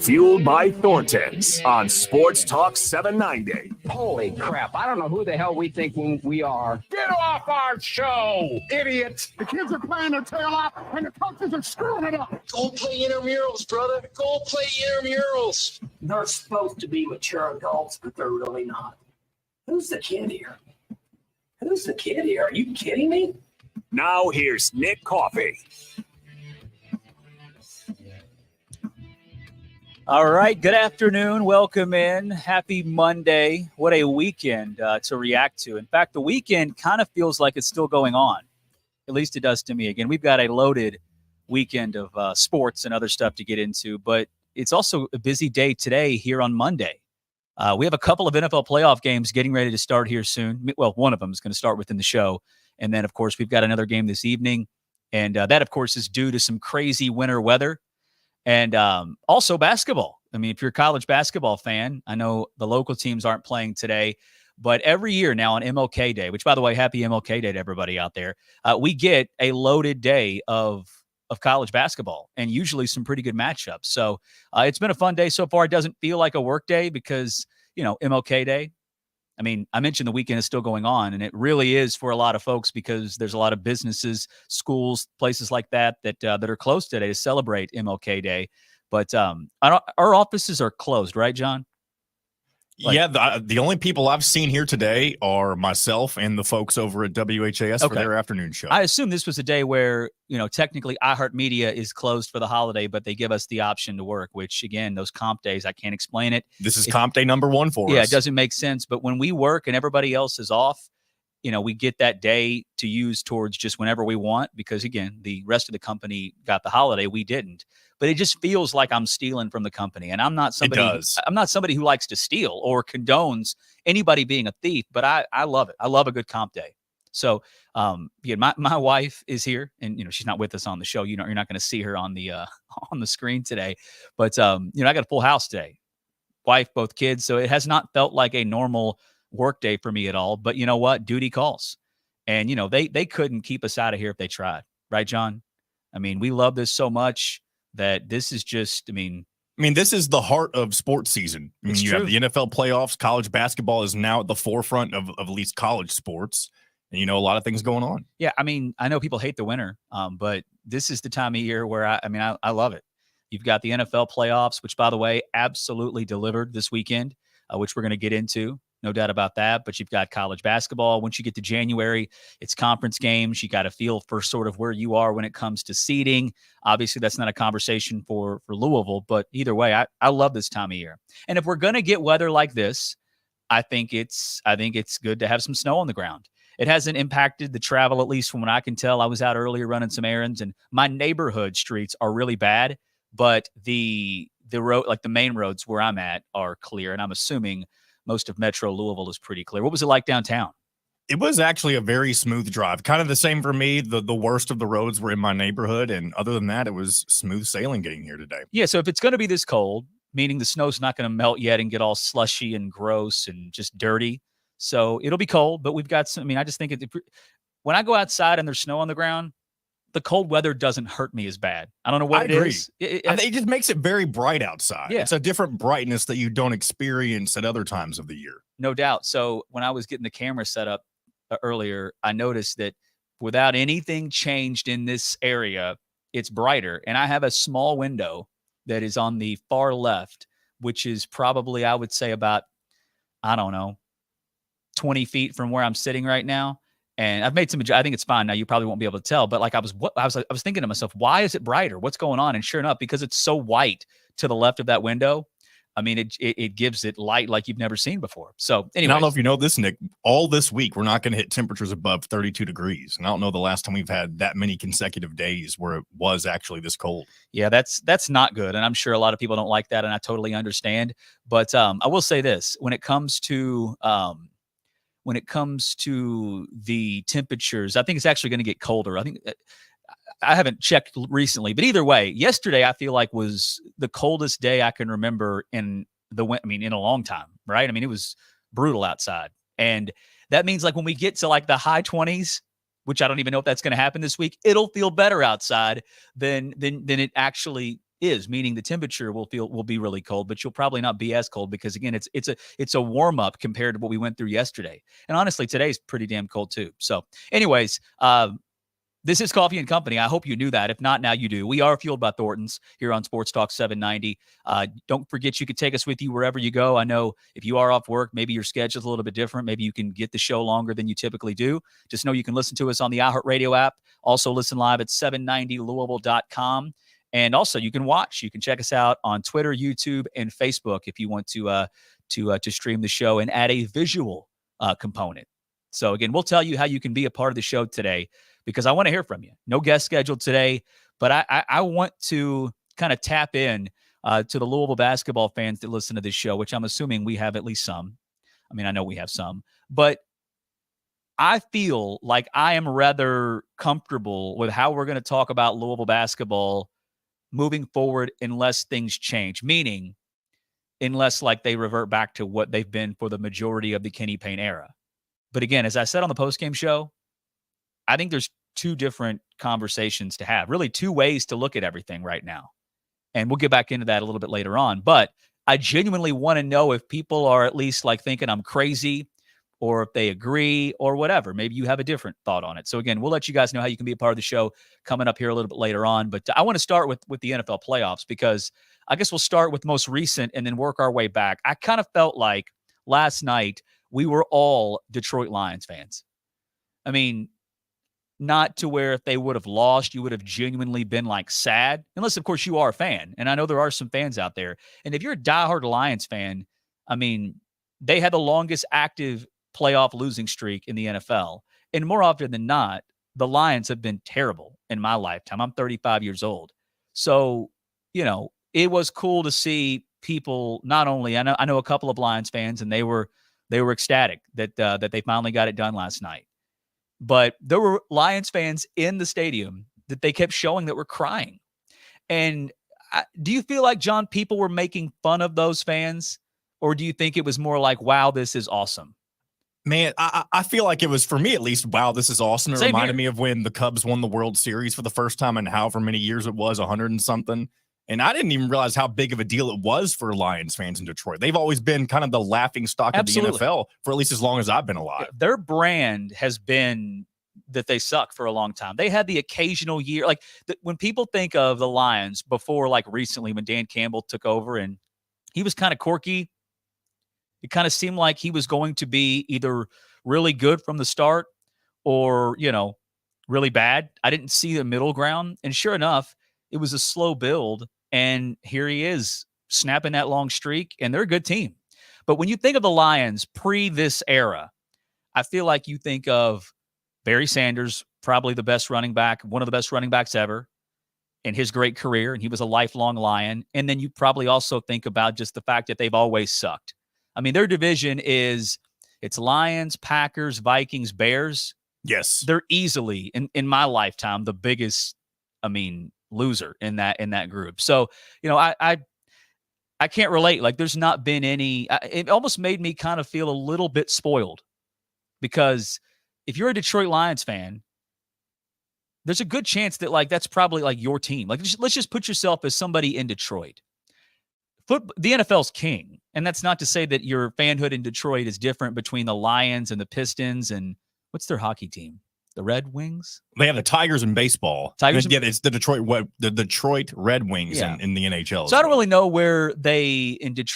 Fueled by Thornton's on Sports Talk 790. Holy crap. I don't know who the hell we think we are. Get off our show, idiot! The kids are playing their tail off, and the coaches are screwing it up. Go play intramurals, brother. Go play intramurals. They're supposed to be mature adults, but they're really not. Who's the kid here? Who's the kid here? Are you kidding me? Now here's Nick Coffey. All right, good afternoon. Welcome in. Happy Monday. What a weekend to react to. In fact, the weekend kind of feels like it's still going on. At least it does to me. Again, we've got a loaded weekend of sports and other stuff to get into, but it's also a busy day today here on Monday. We have a couple of NFL playoff games getting ready to start here soon. Well, one of them is going to start within the show. And then, of course, we've got another game this evening. And that, of course, is due to some crazy winter weather. And also basketball. I mean, if you're a college basketball fan, I know the local teams aren't playing today, but every year now on MLK Day, which, by the way, happy MLK Day to everybody out there, we get a loaded day of college basketball and usually some pretty good matchups. So it's been a fun day so far. It doesn't feel like a work day because, you know, MLK Day. I mean, I mentioned the weekend is still going on, and it really is for a lot of folks because there's a lot of businesses, schools, places like that are closed today to celebrate MLK Day. But our offices are closed, right, John? The only people I've seen here today are myself and the folks over at WHAS for their afternoon show. I assume this was a day where, you know, technically iHeartMedia is closed for the holiday, but they give us the option to work, which, again, those comp days, I can't explain it. This is comp day number one for us. Yeah, it doesn't make sense. But when we work and everybody else is off, you know, we get that day to use towards just whenever we want because, again, the rest of the company got the holiday. We didn't. But it just feels like I'm stealing from the company. And I'm not somebody who likes to steal or condones anybody being a thief, but I love it. I love a good comp day. So my wife is here, and, you know, she's not with us on the show. You know, you're not going to see her on the screen today. But, you know, I got a full house today. Wife, both kids. So it has not felt like a normal work day for me at all. But you know what? Duty calls. And, you know, they couldn't keep us out of here if they tried. Right, John? I mean, we love this so much that this is just, I mean, this is the heart of sports season. I mean, you have the NFL playoffs. College basketball is now at the forefront of at least college sports. And, you know, a lot of things going on. Yeah, I mean, I know people hate the winter, but this is the time of year where, I love it. You've got the NFL playoffs, which, by the way, absolutely delivered this weekend, which we're going to get into. No doubt about that. But you've got college basketball. Once you get to January, it's conference games. You got to feel for sort of where you are when it comes to seeding. Obviously, that's not a conversation for Louisville. But either way, I love this time of year. And if we're going to get weather like this, I think it's good to have some snow on the ground. It hasn't impacted the travel, at least from what I can tell. I was out earlier running some errands, and my neighborhood streets are really bad. But the road, like the main roads where I'm at, are clear. And I'm assuming most of Metro Louisville is pretty clear. What was it like downtown? It was actually a very smooth drive. Kind of the same for me. The worst of the roads were in my neighborhood. And other than that, it was smooth sailing getting here today. Yeah, so if it's going to be this cold, meaning the snow's not going to melt yet and get all slushy and gross and just dirty. So it'll be cold, but we've got some, I just think when I go outside and there's snow on the ground, the cold weather doesn't hurt me as bad. I don't know what it is. It just makes it very bright outside. Yeah. It's a different brightness that you don't experience at other times of the year. No doubt. So when I was getting the camera set up earlier, I noticed that without anything changed in this area, it's brighter. And I have a small window that is on the far left, which is probably, I would say, about, 20 feet from where I'm sitting right now. And I've made I think it's fine now. You probably won't be able to tell, but I was thinking to myself, why is it brighter? What's going on? And sure enough, because it's so white to the left of that window, it gives it light like you've never seen before. So anyway, I don't know if you know this, Nick, all this week, we're not going to hit temperatures above 32 degrees. And I don't know the last time we've had that many consecutive days where it was actually this cold. Yeah, that's not good. And I'm sure a lot of people don't like that. And I totally understand. But I will say this, when it comes to the temperatures, I think it's actually going to get colder. I think I haven't checked recently, but either way, yesterday I feel like was the coldest day I can remember in a long time, right? It was brutal outside. And that means like when we get to like the high 20s, which I don't even know if that's going to happen this week, it'll feel better outside than it actually is, meaning the temperature will be really cold, but you'll probably not be as cold because again, it's a warm up compared to what we went through yesterday. And honestly, today's pretty damn cold too. So anyways, this is Coffee and Company. I hope you knew that. If not, now you do. We are Fueled by Thornton's here on Sports Talk 790. Don't forget you can take us with you wherever you go. I know if you are off work, maybe your schedule's a little bit different. Maybe you can get the show longer than you typically do. Just know you can listen to us on the iHeartRadio app. Also listen live at 790louisville.com. And also you can watch. You can check us out on Twitter, YouTube, and Facebook if you want to stream the show and add a visual component. So again, we'll tell you how you can be a part of the show today, because I want to hear from you. No guest scheduled today, but I want to kind of tap in to the Louisville basketball fans that listen to this show, which I'm assuming we have at least some. I mean, I know we have some, but I feel like I am rather comfortable with how we're going to talk about Louisville basketball moving forward unless things change, meaning unless like they revert back to what they've been for the majority of the Kenny Payne era. But again, as I said on the postgame show, I think there's two different conversations to have, really two ways to look at everything right now. And we'll get back into that a little bit later on. But I genuinely want to know if people are at least like thinking I'm crazy, or if they agree or whatever. Maybe you have a different thought on it. So again, we'll let you guys know how you can be a part of the show coming up here a little bit later on. But I want to start with the NFL playoffs, because I guess we'll start with most recent and then work our way back. I kind of felt like last night we were all Detroit Lions fans. I mean, not to where if they would have lost, you would have genuinely been like sad, unless of course you are a fan. And I know there are some fans out there. And if you're a diehard Lions fan, I mean, they had the longest active playoff losing streak in the NFL. And more often than not, the Lions have been terrible in my lifetime. I'm 35 years old. So, you know, it was cool to see people not only, I know a couple of Lions fans, and they were ecstatic that they finally got it done last night. But there were Lions fans in the stadium that they kept showing that were crying. And do you feel like, John, people were making fun of those fans? Or do you think it was more like, wow, this is awesome? Man, I feel like it was, for me at least, wow, this is awesome. It reminded me of when the Cubs won the World Series for the first time in however many years it was, 100 and something. And I didn't even realize how big of a deal it was for Lions fans in Detroit. They've always been kind of the laughing stock of the NFL for at least as long as I've been alive. Their brand has been that they suck for a long time. They had the occasional year, like when people think of the Lions before, like recently when Dan Campbell took over and he was kind of quirky. It kind of seemed like he was going to be either really good from the start or, you know, really bad. I didn't see the middle ground. And sure enough, it was a slow build. And here he is snapping that long streak, and they're a good team. But when you think of the Lions pre this era, I feel like you think of Barry Sanders, probably the best running back, one of the best running backs ever in his great career. And he was a lifelong Lion. And then you probably also think about just the fact that they've always sucked. I mean, their division it's Lions, Packers, Vikings, Bears. Yes. They're easily, in my lifetime, the biggest, loser in that group. So, you know, I can't relate. Like, there's not been any, it almost made me kind of feel a little bit spoiled, because if you're a Detroit Lions fan, there's a good chance that, like, that's probably like your team. Like, let's just put yourself as somebody in Detroit. The NFL's king. And that's not to say that your fanhood in Detroit is different between the Lions and the Pistons and what's their hockey team? The Red Wings? They have the Tigers in baseball. Yeah, it's the Detroit Red Wings in the NHL. So I don't really know where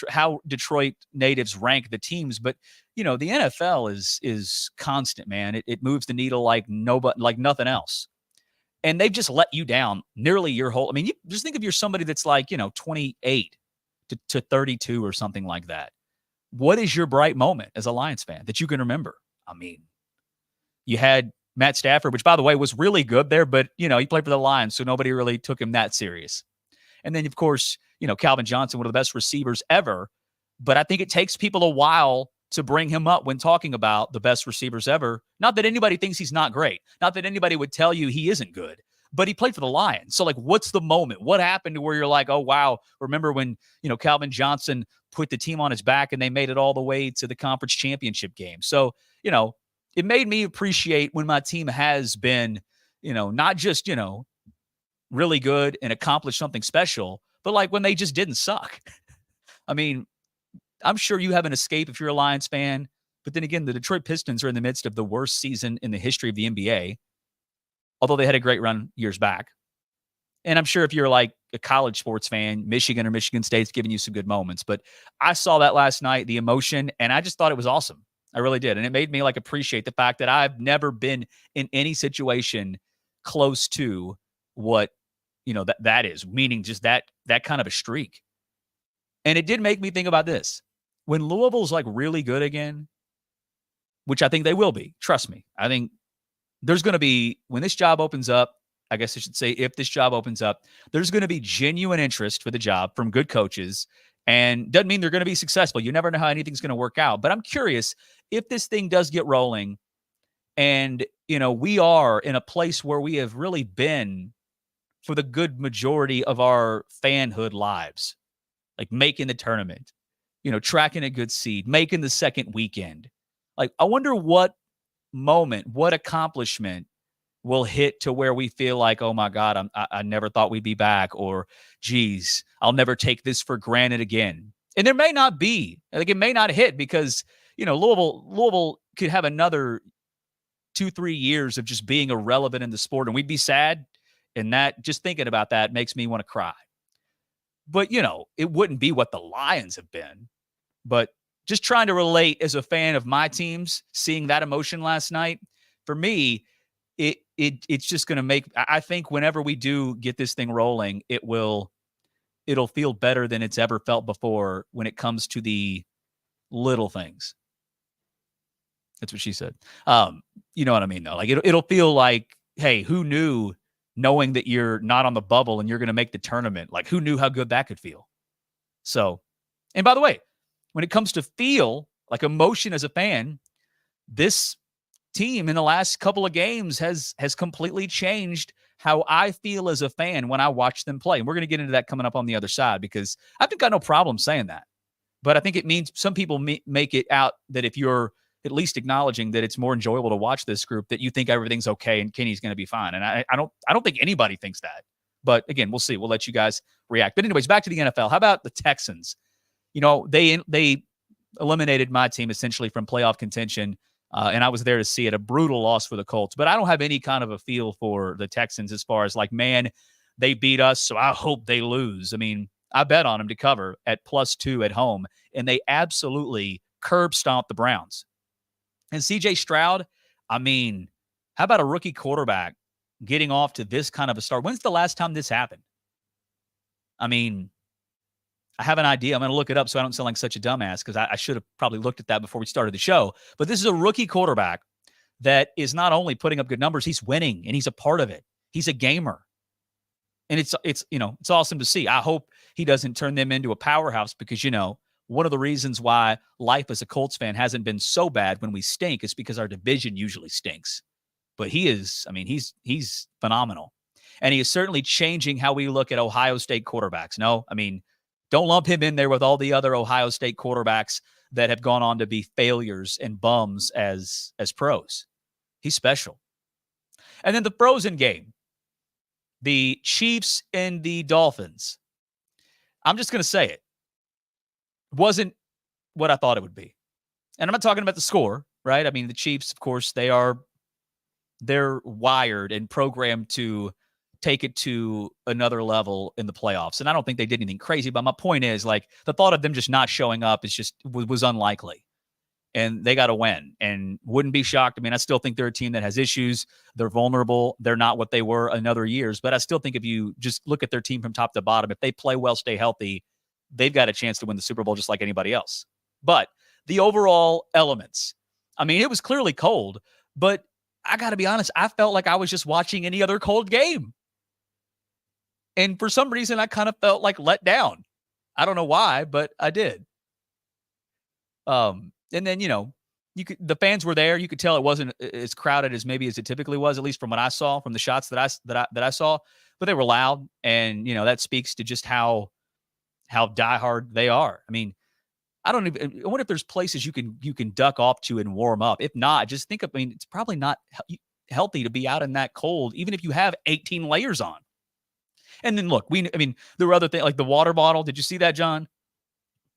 how Detroit natives rank the teams, but you know, the NFL is constant, man. It moves the needle like nothing else. And they've just let you down nearly your whole. I mean, you just think if you're somebody that's like, 28 to 32 or something like that. What is your bright moment as a Lions fan that you can remember? I mean, you had Matt Stafford, which by the way was really good there, but he played for the Lions, so nobody really took him that serious. And then of course, Calvin Johnson, one of the best receivers ever, but I think it takes people a while to bring him up when talking about the best receivers ever. Not that anybody thinks he's not great. Not that anybody would tell you he isn't good. But he played for the Lions. So, like, what's the moment? What happened to where you're like, oh, wow, remember when, Calvin Johnson put the team on his back and they made it all the way to the conference championship game? So, it made me appreciate when my team has been, not just, really good and accomplished something special, but like when they just didn't suck. I mean, I'm sure you have an escape if you're a Lions fan, but then again, the Detroit Pistons are in the midst of the worst season in the history of the NBA, although they had a great run years back. And I'm sure if you're like a college sports fan, Michigan or Michigan State's giving you some good moments. But I saw that last night, the emotion, and I just thought it was awesome. I really did. And it made me like appreciate the fact that I've never been in any situation close to what, that is, meaning just that kind of a streak. And it did make me think about this. When Louisville's like really good again, which I think they will be, trust me, I think there's going to be, when this job opens up, I guess I should say if this job opens up, there's going to be genuine interest for the job from good coaches, and doesn't mean they're going to be successful. You never know how anything's going to work out. But I'm curious if this thing does get rolling and, we are in a place where we have really been for the good majority of our fanhood lives, like making the tournament, tracking a good seed, making the second weekend. Like, I wonder what moment, what accomplishment will hit to where we feel like, oh my God, I never thought we'd be back, or geez, I'll never take this for granted again. And there may not be, like it may not hit because, Louisville could have another 2-3 years of just being irrelevant in the sport and we'd be sad. And that, just thinking about that makes me want to cry. But, it wouldn't be what the Lions have been. But just trying to relate as a fan of my teams, seeing that emotion last night, for me, it's just going to make, I think whenever we do get this thing rolling, it'll feel better than it's ever felt before when it comes to the little things. That's what she said. You know what I mean, though? Like it'll feel like, hey, who knew, knowing that you're not on the bubble and you're going to make the tournament? Like, who knew how good that could feel? So, and by the way, when it comes to feel, like emotion as a fan, this team in the last couple of games has completely changed how I feel as a fan when I watch them play. And we're going to get into that coming up on the other side, because I've got no problem saying that. But I think it means some people make it out that if you're at least acknowledging that it's more enjoyable to watch this group, that you think everything's okay and Kenny's going to be fine. And I don't think anybody thinks that. But again, we'll see. We'll let you guys react. But anyways, back to the NFL. How about the Texans? They eliminated my team essentially from playoff contention. And I was there to see it, a brutal loss for the Colts. But I don't have any kind of a feel for the Texans as far as like, man, they beat us, so I hope they lose. I mean, I bet on them to cover at +2 at home, and they absolutely curb stomped the Browns. And C.J. Stroud, I mean, how about a rookie quarterback getting off to this kind of a start? When's the last time this happened? I mean, I have an idea. I'm going to look it up so I don't sound like such a dumbass, because I should have probably looked at that before we started the show. But this is a rookie quarterback that is not only putting up good numbers, he's winning, and he's a part of it. He's a gamer. And it's awesome to see. I hope he doesn't turn them into a powerhouse, because, one of the reasons why life as a Colts fan hasn't been so bad when we stink is because our division usually stinks. But he's phenomenal. And he is certainly changing how we look at Ohio State quarterbacks. No, I mean, don't lump him in there with all the other Ohio State quarterbacks that have gone on to be failures and bums as pros. He's special. And then the Frozen game, the Chiefs and the Dolphins. I'm just going to say it. Wasn't what I thought it would be. And I'm not talking about the score, right? I mean, the Chiefs, of course, they're wired and programmed to take it to another level in the playoffs. And I don't think they did anything crazy, but my point is, like, the thought of them just not showing up was unlikely. And they got to win, and wouldn't be shocked. I mean, I still think they're a team that has issues. They're vulnerable. They're not what they were in other years. But I still think if you just look at their team from top to bottom, if they play well, stay healthy, they've got a chance to win the Super Bowl just like anybody else. But the overall elements, I mean, it was clearly cold, but I got to be honest, I felt like I was just watching any other cold game. And for some reason, I kind of felt like let down. I don't know why, but I did. And then, the fans were there. You could tell it wasn't as crowded as maybe as it typically was, at least from what I saw, from the shots that I saw. But they were loud, and that speaks to just how diehard they are. I mean, I wonder if there's places you can duck off to and warm up. If not, just think of, it's probably not healthy to be out in that cold, even if you have 18 layers on. And then look, there were other things like the water bottle. Did you see that, John?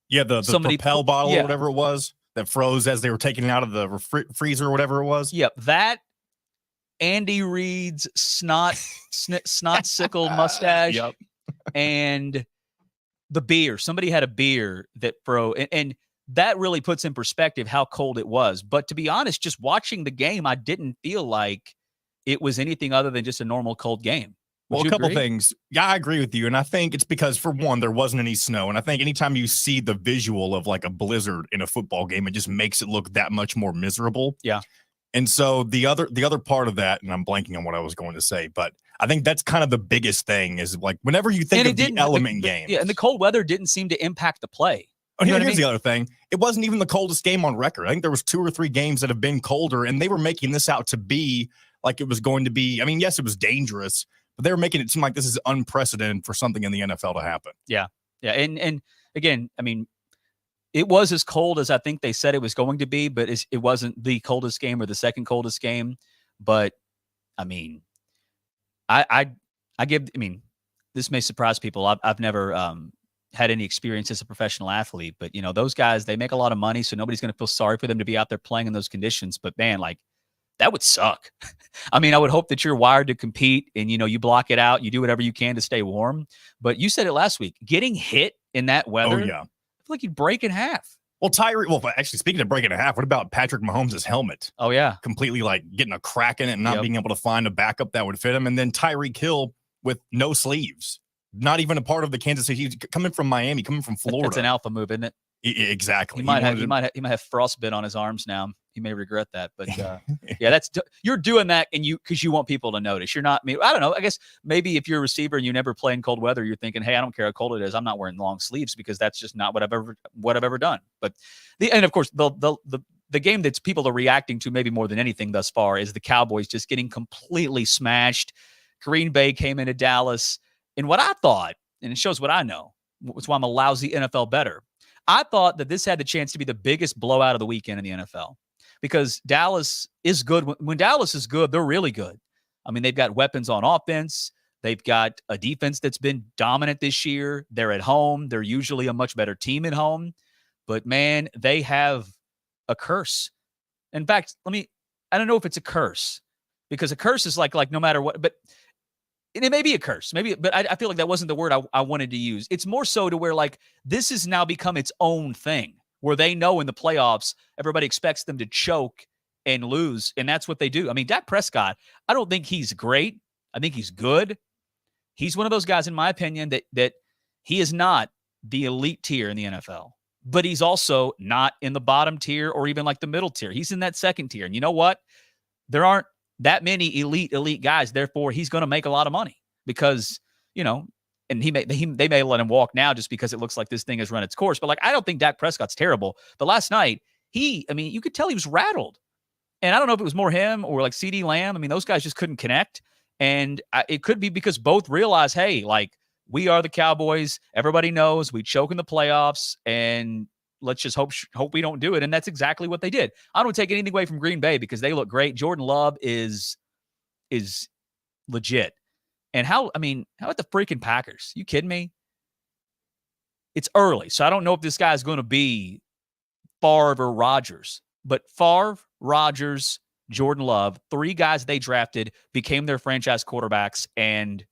Yeah, the Propel bottle or whatever it was that froze as they were taking it out of the freezer or whatever it was. Yep, that Andy Reid's snot sickle mustache, and the beer. Somebody had a beer that froze, and that really puts in perspective how cold it was. But to be honest, just watching the game, I didn't feel like it was anything other than just a normal cold game. Well, a couple things. Yeah, I agree with you. And I think it's because, for one, there wasn't any snow. And I think anytime you see the visual of like a blizzard in a football game, it just makes it look that much more miserable. Yeah. And so the other part of that, and I'm blanking on what I was going to say, but I think that's kind of the biggest thing is like whenever you think of the element game. Yeah, and the cold weather didn't seem to impact the play. Oh, here's the other thing. It wasn't even the coldest game on record. I think there was 2 or 3 games that have been colder, and they were making this out to be like it was going to be. I mean, yes, it was dangerous, but they were making it seem like this is unprecedented for something in the NFL to happen. Yeah. Yeah. And again, I mean, it was as cold as I think they said it was going to be, but it wasn't the coldest game or the second coldest game. But I mean, this may surprise people. I've never had any experience as a professional athlete, but those guys, they make a lot of money, so nobody's going to feel sorry for them to be out there playing in those conditions. But man, like, that would suck. I mean, I would hope that you're wired to compete and, you block it out. You do whatever you can to stay warm. But you said it last week, getting hit in that weather, I feel like you'd break in half. Well, actually, speaking of breaking in half, what about Patrick Mahomes' helmet? Oh, yeah. Completely like getting a crack in it and not being able to find a backup that would fit him. And then Tyreek Hill with no sleeves, not even a part of the Kansas City. He's coming from Miami, coming from Florida. It's an alpha move, isn't it? Exactly. He might have frostbite on his arms now. He may regret that, but you're doing that because you want people to notice. You're not. I don't know. I guess maybe if you're a receiver and you never play in cold weather, you're thinking, hey, I don't care how cold it is. I'm not wearing long sleeves because that's just not what I've ever done. But and of course the game that's people are reacting to maybe more than anything thus far is the Cowboys just getting completely smashed. Green Bay came into Dallas, and what I thought, and it shows what I know, it's why I'm a lousy NFL bettor. I thought that this had the chance to be the biggest blowout of the weekend in the NFL. Because Dallas is good. When Dallas is good, they're really good. I mean, they've got weapons on offense. They've got a defense that's been dominant this year. They're at home. They're usually a much better team at home. But, man, they have a curse. In fact, I don't know if it's a curse. Because a curse is like no matter what. But it may be a curse. But I feel like that wasn't the word I wanted to use. It's more so to where, like, this has now become its own thing. Where they know in the playoffs, everybody expects them to choke and lose, and that's what they do. I mean, Dak Prescott, I don't think he's great. I think he's good. He's one of those guys, in my opinion, that he is not the elite tier in the NFL, but he's also not in the bottom tier or even like the middle tier. He's in that second tier, and you know what? There aren't that many elite guys. Therefore, he's going to make a lot of money because, and they may let him walk now just because it looks like this thing has run its course. But, like, I don't think Dak Prescott's terrible. But last night, you could tell he was rattled. And I don't know if it was more him or, like, CeeDee Lamb. I mean, those guys just couldn't connect. And it could be because both realize, hey, like, we are the Cowboys. Everybody knows we choke in the playoffs. And let's just hope we don't do it. And that's exactly what they did. I don't take anything away from Green Bay because they look great. Jordan Love is legit. And how about the freaking Packers? You kidding me? It's early, so I don't know if this guy's going to be Favre or Rodgers. But Favre, Rodgers, Jordan Love, 3 guys they drafted, became their franchise quarterbacks and,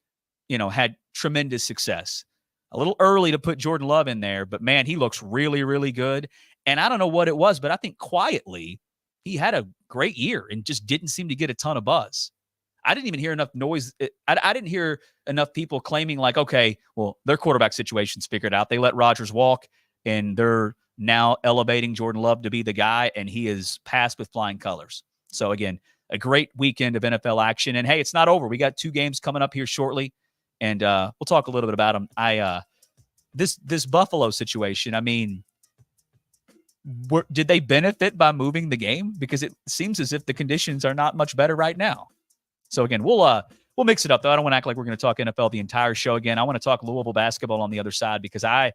had tremendous success. A little early to put Jordan Love in there, but, man, he looks really, really good. And I don't know what it was, but I think quietly he had a great year and just didn't seem to get a ton of buzz. I didn't even hear enough noise. I didn't hear enough people claiming like, okay, well, their quarterback situation's figured out. They let Rodgers walk, and they're now elevating Jordan Love to be the guy, and he is passed with flying colors. So, again, a great weekend of NFL action. And, hey, it's not over. We got 2 games coming up here shortly, and we'll talk a little bit about them. This Buffalo situation, I mean, did they benefit by moving the game? Because it seems as if the conditions are not much better right now. So, again, we'll mix it up, though. I don't want to act like we're going to talk NFL the entire show again. I want to talk Louisville basketball on the other side because I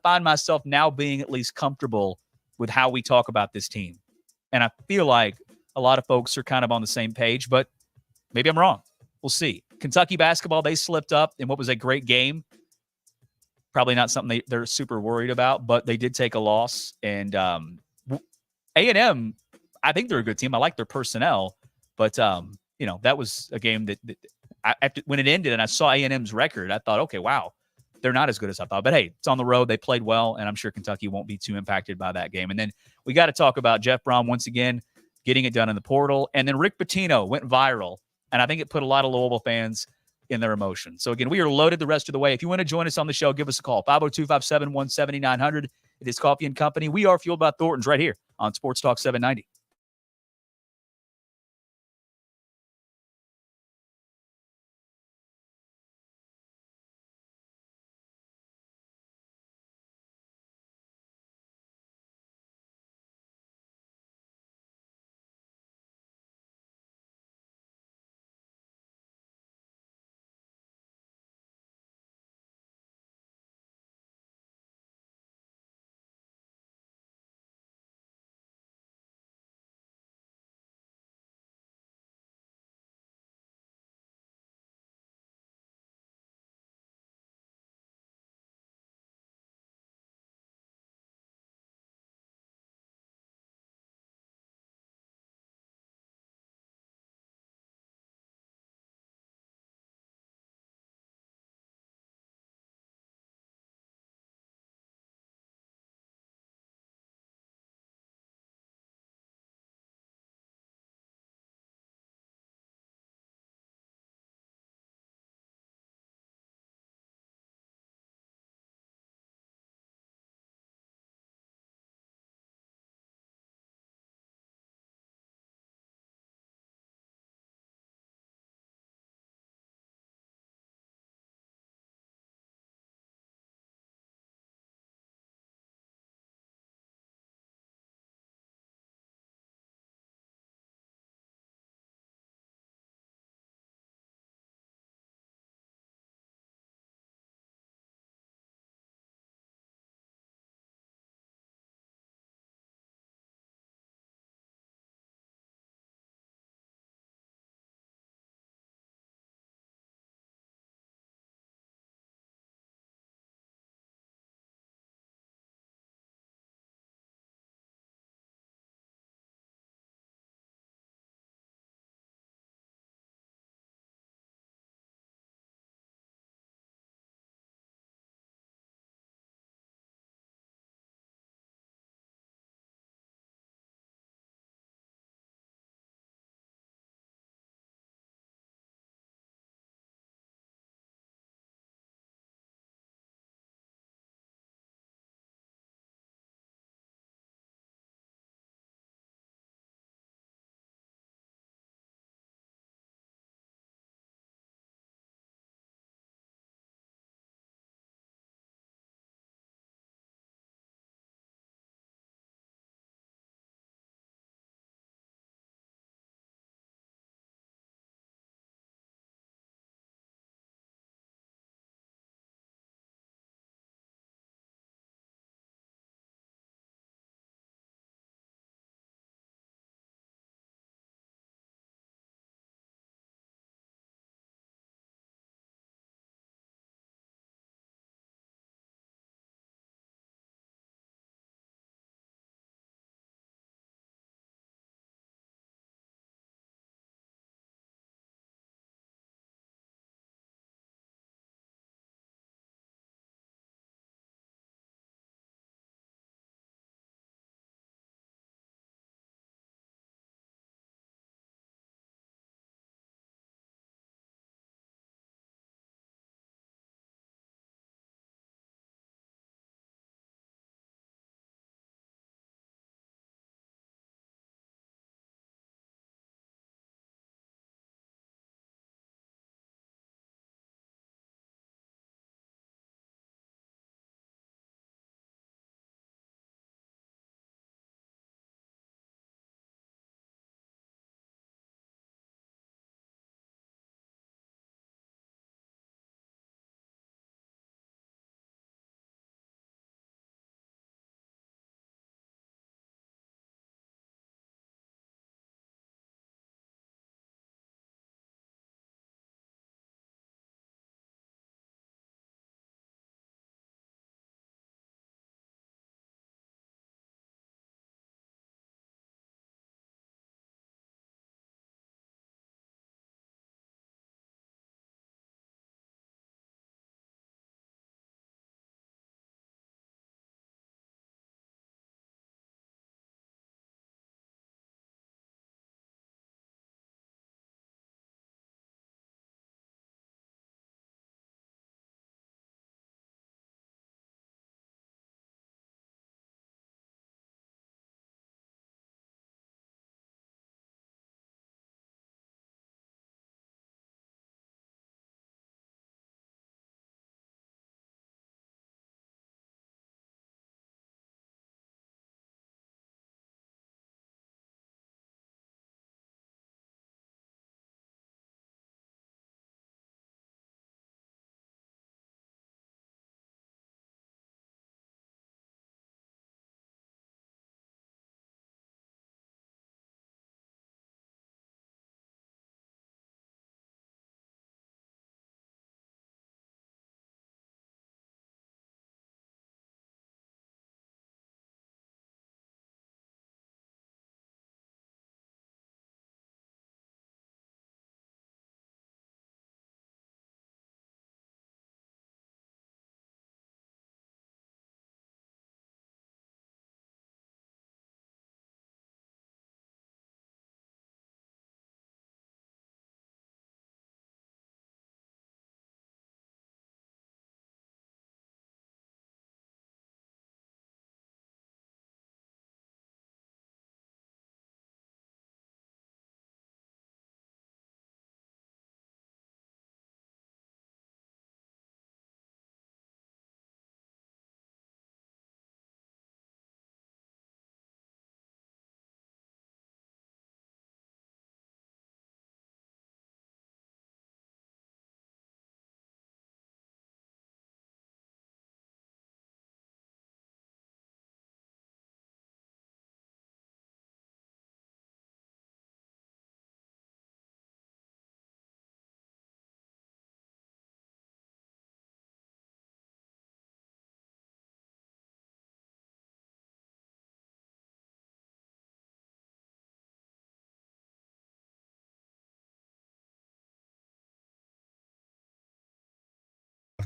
find myself now being at least comfortable with how we talk about this team. And I feel like a lot of folks are kind of on the same page, but maybe I'm wrong. we'll see. Kentucky basketball, they slipped up in what was a great game. Probably not something they're super worried about, but they did take a loss. And A&M, I think they're a good team. I like their personnel, but that was a game that when it ended and I saw A&M's record, I thought, okay, wow, they're not as good as I thought. But hey, it's on the road. They played well, and I'm sure Kentucky won't be too impacted by that game. And then we got to talk about Jeff Brohm once again getting it done in the portal. And then Rick Pitino went viral, and I think it put a lot of Louisville fans in their emotions. So, again, we are loaded the rest of the way. If you want to join us on the show, give us a call, 502-571-7900. It is Coffee and Company. We are Fueled by Thornton's right here on Sports Talk 790.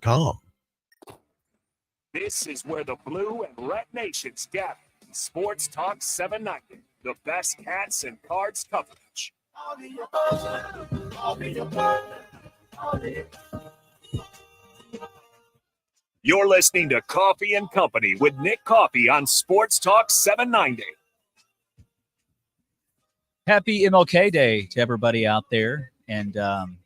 sportstalk790.com. This is where the blue and red nations gather. Sports Talk 790, the best cats and cards coverage. You're listening to Coffee and Company with Nick Coffey on Sports Talk 790. Happy MLK Day to everybody out there. And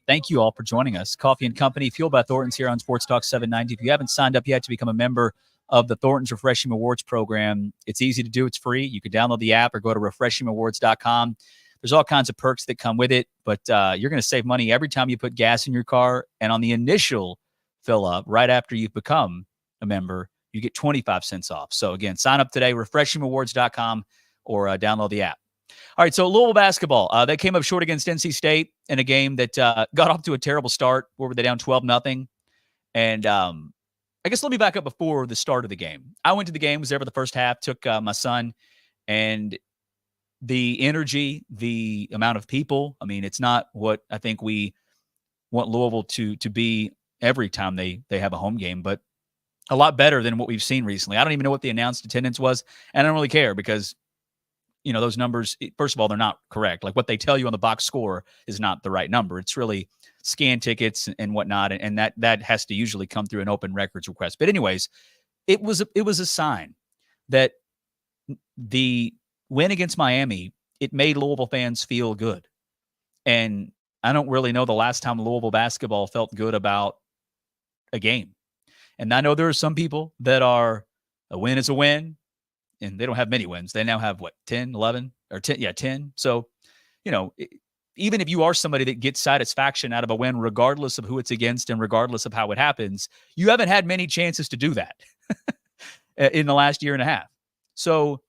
thank you all for joining us. Coffee and Company, fueled by Thornton's here on Sports Talk 790. If you haven't signed up yet to become a member of the Thornton's Refreshing Rewards program, it's easy to do. It's free. You can download the app or go to refreshingrewards.com. There's all kinds of perks that come with it, but you're going to save money every time you put gas in your car. And on the initial fill up, right after you've become a member, you get 25 cents off. So again, sign up today, refreshingrewards.com, or download the app. All right, so Louisville basketball, they came up short against NC State in a game that got off to a terrible start. Where were they down 12-0? And I guess let me back up before the start of the game. I went to the game, was there for the first half, took my son, and the energy, the amount of people, I mean, it's not what I think we want Louisville to be every time they have a home game, but a lot better than what we've seen recently. I don't even know what the announced attendance was, and I don't really care because, you know, those numbers, first of all, they're not correct. Like what they tell you on the box score is not the right number. It's really scan tickets and whatnot, and that has to usually come through an open records request. But anyways, it was a sign that the win against Miami, it made Louisville fans feel good. And I don't really know the last time Louisville basketball felt good about a game. And I know there are some people that are a win is a win, and they don't have many wins. They now have, 10, 11, or 10? Yeah, 10. So, you know, even if you are somebody that gets satisfaction out of a win, regardless of who it's against and regardless of how it happens, you haven't had many chances to do that in the last year and a half. So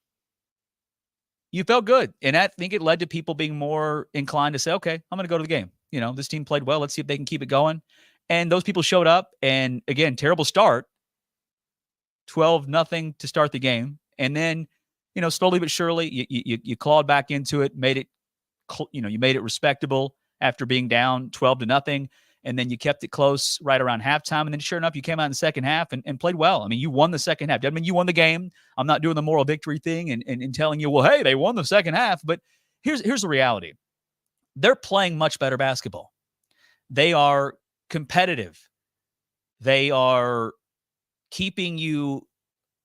you felt good. And I think it led to people being more inclined to say, okay, I'm going to go to the game. You know, this team played well. Let's see if they can keep it going. And those people showed up. And again, terrible start, 12-0 to start the game. And then, you know, slowly but surely, you clawed back into it, made it, you made it respectable after being down 12-0, and then you kept it close right around halftime. And then sure enough, you came out in the second half and played well. I mean, you won the second half. Doesn't mean you won the game. I'm not doing the moral victory thing and telling you, well, hey, they won the second half. But here's the reality. They're playing much better basketball. They are competitive. They are keeping you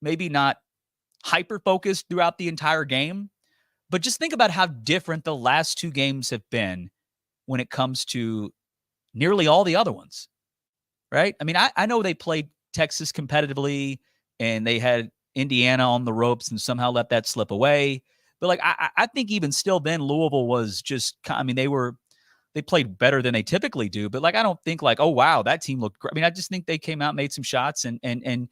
maybe not hyper-focused throughout the entire game, but just think about how different the last two games have been when it comes to nearly all the other ones, right? I mean, I know they played Texas competitively and they had Indiana on the ropes and somehow let that slip away. But like, I think even still then Louisville was just, I mean, they played better than they typically do, but like, I don't think like, oh, wow, that team looked great. I mean, I just think they came out, made some shots and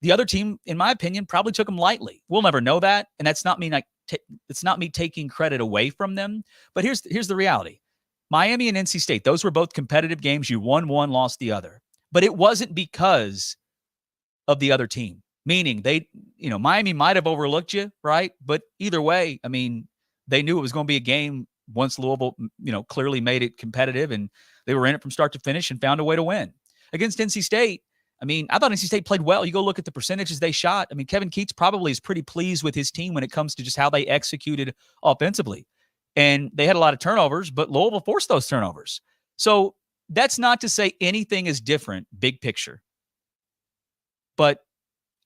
the other team, in my opinion, probably took them lightly. We'll never know that. And that's not me it's not me taking credit away from them. But here's the reality. Miami and NC State, those were both competitive games. You won one, lost the other. But it wasn't because of the other team. Meaning Miami might have overlooked you, right? But either way, I mean, they knew it was going to be a game once Louisville, clearly made it competitive and they were in it from start to finish and found a way to win. Against NC State, I mean, I thought NC State played well. You go look at the percentages they shot. I mean, Kevin Keats probably is pretty pleased with his team when it comes to just how they executed offensively. And they had a lot of turnovers, but Louisville forced those turnovers. So that's not to say anything is different, big picture. But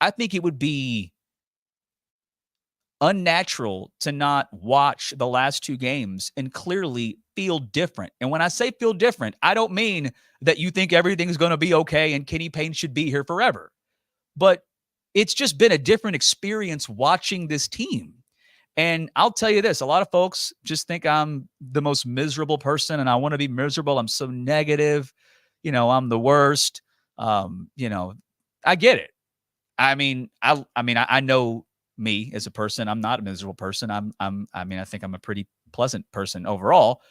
I think it would be unnatural to not watch the last two games and clearly feel different. And when I say feel different, I don't mean that you think everything's going to be okay and Kenny Payne should be here forever. But it's just been a different experience watching this team. And I'll tell you this, a lot of folks just think I'm the most miserable person and I want to be miserable. I'm so negative. I'm the worst. I get it. I mean, I know me as a person. I'm not a miserable person. I think I'm a pretty pleasant person overall.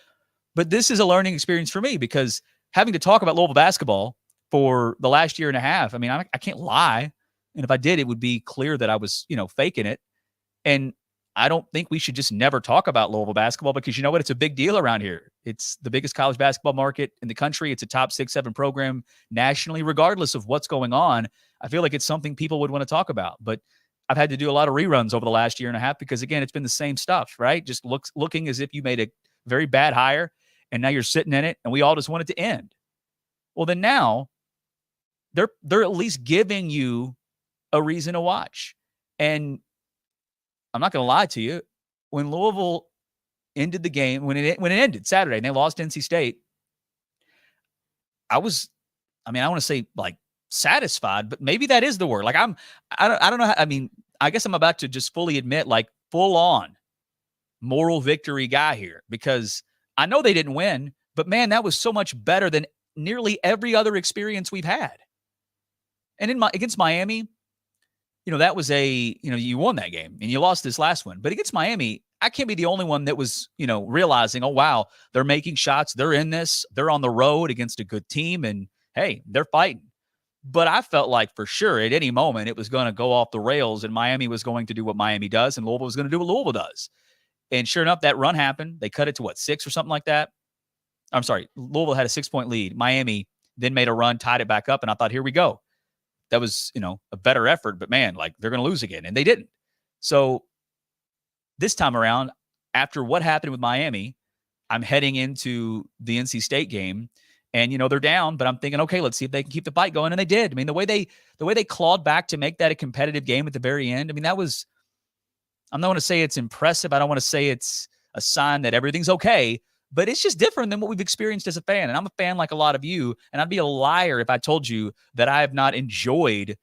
But this is a learning experience for me because having to talk about Louisville basketball for the last year and a half, I mean, I can't lie. And if I did, it would be clear that I was, faking it. And I don't think we should just never talk about Louisville basketball because you know what? It's a big deal around here. It's the biggest college basketball market in the country. It's a top 6-7 program nationally, regardless of what's going on. I feel like it's something people would want to talk about. But I've had to do a lot of reruns over the last year and a half because, again, it's been the same stuff, right? Just looking as if you made a very bad hire and now you're sitting in it and we all just want it to end. Well, then now they're at least giving you a reason to watch. And I'm not going to lie to you. When Louisville ended the game, when it ended Saturday and they lost NC State, I want to say like satisfied, but maybe that is the word. Like I don't know. I guess I'm about to just fully admit like full on moral victory guy here because I know they didn't win, but man, that was so much better than nearly every other experience we've had. And against Miami, that was you won that game and you lost this last one. But against Miami, I can't be the only one that was, realizing, oh, wow, they're making shots. They're in this. They're on the road against a good team. And, hey, they're fighting. But I felt like for sure at any moment it was going to go off the rails and Miami was going to do what Miami does and Louisville was going to do what Louisville does. And sure enough, that run happened. They cut it to, 6 or something like that? I'm sorry. Louisville had a 6-point lead. Miami then made a run, tied it back up, and I thought, here we go. That was, a better effort, but man, like they're going to lose again. And they didn't. So this time around, after what happened with Miami, I'm heading into the NC State game and, they're down, but I'm thinking, okay, let's see if they can keep the fight going. And they did. I mean, the way they clawed back to make that a competitive game at the very end. I mean, that was, I'm not going to say it's impressive. I don't want to say it's a sign that everything's okay, but it's just different than what we've experienced as a fan. And I'm a fan like a lot of you, and I'd be a liar if I told you that I have not enjoyed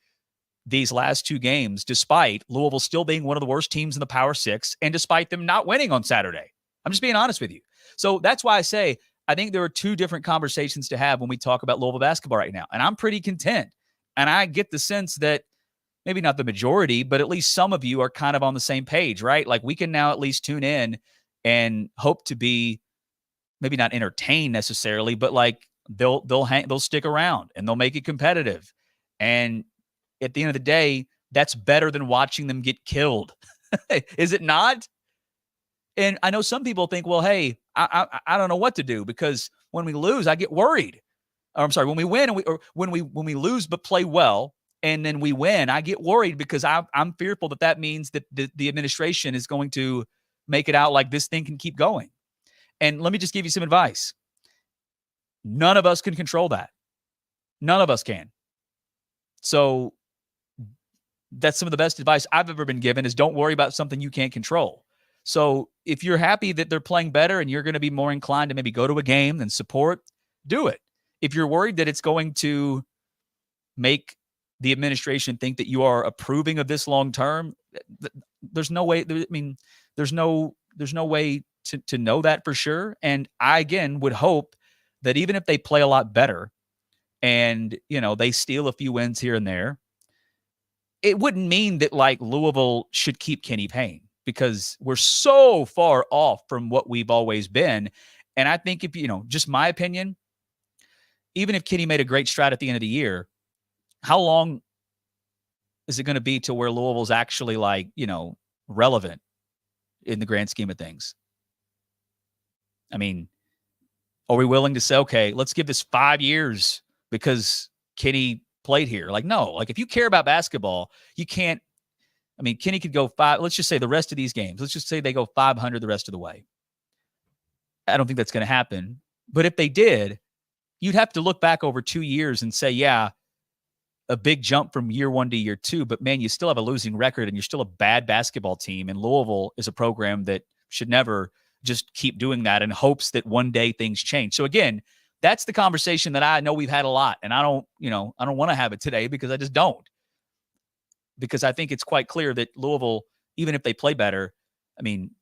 these last 2 games, despite Louisville still being one of the worst teams in the Power 6, and despite them not winning on Saturday. I'm just being honest with you. So that's why I say I think there are 2 different conversations to have when we talk about Louisville basketball right now. And I'm pretty content. And I get the sense that maybe not the majority, but at least some of you are kind of on the same page, right? Like we can now at least tune in and hope to be maybe not entertained necessarily, but like they'll stick around and they'll make it competitive. And at the end of the day, that's better than watching them get killed. Is it not? And I know some people think, well, hey, I don't know what to do because when we lose, I get worried. Or, I'm sorry, when we win or when we lose but play well and then we win, I get worried because I'm fearful that means that the administration is going to make it out like this thing can keep going. And let me just give you some advice. None of us can control that. None of us can. So that's some of the best advice I've ever been given is don't worry about something you can't control. So if you're happy that they're playing better and you're going to be more inclined to maybe go to a game and support, do it. If you're worried that it's going to make the administration think that you are approving of this long term, there's no way. There's no way to know that for sure. And I, again, would hope that even if they play a lot better and, they steal a few wins here and there, it wouldn't mean that like Louisville should keep Kenny Payne because we're so far off from what we've always been. And I think if, just my opinion, even if Kenny made a great stride at the end of the year, how long is it going to be to where Louisville's actually like, relevant in the grand scheme of things? I mean, are we willing to say, okay, let's give this 5 years because Kenny played here? Like, no, like if you care about basketball, you can't. I mean, Kenny could go 5. Let's just say the rest of these games. Let's just say they go 500 the rest of the way. I don't think that's going to happen. But if they did, you'd have to look back over 2 years and say, yeah, a big jump from year 1 to year 2. But man, you still have a losing record and you're still a bad basketball team. And Louisville is a program that should never just keep doing that in hopes that one day things change. So again, that's the conversation that I know we've had a lot. And I don't want to have it today because I just don't. Because I think it's quite clear that Louisville, even if they play better, I mean,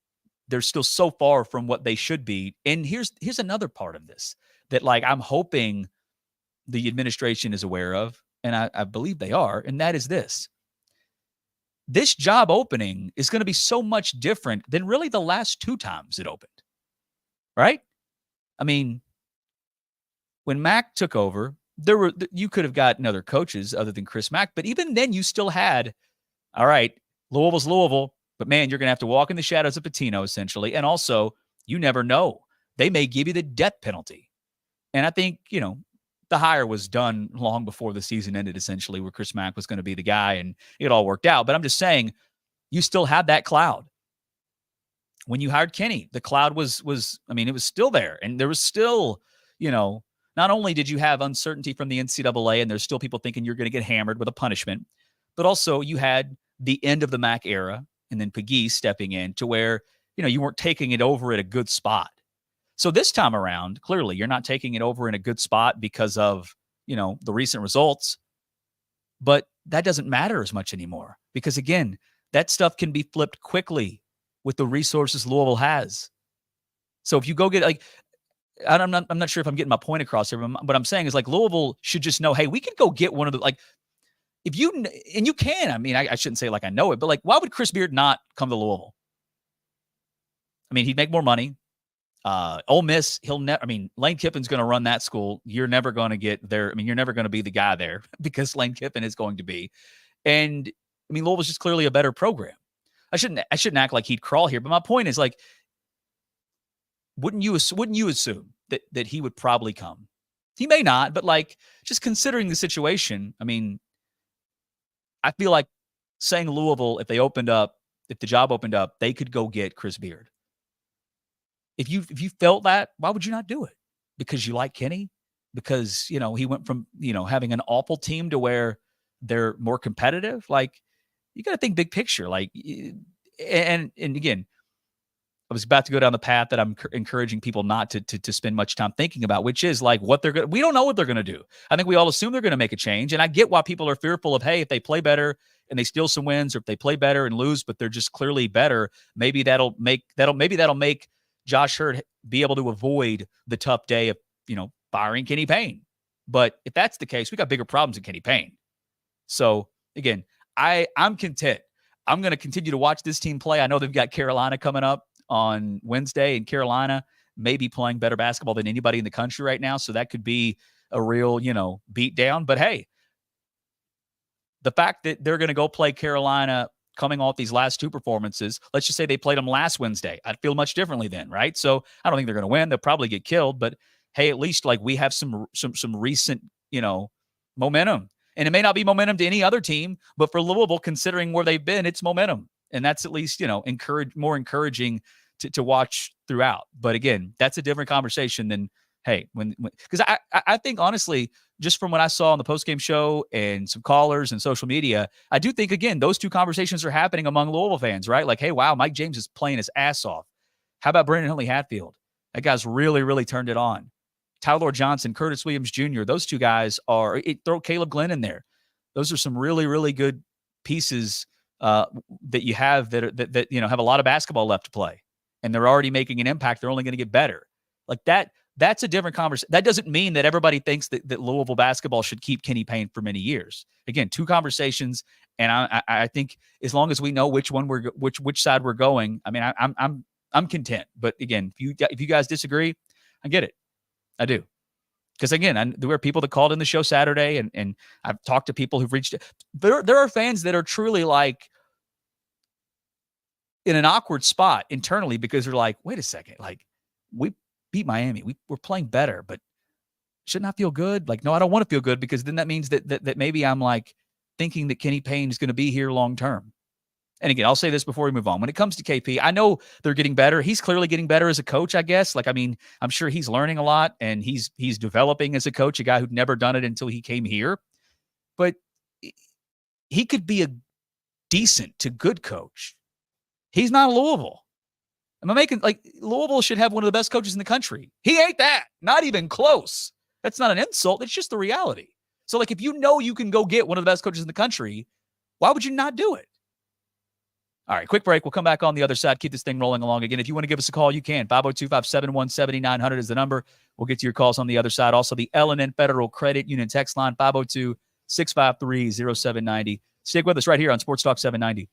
they're still so far from what they should be. And here's another part of this that like I'm hoping the administration is aware of, and I believe they are, and that is this. This job opening is going to be so much different than really the last 2 times it opened, right? I mean, when Mack took over, you could have gotten other coaches other than Chris Mack, but even then you still had, all right, Louisville's Louisville. But, man, you're going to have to walk in the shadows of Pitino, essentially. And also, you never know. They may give you the death penalty. And I think, the hire was done long before the season ended, essentially, where Chris Mack was going to be the guy, and it all worked out. But I'm just saying, you still have that cloud. When you hired Kenny, the cloud was it was still there. And there was still, not only did you have uncertainty from the NCAA, and there's still people thinking you're going to get hammered with a punishment, but also you had the end of the Mac era and then Peggy stepping in to where, you weren't taking it over at a good spot. So this time around, clearly you're not taking it over in a good spot because of, the recent results, but that doesn't matter as much anymore because, again, that stuff can be flipped quickly with the resources Louisville has. So if you go get I'm not sure if I'm getting my point across here, but I'm saying is Louisville should just know, hey, we could go get one of the, if you, and you can, I shouldn't say I know it, but why would Chris Beard not come to Louisville? He'd make more money. Ole Miss, Lane Kiffin's going to run that school. You're never going to get there. You're never going to be the guy there because Lane Kiffin is going to be. And Louisville's just clearly a better program. I shouldn't act like he'd crawl here, but my point is wouldn't you assume that he would probably come? He may not, but just considering the situation, I feel like saying Louisville, if the job opened up, they could go get Chris Beard. If you felt that, why would you not do it? Because you like Kenny? Because, he went from, having an awful team to where they're more competitive? You got to think big picture. And again, I was about to go down the path that I'm encouraging people not to spend much time thinking about, which is what they're going to, we don't know what they're going to do. I think we all assume they're going to make a change. And I get why people are fearful of, hey, if they play better and they steal some wins, or if they play better and lose, but they're just clearly better, maybe that'll make Josh Hurd be able to avoid the tough day of, firing Kenny Payne. But if that's the case, we got bigger problems than Kenny Payne. So again, I'm content. I'm going to continue to watch this team play. I know they've got Carolina coming up on Wednesday, and Carolina may be playing better basketball than anybody in the country right now. So that could be a real, beat down. But hey, the fact that they're going to go play Carolina coming off these last two performances, let's just say they played them last Wednesday, I'd feel much differently then, right? So I don't think they're going to win. They'll probably get killed, but hey, at least we have some recent, momentum. And it may not be momentum to any other team, but for Louisville, considering where they've been, it's momentum. And that's at least, more encouraging to watch throughout. But again, that's a different conversation than, hey, because I think honestly, just from what I saw on the postgame show and some callers and social media, I do think, again, those two conversations are happening among Louisville fans, right? Hey, wow, Mike James is playing his ass off. How about Brandon Huntley-Hatfield? That guy's really, really turned it on. Tyler Johnson, Curtis Williams Jr., those two guys throw Caleb Glenn in there. Those are some really, really good pieces that you have that have a lot of basketball left to play. And they're already making an impact. They're only going to get better. That's a different conversation. That doesn't mean that everybody thinks that Louisville basketball should keep Kenny Payne for many years. Again, two conversations, and I think as long as we know which side we're going, I'm content. But again, if you guys disagree, I get it. I do. Because again, there were people that called in the show Saturday, and I've talked to people who've reached. There are fans that are truly in an awkward spot internally because they're wait a second, we beat Miami. We're playing better, but shouldn't I feel good? No, I don't want to feel good because then that means that maybe I'm thinking that Kenny Payne is going to be here long term. And again, I'll say this before we move on. When it comes to KP, I know they're getting better. He's clearly getting better as a coach, I guess. I'm sure he's learning a lot and he's developing as a coach, a guy who'd never done it until he came here. But he could be a decent to good coach. He's not Louisville. Louisville should have one of the best coaches in the country. He ain't that. Not even close. That's not an insult. It's just the reality. So, if you know you can go get one of the best coaches in the country, why would you not do it? All right, quick break. We'll come back on the other side. Keep this thing rolling along. Again, if you want to give us a call, you can. 502-571-7900 is the number. We'll get to your calls on the other side. Also, the L&N Federal Credit Union text line, 502-653-0790. Stick with us right here on Sports Talk 790.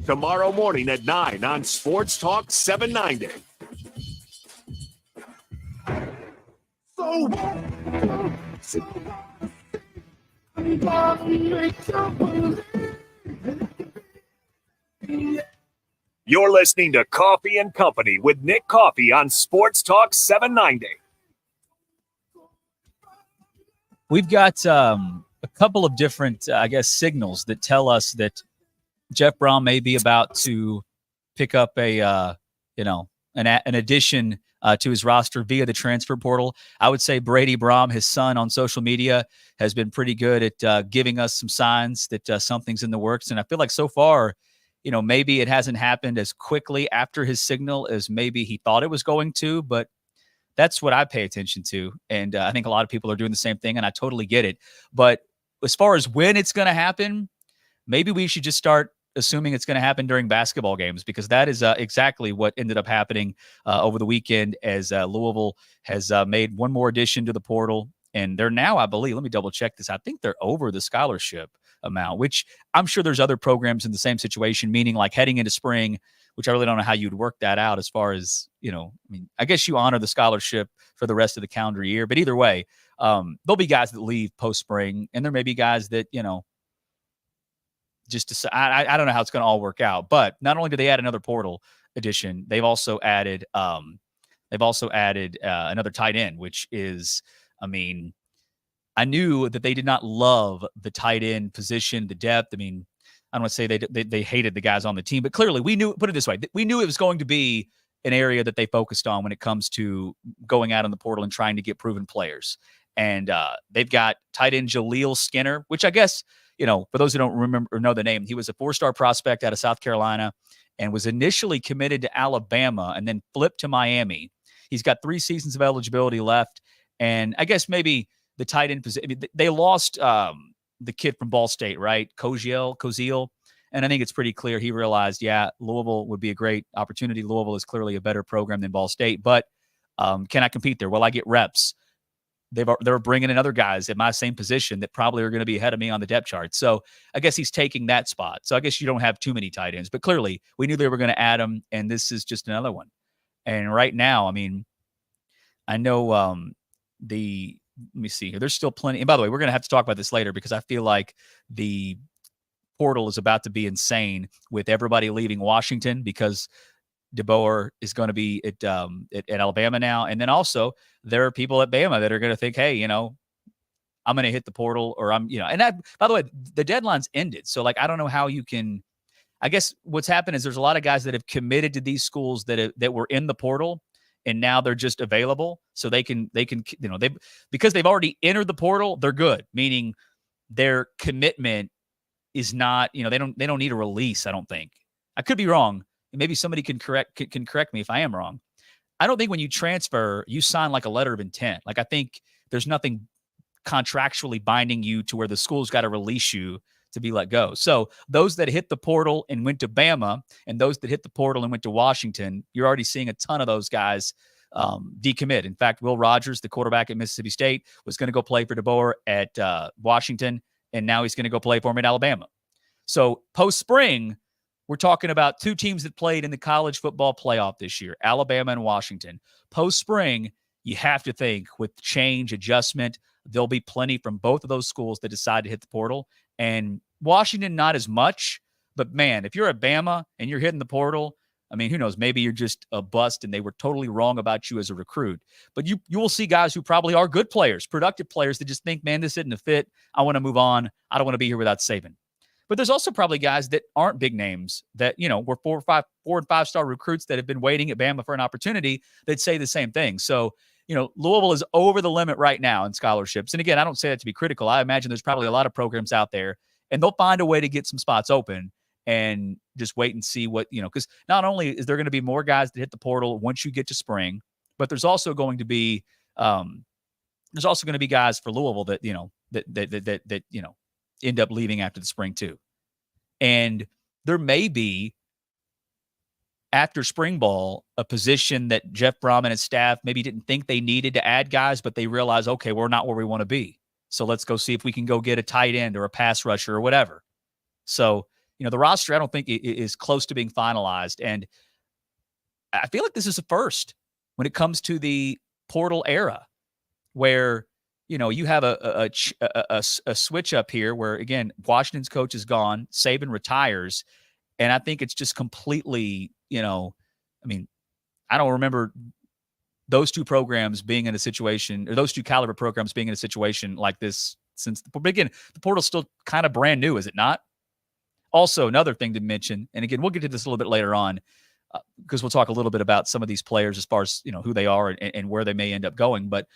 Tomorrow morning at 9 on Sports Talk 790. You're listening to Coffee and Company with Nick Coffey on Sports Talk 790. We've got a couple of different, signals that tell us that Jeff Brohm may be about to pick up an addition to his roster via the transfer portal. I would say Brady Brohm, his son, on social media has been pretty good at giving us some signs that something's in the works. And I feel like so far, maybe it hasn't happened as quickly after his signal as maybe he thought it was going to, but that's what I pay attention to. And I think a lot of people are doing the same thing, and I totally get it. But as far as when it's going to happen, maybe we should just start assuming it's going to happen during basketball games, because that is exactly what ended up happening over the weekend as Louisville has made one more addition to the portal. And they're now, I believe, let me double check this. I think they're over the scholarship amount, which I'm sure there's other programs in the same situation, meaning like heading into spring, which I really don't know how you'd work that out as far as, I guess you honor the scholarship for the rest of the calendar year. But either way, there'll be guys that leave post-spring, and there may be guys that, just to, I don't know how it's going to all work out. But not only did they add another portal addition, they've also added another tight end, which is, I knew that they did not love the tight end position, the depth. I don't want to say they hated the guys on the team, but clearly we knew, put it this way, we knew it was going to be an area that they focused on when it comes to going out in the portal and trying to get proven players. And they've got tight end Jaleel Skinner, which I guess, for those who don't remember or know the name, he was a 4-star prospect out of South Carolina and was initially committed to Alabama and then flipped to Miami. He's got 3 seasons of eligibility left. And I guess maybe the tight end position, they lost the kid from Ball State, right? Koziel. And I think it's pretty clear he realized, Louisville would be a great opportunity. Louisville is clearly a better program than Ball State, but can I compete there? Will I get reps? They're bringing in other guys in my same position that probably are going to be ahead of me on the depth chart. So I guess he's taking that spot. So I guess you don't have too many tight ends, but clearly we knew they were going to add him, and this is just another one. And right now, I know let me see here. There's still plenty. And by the way, we're going to have to talk about this later because I feel like the portal is about to be insane with everybody leaving Washington because DeBoer is going to be at Alabama now. And then also there are people at Bama that are going to think, hey, I'm going to hit the portal or and that, by the way, the deadline's ended. So I don't know how you can, I guess what's happened is there's a lot of guys that have committed to these schools that were in the portal and now they're just available. So they can, because they've already entered the portal, they're good. Meaning their commitment is not, they don't need a release. I don't think. I could be wrong. Maybe somebody can correct me if I am wrong. I don't think when you transfer, you sign like a letter of intent. I think there's nothing contractually binding you to where the school's got to release you to be let go. So those that hit the portal and went to Bama and those that hit the portal and went to Washington, you're already seeing a ton of those guys decommit. In fact, Will Rogers, the quarterback at Mississippi State, was going to go play for DeBoer at Washington, and now he's going to go play for him at Alabama. So post-spring, we're talking about 2 teams that played in the college football playoff this year, Alabama and Washington. Post-spring, you have to think with change, adjustment, there'll be plenty from both of those schools that decide to hit the portal. And Washington, not as much. But, man, if you're at Bama and you're hitting the portal, who knows? Maybe you're just a bust and they were totally wrong about you as a recruit. But you will see guys who probably are good players, productive players that just think, man, this isn't a fit. I want to move on. I don't want to be here without Saban. But there's also probably guys that aren't big names that, were 4 and 5 star recruits that have been waiting at Bama for an opportunity that say the same thing. So, Louisville is over the limit right now in scholarships. And again, I don't say that to be critical. I imagine there's probably a lot of programs out there and they'll find a way to get some spots open and just wait and see what, because not only is there going to be more guys that hit the portal once you get to spring, but there's also going to be guys for Louisville that, that end up leaving after the spring too. And there may be, after spring ball, a position that Jeff Brohm and his staff maybe didn't think they needed to add guys, but they realized, okay, we're not where we want to be. So let's go see if we can go get a tight end or a pass rusher or whatever. So, The roster I don't think is close to being finalized, and I feel like this is a first when it comes to the portal era, where you have a switch up here where, again, Washington's coach is gone, Saban retires, and I think it's just completely, I don't remember those two programs being in a situation, or those two caliber programs being in a situation like this since the beginning. The portal's still kind of brand new, is it not? Also, another thing to mention, and again, we'll get to this a little bit later on, because we'll talk a little bit about some of these players as far as who they are and where they may end up going. But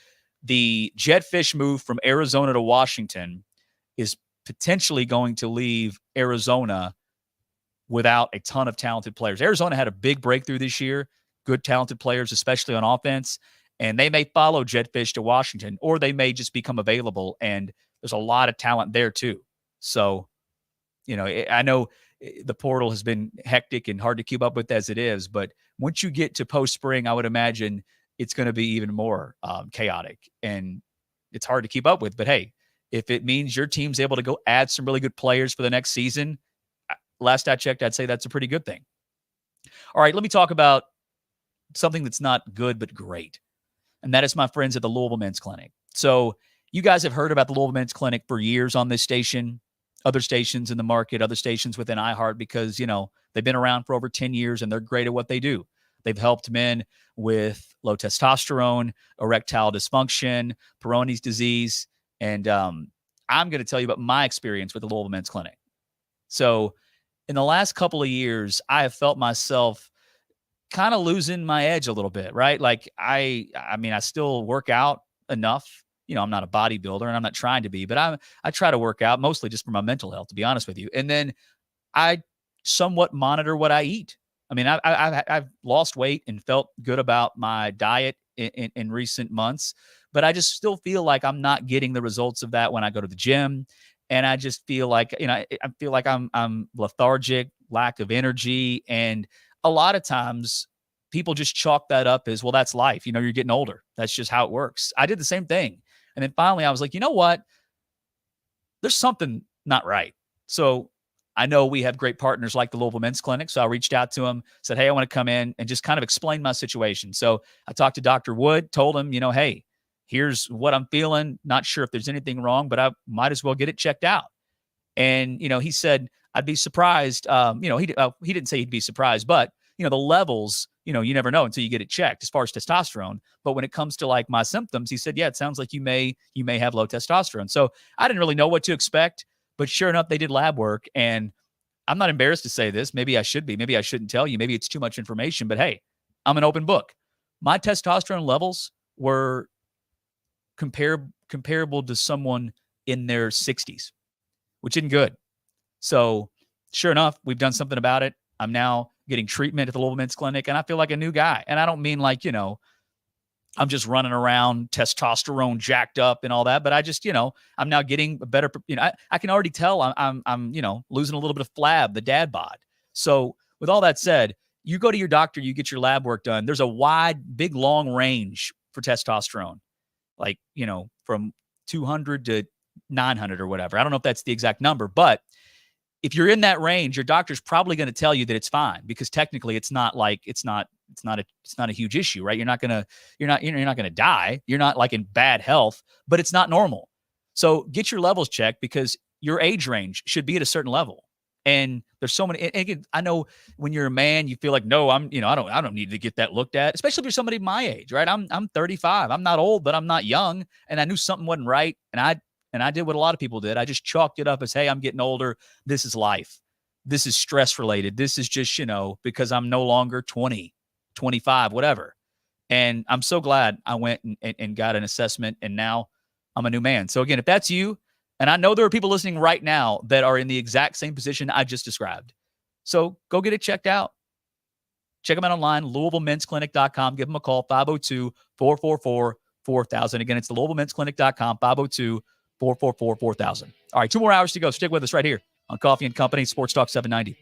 the Jetfish move from Arizona to Washington is potentially going to leave Arizona without a ton of talented players. Arizona had a big breakthrough this year, good talented players, especially on offense, and they may follow Jetfish to Washington, or they may just become available, and there's a lot of talent there too. So, I know the portal has been hectic and hard to keep up with as it is, but once you get to post-spring, I would imagine it's going to be even more chaotic, and it's hard to keep up with. But hey, if it means your team's able to go add some really good players for the next season, last I checked, I'd say that's a pretty good thing. All right, let me talk about something that's not good but great, and that is my friends at the Louisville Men's Clinic. So you guys have heard about the Louisville Men's Clinic for years on this station, other stations in the market, other stations within iHeart, because, they've been around for over 10 years and they're great at what they do. They've helped men with low testosterone, erectile dysfunction, Peyronie's disease. And I'm going to tell you about my experience with the Louisville Men's Clinic. So in the last couple of years, I have felt myself kind of losing my edge a little bit, right? Like I still work out enough. I'm not a bodybuilder and I'm not trying to be, but I try to work out mostly just for my mental health, to be honest with you. And then I somewhat monitor what I eat. I mean, I've lost weight and felt good about my diet in recent months, but I just still feel like I'm not getting the results of that when I go to the gym. And I just feel like, I feel like I'm lethargic, lack of energy. And a lot of times people just chalk that up as, well, that's life. You're getting older. That's just how it works. I did the same thing. And then finally I was like, you know what? There's something not right. So I know we have great partners like the Louisville Men's Clinic. So I reached out to him, said, hey, I want to come in and just kind of explain my situation. So I talked to Dr. Wood, told him, hey, here's what I'm feeling. Not sure if there's anything wrong, but I might as well get it checked out. And, he said, I'd be surprised. He didn't say he'd be surprised, but, the levels, you never know until you get it checked as far as testosterone. But when it comes to like my symptoms, he said, yeah, it sounds like you may have low testosterone. So I didn't really know what to expect, but sure enough, they did lab work. And I'm not embarrassed to say this. Maybe I should be. Maybe I shouldn't tell you. Maybe it's too much information, but hey, I'm an open book. My testosterone levels were comparable to someone in their 60s, which isn't good. So sure enough, we've done something about it. I'm now getting treatment at the Louisville Men's Clinic, and I feel like a new guy. And I don't mean like, I'm just running around testosterone jacked up and all that, but I just, I'm now getting a better, I can already tell I'm losing a little bit of flab, the dad bod. So with all that said, you go to your doctor, you get your lab work done. There's a wide, big, long range for testosterone, like, from 200 to 900 or whatever. I don't know if that's the exact number, but if you're in that range, your doctor's probably going to tell you that it's fine, because technically it's not a huge issue, right? You're not going to die. You're not like in bad health, but it's not normal. So get your levels checked, because your age range should be at a certain level. And there's so many, and again, I know when you're a man, you feel like, no, I don't need to get that looked at, especially if you're somebody my age, right? I'm 35. I'm not old, but I'm not young. And I knew something wasn't right. And I did what a lot of people did. I just chalked it up as, hey, I'm getting older. This is life. This is stress related. This is just, because I'm no longer 20, 25, whatever. And I'm so glad I went and got an assessment, and now I'm a new man. So again, if that's you, and I know there are people listening right now that are in the exact same position I just described. So go get it checked out. Check them out online, LouisvilleMen'sClinic.com. Give them a call, 502-444-4000. Again, it's the LouisvilleMen'sClinic.com, 502-444-4000. All right, 2 more hours to go. Stick with us right here on Coffee and Company, Sports Talk 790.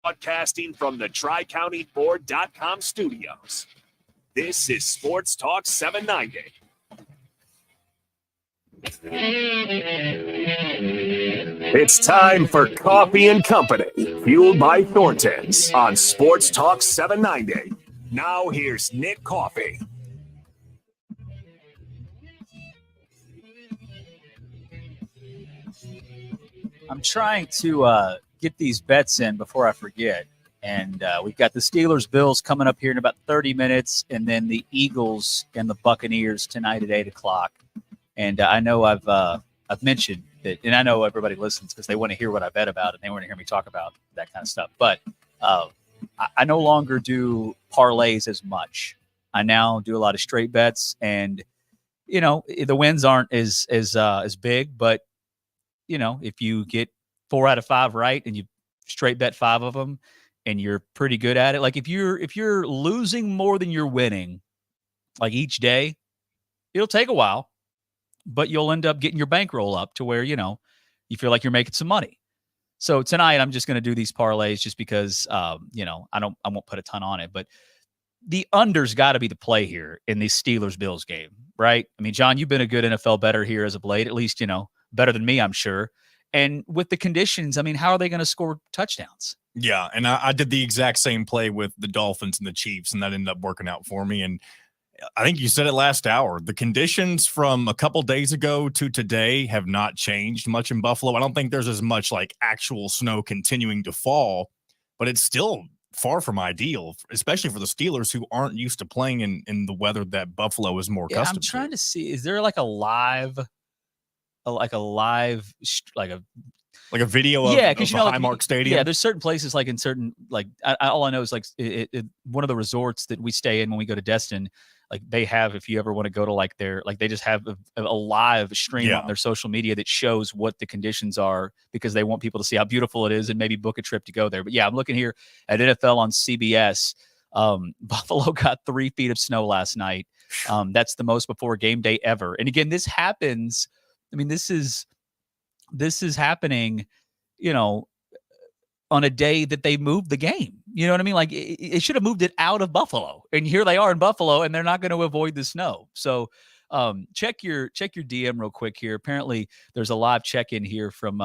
Broadcasting from the TriCountyBoard.com studios. This is Sports Talk 790. It's time for Coffee and Company, fueled by Thornton's on Sports Talk 790. Now here's Nick Coffee. I'm trying to get these bets in before I forget. And we've got the Steelers-Bills coming up here in about 30 minutes, and then the Eagles and the Buccaneers tonight at 8 o'clock. And I know I've mentioned that, and I know everybody listens because they want to hear what I bet about, and they want to hear me talk about that kind of stuff. But I no longer do parlays as much. I now do a lot of straight bets, and the wins aren't as big, but if you get 4 out of 5 right, and you straight bet 5 of them, and you're pretty good at it, like if you're losing more than you're winning, like each day, it'll take a while, but you'll end up getting your bankroll up to where you feel like you're making some money. So tonight I'm just going to do these parlays just because I won't put a ton on it, but the under's got to be the play here in the Steelers-Bills game, right? I mean, John, you've been a good NFL bettor here as of late, at least better than me, I'm sure. And with the conditions, I mean, how are they going to score touchdowns? Yeah, and I did the exact same play with the Dolphins and the Chiefs, and that ended up working out for me. And I think you said it last hour. The conditions from a couple days ago to today have not changed much in Buffalo. I don't think there's as much like actual snow continuing to fall, but it's still far from ideal, especially for the Steelers who aren't used to playing in the weather that Buffalo is more accustomed to. I'm trying to see, is there like a video of the Highmark Stadium? Yeah, there's certain places like in certain, like all I know is like one of the resorts that we stay in when we go to Destin, like they have, if you ever want to go to like they just have a live stream on their social media that shows what the conditions are because they want people to see how beautiful it is and maybe book a trip to go there. But yeah, I'm looking here at NFL on CBS. Buffalo got 3 feet of snow last night. That's the most before game day ever. And again, this happens. I mean, this is happening, on a day that they moved the game. You know what I mean? Like it should have moved it out of Buffalo, and here they are in Buffalo, and they're not going to avoid the snow. So check your DM real quick here. Apparently, there's a live check-in here from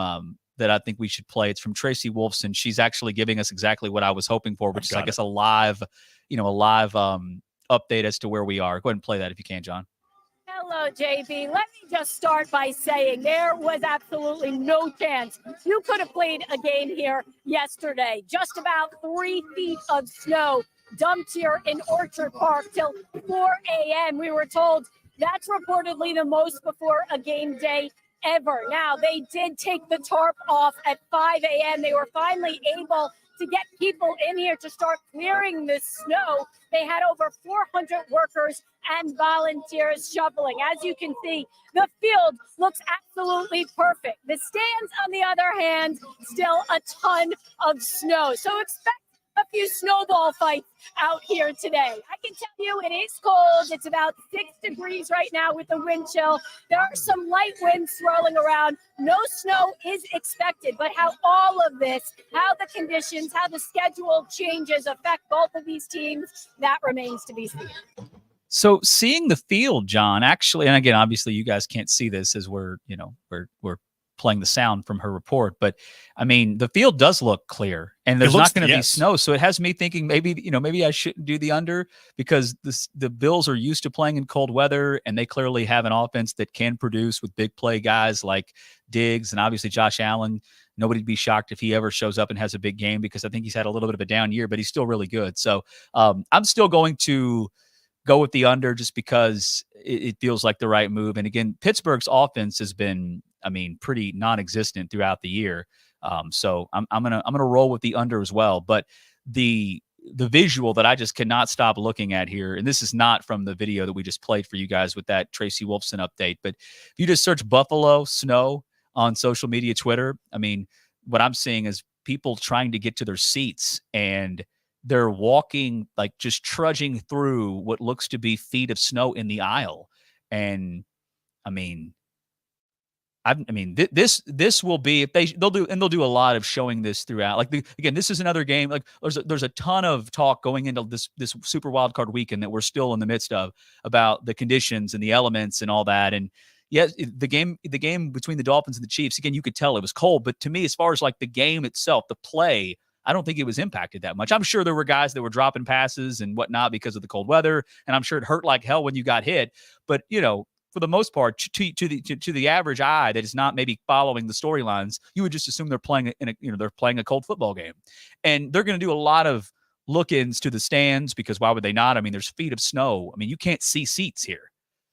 that I think we should play. It's from Tracy Wolfson. She's actually giving us exactly what I was hoping for, which is, I guess, a live update as to where we are. Go ahead and play that if you can, John. Hello, JB. Let me just start by saying there was absolutely no chance you could have played a game here yesterday. Just about 3 feet of snow dumped here in Orchard Park till 4 a.m. We were told that's reportedly the most before a game day ever. Now, they did take the tarp off at 5 a.m. They were finally able to get people in here to start clearing the snow. They had over 400 workers and volunteers shoveling. As you can see, the field looks absolutely perfect. The stands, on the other hand, still a ton of snow. So expect a few snowball fights out here today. I can tell you it is cold. It's about 6 degrees right now with the wind chill. There are some light winds swirling around. No snow is expected, but how all of this, how the conditions, how the schedule changes affect both of these teams, that remains to be seen. So seeing the field, John, actually, and again, obviously you guys can't see this as we're playing the sound from her report, but I mean, the field does look clear and there's not going to be snow. So it has me thinking maybe I shouldn't do the under because the Bills are used to playing in cold weather and they clearly have an offense that can produce with big play guys like Diggs and obviously Josh Allen. Nobody'd be shocked if he ever shows up and has a big game because I think he's had a little bit of a down year, but he's still really good. So I'm still going to go with the under just because it feels like the right move. And again, Pittsburgh's offense has been, pretty non-existent throughout the year. So I'm gonna roll with the under as well. But the visual that I just cannot stop looking at here, and this is not from the video that we just played for you guys with that Tracy Wolfson update, but if you just search Buffalo snow on social media, Twitter, what I'm seeing is people trying to get to their seats and they're walking, like just trudging through what looks to be feet of snow in the aisle. And This will be, if they'll do a lot of showing this throughout. Like again, this is another game. Like there's a ton of talk going into this super wild card weekend that we're still in the midst of about the conditions and the elements and all that. And yeah, the game between the Dolphins and the Chiefs, again, you could tell it was cold. But to me, as far as like the game itself, the play, I don't think it was impacted that much. I'm sure there were guys that were dropping passes and whatnot because of the cold weather, and I'm sure it hurt like hell when you got hit. But for the most part, to the average eye that is not maybe following the storylines, you would just assume they're playing they're playing a cold football game, and they're going to do a lot of look-ins to the stands because why would they not? I mean, there's feet of snow. I mean, you can't see seats here,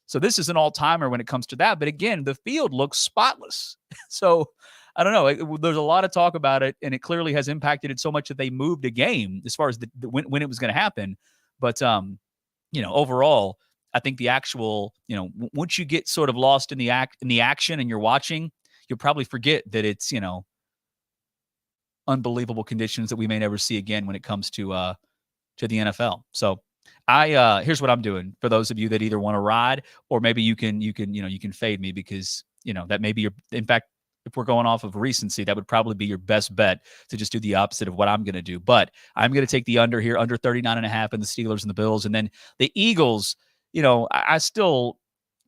so this is an all-timer when it comes to that. But again, the field looks spotless, so I don't know. There's a lot of talk about it, and it clearly has impacted it so much that they moved a game as far as when it was going to happen. But overall, I think the actual, once you get sort of lost in the action and you're watching, you'll probably forget that it's, unbelievable conditions that we may never see again when it comes to the NFL. So here's what I'm doing for those of you that either want to ride or maybe you can fade me because, that may be in fact, if we're going off of recency, that would probably be your best bet to just do the opposite of what I'm going to do. But I'm going to take the under here, under 39.5 in the Steelers and the Bills. And then the Eagles, I still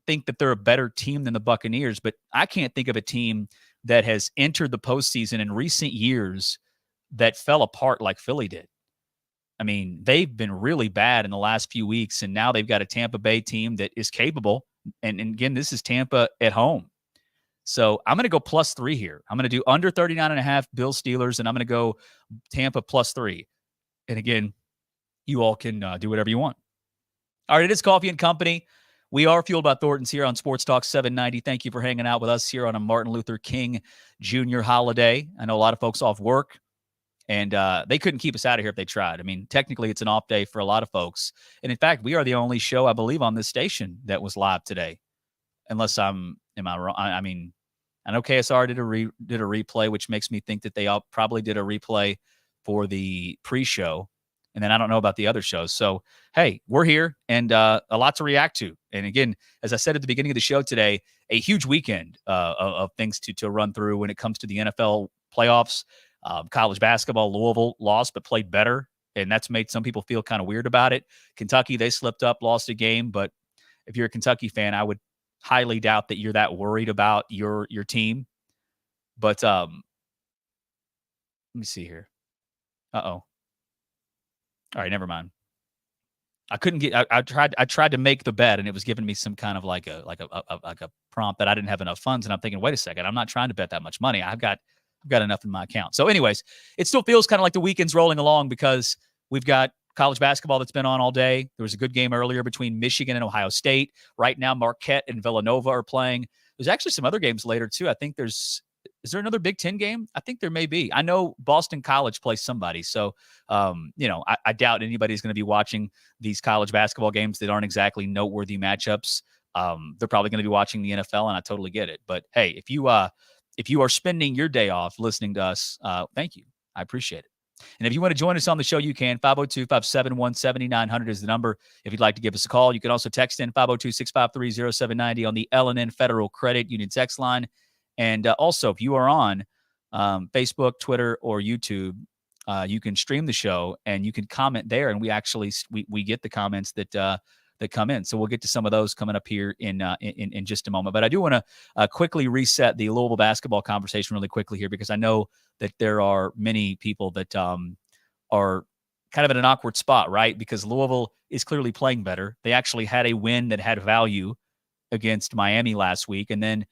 think that they're a better team than the Buccaneers, but I can't think of a team that has entered the postseason in recent years that fell apart like Philly did. I mean, they've been really bad in the last few weeks, and now they've got a Tampa Bay team that is capable. And again, this is Tampa at home. So I'm going to go +3 here. I'm going to do under 39.5 Bills Steelers, and I'm going to go Tampa +3. And again, you all can do whatever you want. All right, it is Coffee and Company. We are fueled by Thornton's here on Sports Talk 790. Thank you for hanging out with us here on a Martin Luther King Jr. holiday. I know a lot of folks off work, and they couldn't keep us out of here if they tried. I mean, technically, it's an off day for a lot of folks. And in fact, we are the only show, I believe, on this station that was live today. Unless am I wrong? I mean, I know KSR did a replay, which makes me think that they all probably did a replay for the pre-show. And then I don't know about the other shows. So, hey, we're here and a lot to react to. And again, as I said at the beginning of the show today, a huge weekend of things to run through when it comes to the NFL playoffs. College basketball, Louisville lost but played better. And that's made some people feel kind of weird about it. Kentucky, they slipped up, lost a game. But if you're a Kentucky fan, I would highly doubt that you're that worried about your team. But let me see here. Uh-oh. All right, never mind. I couldn't get. I tried to make the bet, and it was giving me some kind of like a prompt that I didn't have enough funds. And I'm thinking, wait a second, I'm not trying to bet that much money. I've got enough in my account. So, anyways, it still feels kind of like the weekend's rolling along because we've got college basketball that's been on all day. There was a good game earlier between Michigan and Ohio State. Right now, Marquette and Villanova are playing. There's actually some other games later too. I think is there another Big Ten game? I think there may be. I know Boston College plays somebody. So, I doubt anybody's going to be watching these college basketball games that aren't exactly noteworthy matchups. They're probably going to be watching the NFL, and I totally get it. But, hey, if you are spending your day off listening to us, thank you. I appreciate it. And if you want to join us on the show, you can. 502-571-7900 is the number. If you'd like to give us a call, you can also text in 502-653-0790 on the L&N Federal Credit Union text line. And also, if you are on Facebook, Twitter, or YouTube, you can stream the show and you can comment there. And we actually we get the comments that come in. So we'll get to some of those coming up here in just a moment. But I do want to quickly reset the Louisville basketball conversation really quickly here because I know that there are many people that are kind of in an awkward spot, right? Because Louisville is clearly playing better. They actually had a win that had value against Miami last week, and then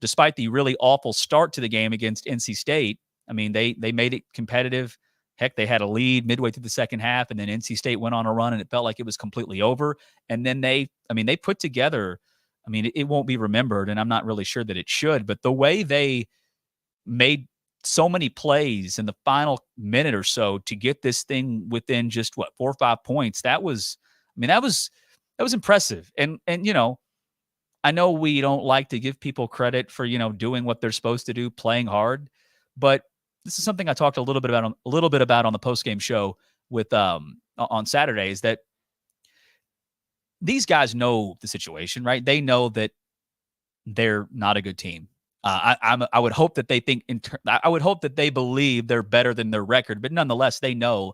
despite the really awful start to the game against NC State, I mean, they made it competitive. Heck, they had a lead midway through the second half, and then NC State went on a run, and it felt like it was completely over. And then they put together, it won't be remembered, and I'm not really sure that it should, but the way they made so many plays in the final minute or so to get this thing within just 4 or 5 points, that was impressive. And I know we don't like to give people credit for, doing what they're supposed to do, playing hard, but this is something I talked a little bit about on the postgame show with on Saturday, is that these guys know the situation, right? They know that they're not a good team. I would hope that they think I would hope that they believe they're better than their record, but nonetheless, they know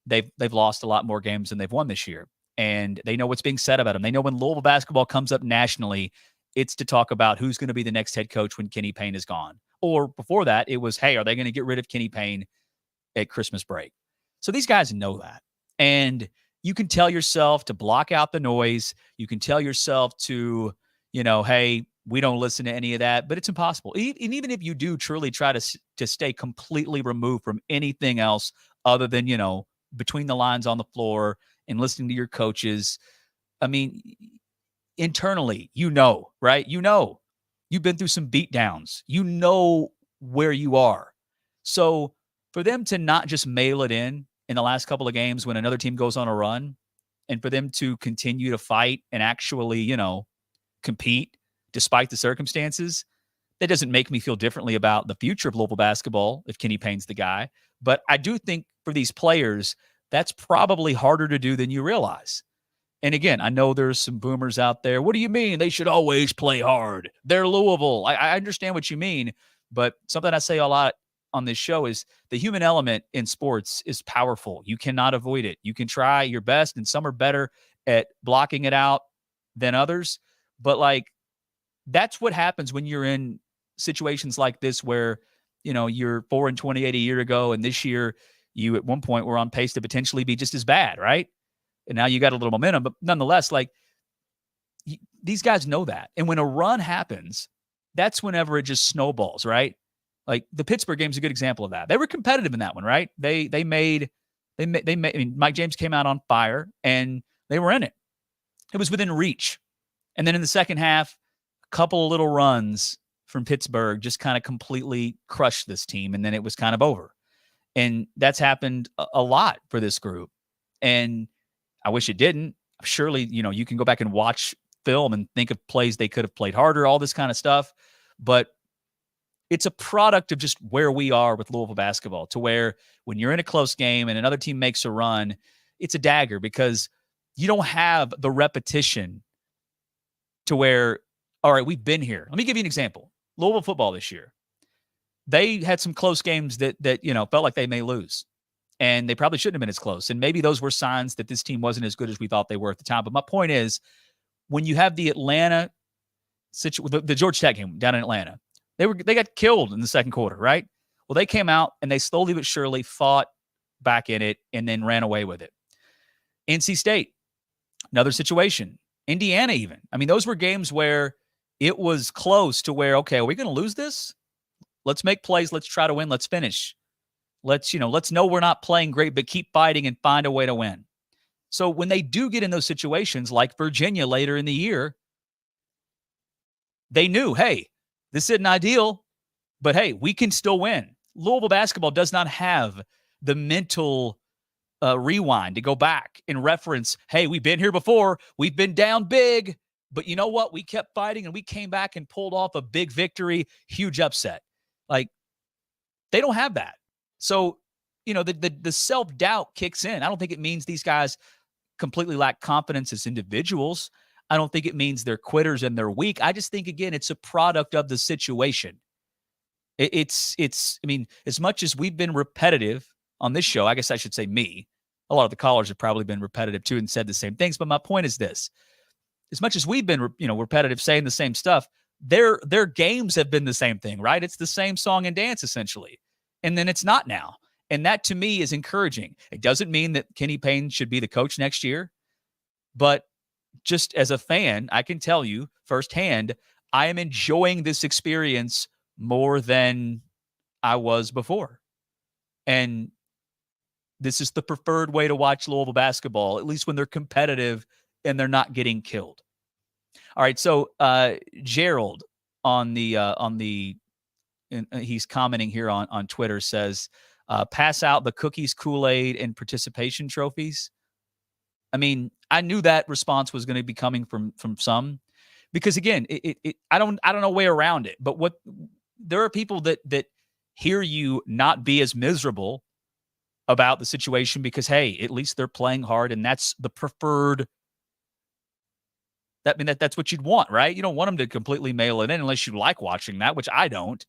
they've lost a lot more games than they've won this year, and they know what's being said about them. They know when Louisville basketball comes up nationally, it's to talk about who's going to be the next head coach when Kenny Payne is gone. Or before that, it was, hey, are they going to get rid of Kenny Payne at Christmas break? So these guys know that, and you can tell yourself to block out the noise. You can tell yourself to, hey, we don't listen to any of that, but it's impossible. And even if you do truly try to stay completely removed from anything else other than, between the lines on the floor and listening to your coaches, I mean, internally, right? You've been through some beat downs. You know where you are. So for them to not just mail it in the last couple of games when another team goes on a run, and for them to continue to fight and actually, compete despite the circumstances, that doesn't make me feel differently about the future of Louisville basketball if Kenny Payne's the guy. But I do think for these players, that's probably harder to do than you realize. And again, I know there's some boomers out there. What do you mean they should always play hard? They're Louisville. I understand what you mean, but something I say a lot on this show is the human element in sports is powerful. You cannot avoid it. You can try your best, and some are better at blocking it out than others. But that's what happens when you're in situations like this where, you're 4-28 a year ago, and this year you at one point were on pace to potentially be just as bad, right? And now you got a little momentum, but nonetheless, these guys know that. And when a run happens, that's whenever it just snowballs, right? Like the Pittsburgh game's a good example of that. They were competitive in that one, right? They made Mike James came out on fire and they were in it. It was within reach. And then in the second half, a couple of little runs from Pittsburgh just kind of completely crushed this team. And then it was kind of over. And that's happened a lot for this group. And I wish it didn't. Surely, you can go back and watch film and think of plays they could have played harder, all this kind of stuff. But it's a product of just where we are with Louisville basketball, to where when you're in a close game and another team makes a run, it's a dagger because you don't have the repetition to where, all right, we've been here. Let me give you an example. Louisville football this year. They had some close games that felt like they may lose. And they probably shouldn't have been as close. And maybe those were signs that this team wasn't as good as we thought they were at the time. But my point is, when you have the Atlanta situation, the Georgia Tech game down in Atlanta, they got killed in the second quarter, right? Well, they came out and they slowly but surely fought back in it and then ran away with it. NC State, another situation. Indiana even. I mean, those were games where it was close to where, okay, are we going to lose this? Let's make plays. Let's try to win. Let's finish. Let's know we're not playing great, but keep fighting and find a way to win. So when they do get in those situations like Virginia later in the year, they knew, hey, this isn't ideal, but hey, we can still win. Louisville basketball does not have the mental rewind to go back and reference, hey, we've been here before. We've been down big, but you know what? We kept fighting and we came back and pulled off a big victory, huge upset. They don't have that. So, the self-doubt kicks in. I don't think it means these guys completely lack confidence as individuals. I don't think it means they're quitters and they're weak. I just think, again, it's a product of the situation. It's as much as we've been repetitive on this show, I guess I should say me, a lot of the callers have probably been repetitive too and said the same things. But my point is this: as much as we've been, repetitive, saying the same stuff, their games have been the same thing, right? It's the same song and dance essentially. And then it's not now. And that to me is encouraging. It doesn't mean that Kenny Payne should be the coach next year, but just as a fan, I can tell you firsthand, I am enjoying this experience more than I was before. And this is the preferred way to watch Louisville basketball, at least when they're competitive and they're not getting killed. All right, so Gerald he's commenting here on Twitter, says, pass out the cookies, Kool-Aid, and participation trophies. I mean, I knew that response was going to be coming from some, because again, I don't know a way around it. But there are people that hear you not be as miserable about the situation because, hey, at least they're playing hard, and that's the preferred That's what you'd want, right? You don't want them to completely mail it in unless you like watching that, which I don't.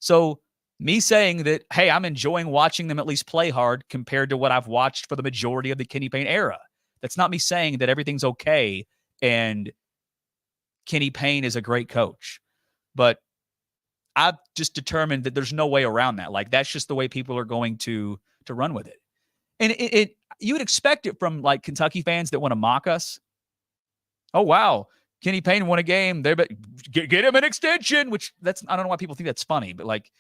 So me saying that, hey, I'm enjoying watching them at least play hard compared to what I've watched for the majority of the Kenny Payne era. That's not me saying that everything's okay and Kenny Payne is a great coach. But I've just determined that there's no way around that. Like, that's just the way people are going to run with it. And it you would expect it from like Kentucky fans that want to mock us. Oh, wow, Kenny Payne won a game. They get him an extension, which I don't know why people think that's funny, but like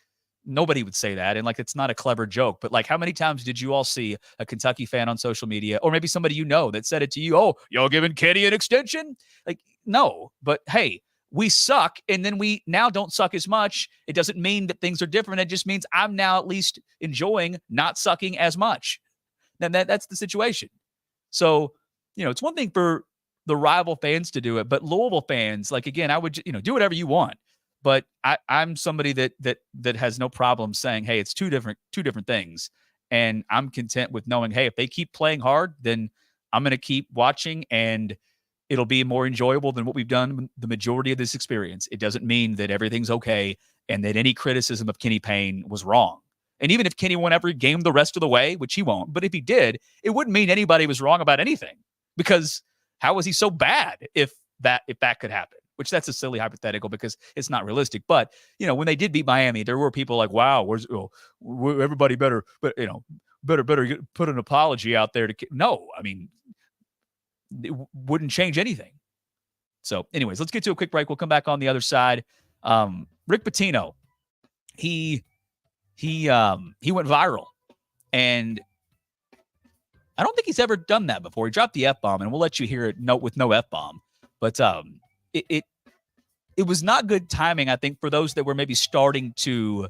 nobody would say that. And like, it's not a clever joke, but like, how many times did you all see a Kentucky fan on social media, or maybe somebody that said it to you? Oh, y'all giving Kenny an extension? Like, no, but hey, we suck. And then we now don't suck as much. It doesn't mean that things are different. It just means I'm now at least enjoying not sucking as much. Now that's the situation. So, it's one thing for the rival fans to do it, but Louisville fans, like, again, I would, do whatever you want. But I'm somebody that has no problem saying, hey, it's two different things. And I'm content with knowing, hey, if they keep playing hard, then I'm going to keep watching and it'll be more enjoyable than what we've done the majority of this experience. It doesn't mean that everything's okay and that any criticism of Kenny Payne was wrong. And even if Kenny won every game the rest of the way, which he won't, but if he did, it wouldn't mean anybody was wrong about anything, because how was he so bad if that could happen? Which that's a silly hypothetical because it's not realistic. But, when they did beat Miami, there were people like, wow, everybody better put an apology out there no, I mean, it wouldn't change anything. So anyways, let's get to a quick break. We'll come back on the other side. Rick Pitino, he went viral, and I don't think he's ever done that before. He dropped the F-bomb, and we'll let you hear it with no F-bomb. But it was not good timing, I think, for those that were maybe starting to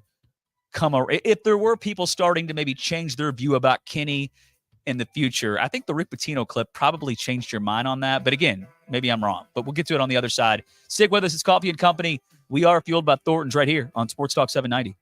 if there were people starting to maybe change their view about Kenny in the future. I think the Rick Pitino clip probably changed your mind on that. But again, maybe I'm wrong. But we'll get to it on the other side. Stick with us. It's Coffee and Company. We are fueled by Thornton's right here on Sports Talk 790.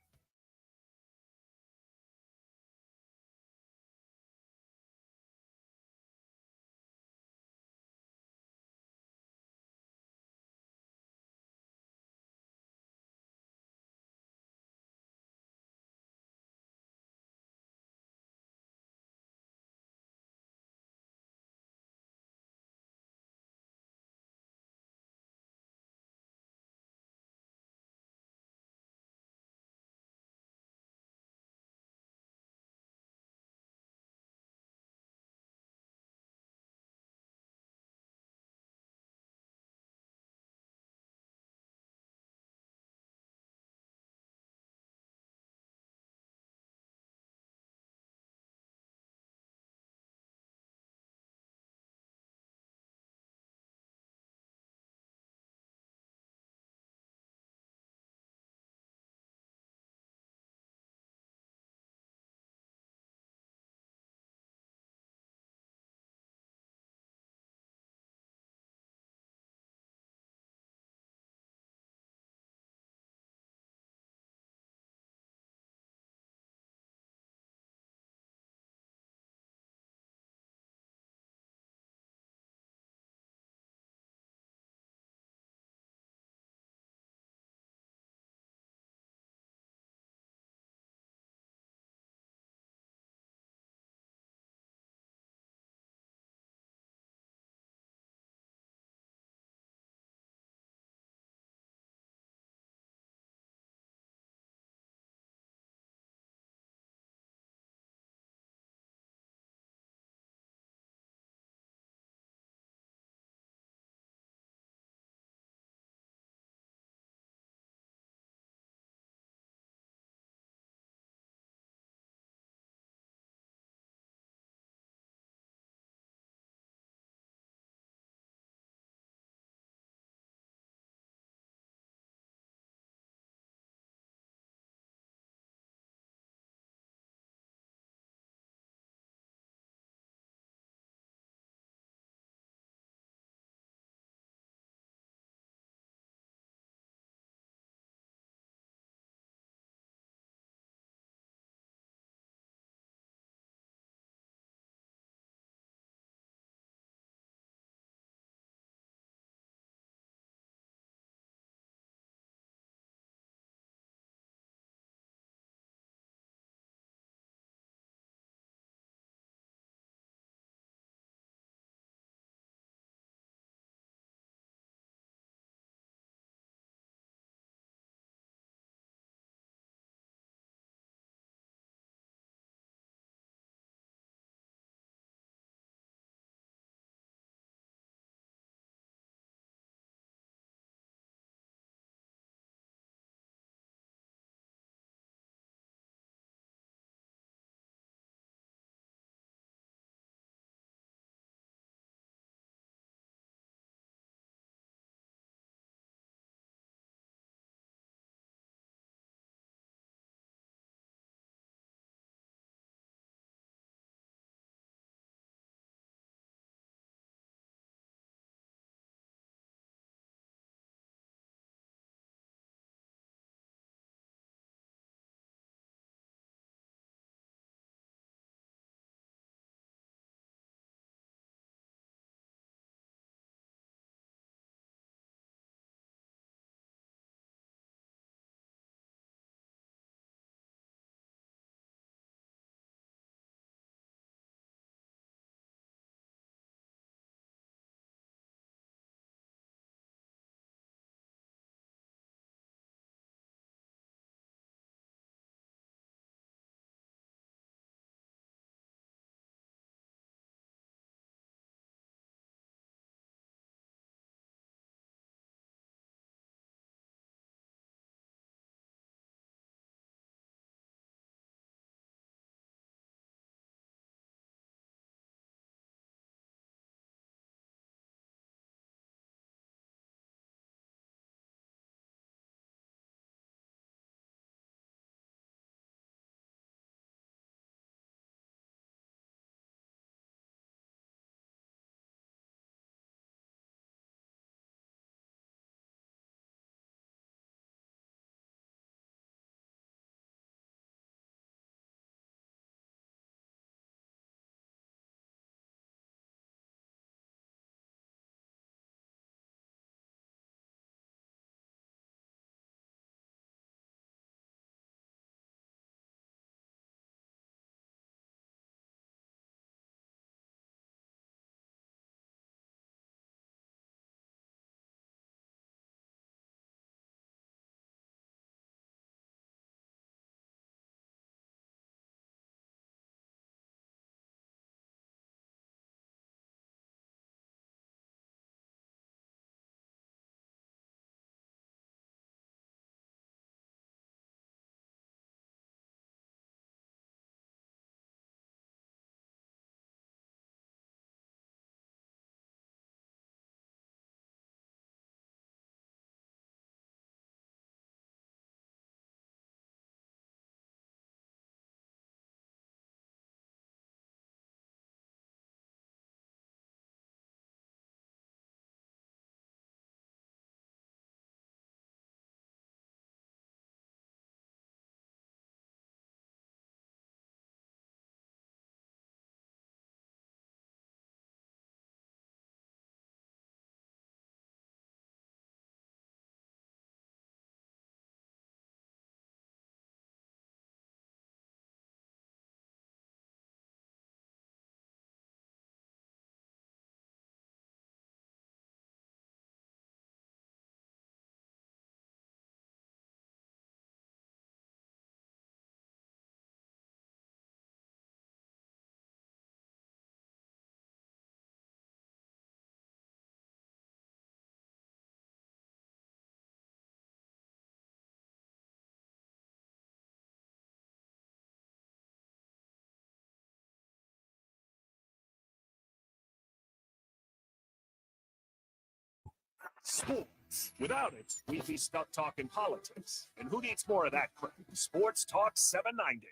Sports. Without it, we'd be stuck talking politics. And who needs more of that crap? Sports Talk 790.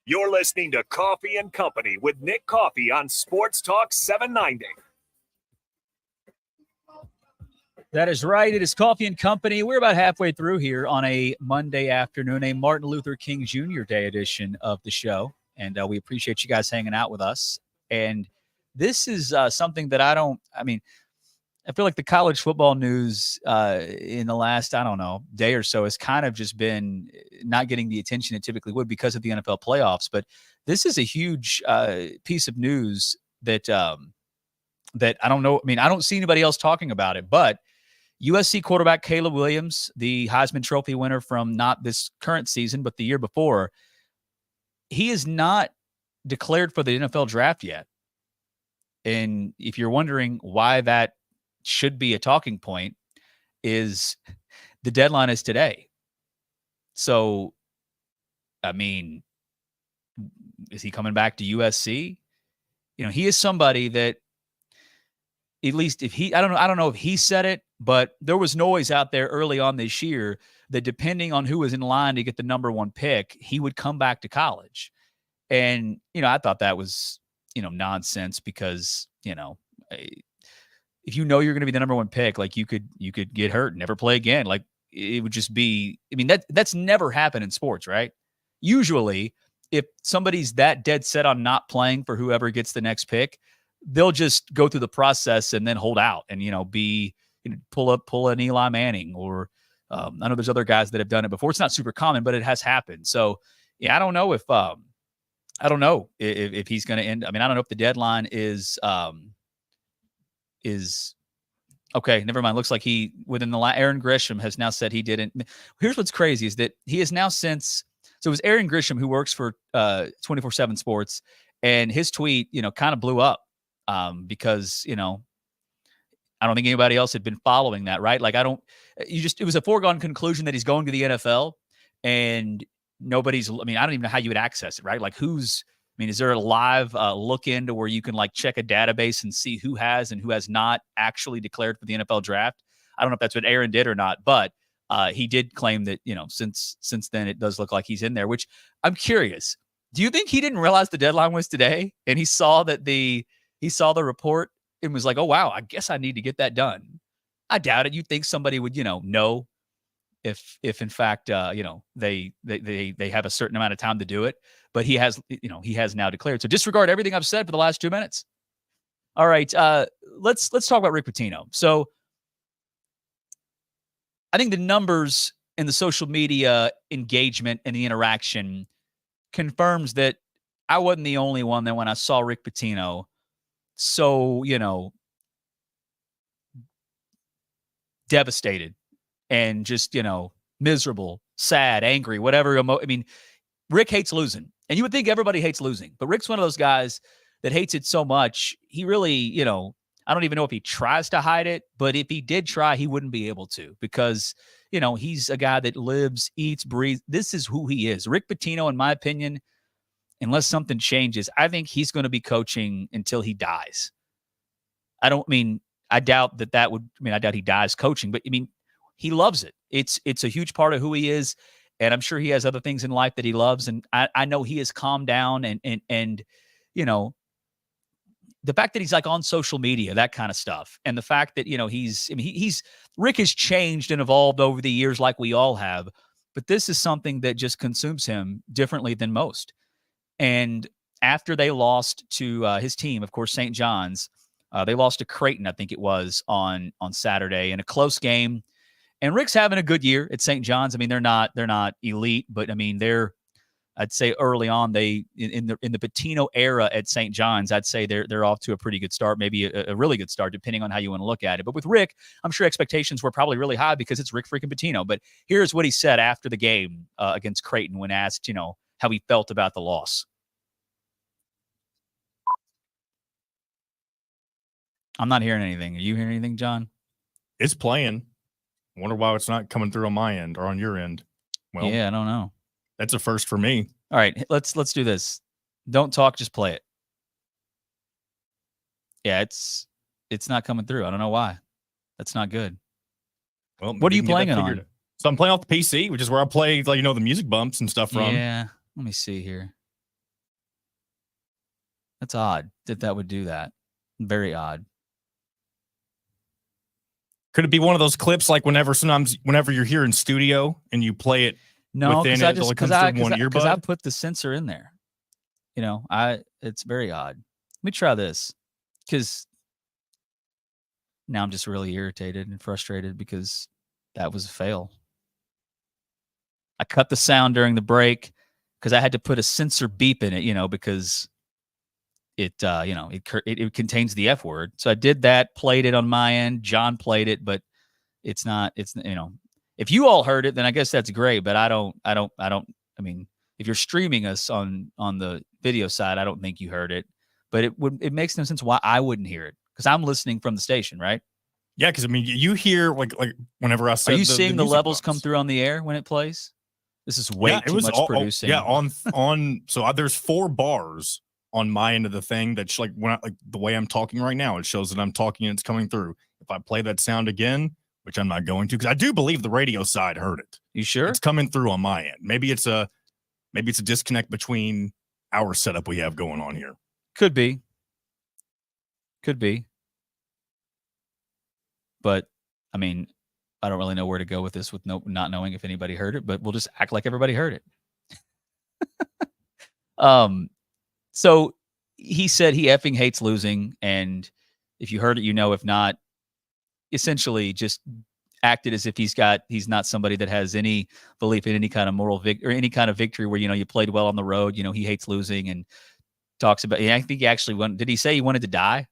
You're listening to Coffee and Company with Nick Coffey on Sports Talk 790. That is right. It is Coffee and Company. We're about halfway through here on a Monday afternoon, a Martin Luther King Jr. Day edition of the show. And we appreciate you guys hanging out with us. And this is something that I feel like the college football news in the last, day or so has kind of just been not getting the attention it typically would because of the NFL playoffs. But this is a huge piece of news that I don't know. I don't see anybody else talking about it, but USC quarterback Caleb Williams, the Heisman Trophy winner from not this current season, but the year before, he is not declared for the NFL draft yet. And if you're wondering why that should be a talking point, is the deadline is today. So, is he coming back to USC? He is somebody that, at least if I don't know if he said it, but there was noise out there early on this year that depending on who was in line to get the number one pick, he would come back to college. And, I thought that was, nonsense because, if you're going to be the number one pick, like you could get hurt and never play again. Like it would just be, that's never happened in sports, right? Usually if somebody's that dead set on not playing for whoever gets the next pick, they'll just go through the process and then hold out and, pull an Eli Manning or I know there's other guys that have done it before. It's not super common, but it has happened. So yeah, I don't know if he's going to end. I don't know if the deadline is okay. Never mind. Looks like Aaron Grisham has now said he didn't. Here's what's crazy is that he has now since. So it was Aaron Grisham who works for 24/7 Sports, and his tweet, kind of blew up because I don't think anybody else had been following that, right? Like it was a foregone conclusion that he's going to the NFL, and nobody's. I don't even know how you would access it, right? Like is there a live look into where you can like check a database and see who has and who has not actually declared for the NFL draft? I don't know if that's what Aaron did or not, but he did claim that, since then it does look like he's in there, which I'm curious. Do you think he didn't realize the deadline was today and he saw the report and was like, oh, wow, I guess I need to get that done? I doubt it. You'd think somebody would, know if in fact, they have a certain amount of time to do it, but he has now declared. So disregard everything I've said for the last 2 minutes. All right. Let's talk about Rick Pitino. So I think the numbers and the social media engagement and the interaction confirms that I wasn't the only one that when I saw Rick Pitino, so, devastated and just, miserable, sad, angry, whatever. Rick hates losing. And you would think everybody hates losing. But Rick's one of those guys that hates it so much, he really, I don't even know if he tries to hide it, but if he did try, he wouldn't be able to because, he's a guy that lives, eats, breathes. This is who he is. Rick Pitino, in my opinion, unless something changes, I think he's going to be coaching until he dies. I doubt I doubt he dies coaching, but he loves it. It's a huge part of who he is. And I'm sure he has other things in life that he loves. And I know he has calmed down and the fact that he's like on social media, that kind of stuff. And the fact that, Rick has changed and evolved over the years like we all have, but this is something that just consumes him differently than most. And after they lost to his team, of course, St. John's, they lost to Creighton, I think it was on Saturday in a close game. And Rick's having a good year at St. John's. They're not elite, but I'd say early on in the Pitino era at St. John's, I'd say they're off to a pretty good start, maybe a really good start, depending on how you want to look at it. But with Rick, I'm sure expectations were probably really high because it's Rick freaking Pitino. But here's what he said after the game against Creighton when asked, how he felt about the loss. I'm not hearing anything. Are you hearing anything, John? It's playing. I wonder why it's not coming through on my end or on your end. Well, yeah, I don't know. That's a first for me. All right, let's do this. Don't talk, just play it. Yeah, it's not coming through. I don't know why. That's not good. Well, what are you playing it on? So I'm playing off the PC, which is where I play, like, the music bumps and stuff from. Yeah. Let me see here. That's odd that would do that. Very odd. Could it be one of those clips like whenever you're here in studio and you play it? No, because I earbud? put the sensor in there. It's very odd. Let me try this, because now I'm just really irritated and frustrated because that was a fail. I cut the sound during the break because I had to put a sensor beep in it, because it contains the F word. So I did that, played it on my end. John played it, but it's if you all heard it, then I guess that's great. But I mean, if you're streaming us on the video side, I don't think you heard it, but it makes no sense why I wouldn't hear it, because I'm listening from the station, right? Yeah. Cause I mean, you hear like whenever I said, are you seeing the levels come through on the air when it plays? This is way too much producing. So there's 4 bars on my end of the thing that's like the way I'm talking right now, it shows that I'm talking and it's coming through. If I play that sound again, which I'm not going to, because I do believe the radio side heard it. You sure? It's coming through on my end. Maybe it's a disconnect between our setup we have going on here. Could be. But I mean, I don't really know where to go with this with not knowing if anybody heard it, but we'll just act like everybody heard it. So he said he effing hates losing, and if you heard it, if not, essentially just acted as if he's not somebody that has any belief in any kind of moral or any kind of victory where, you played well on the road, he hates losing, and talks about, I think he actually did he say he wanted to die?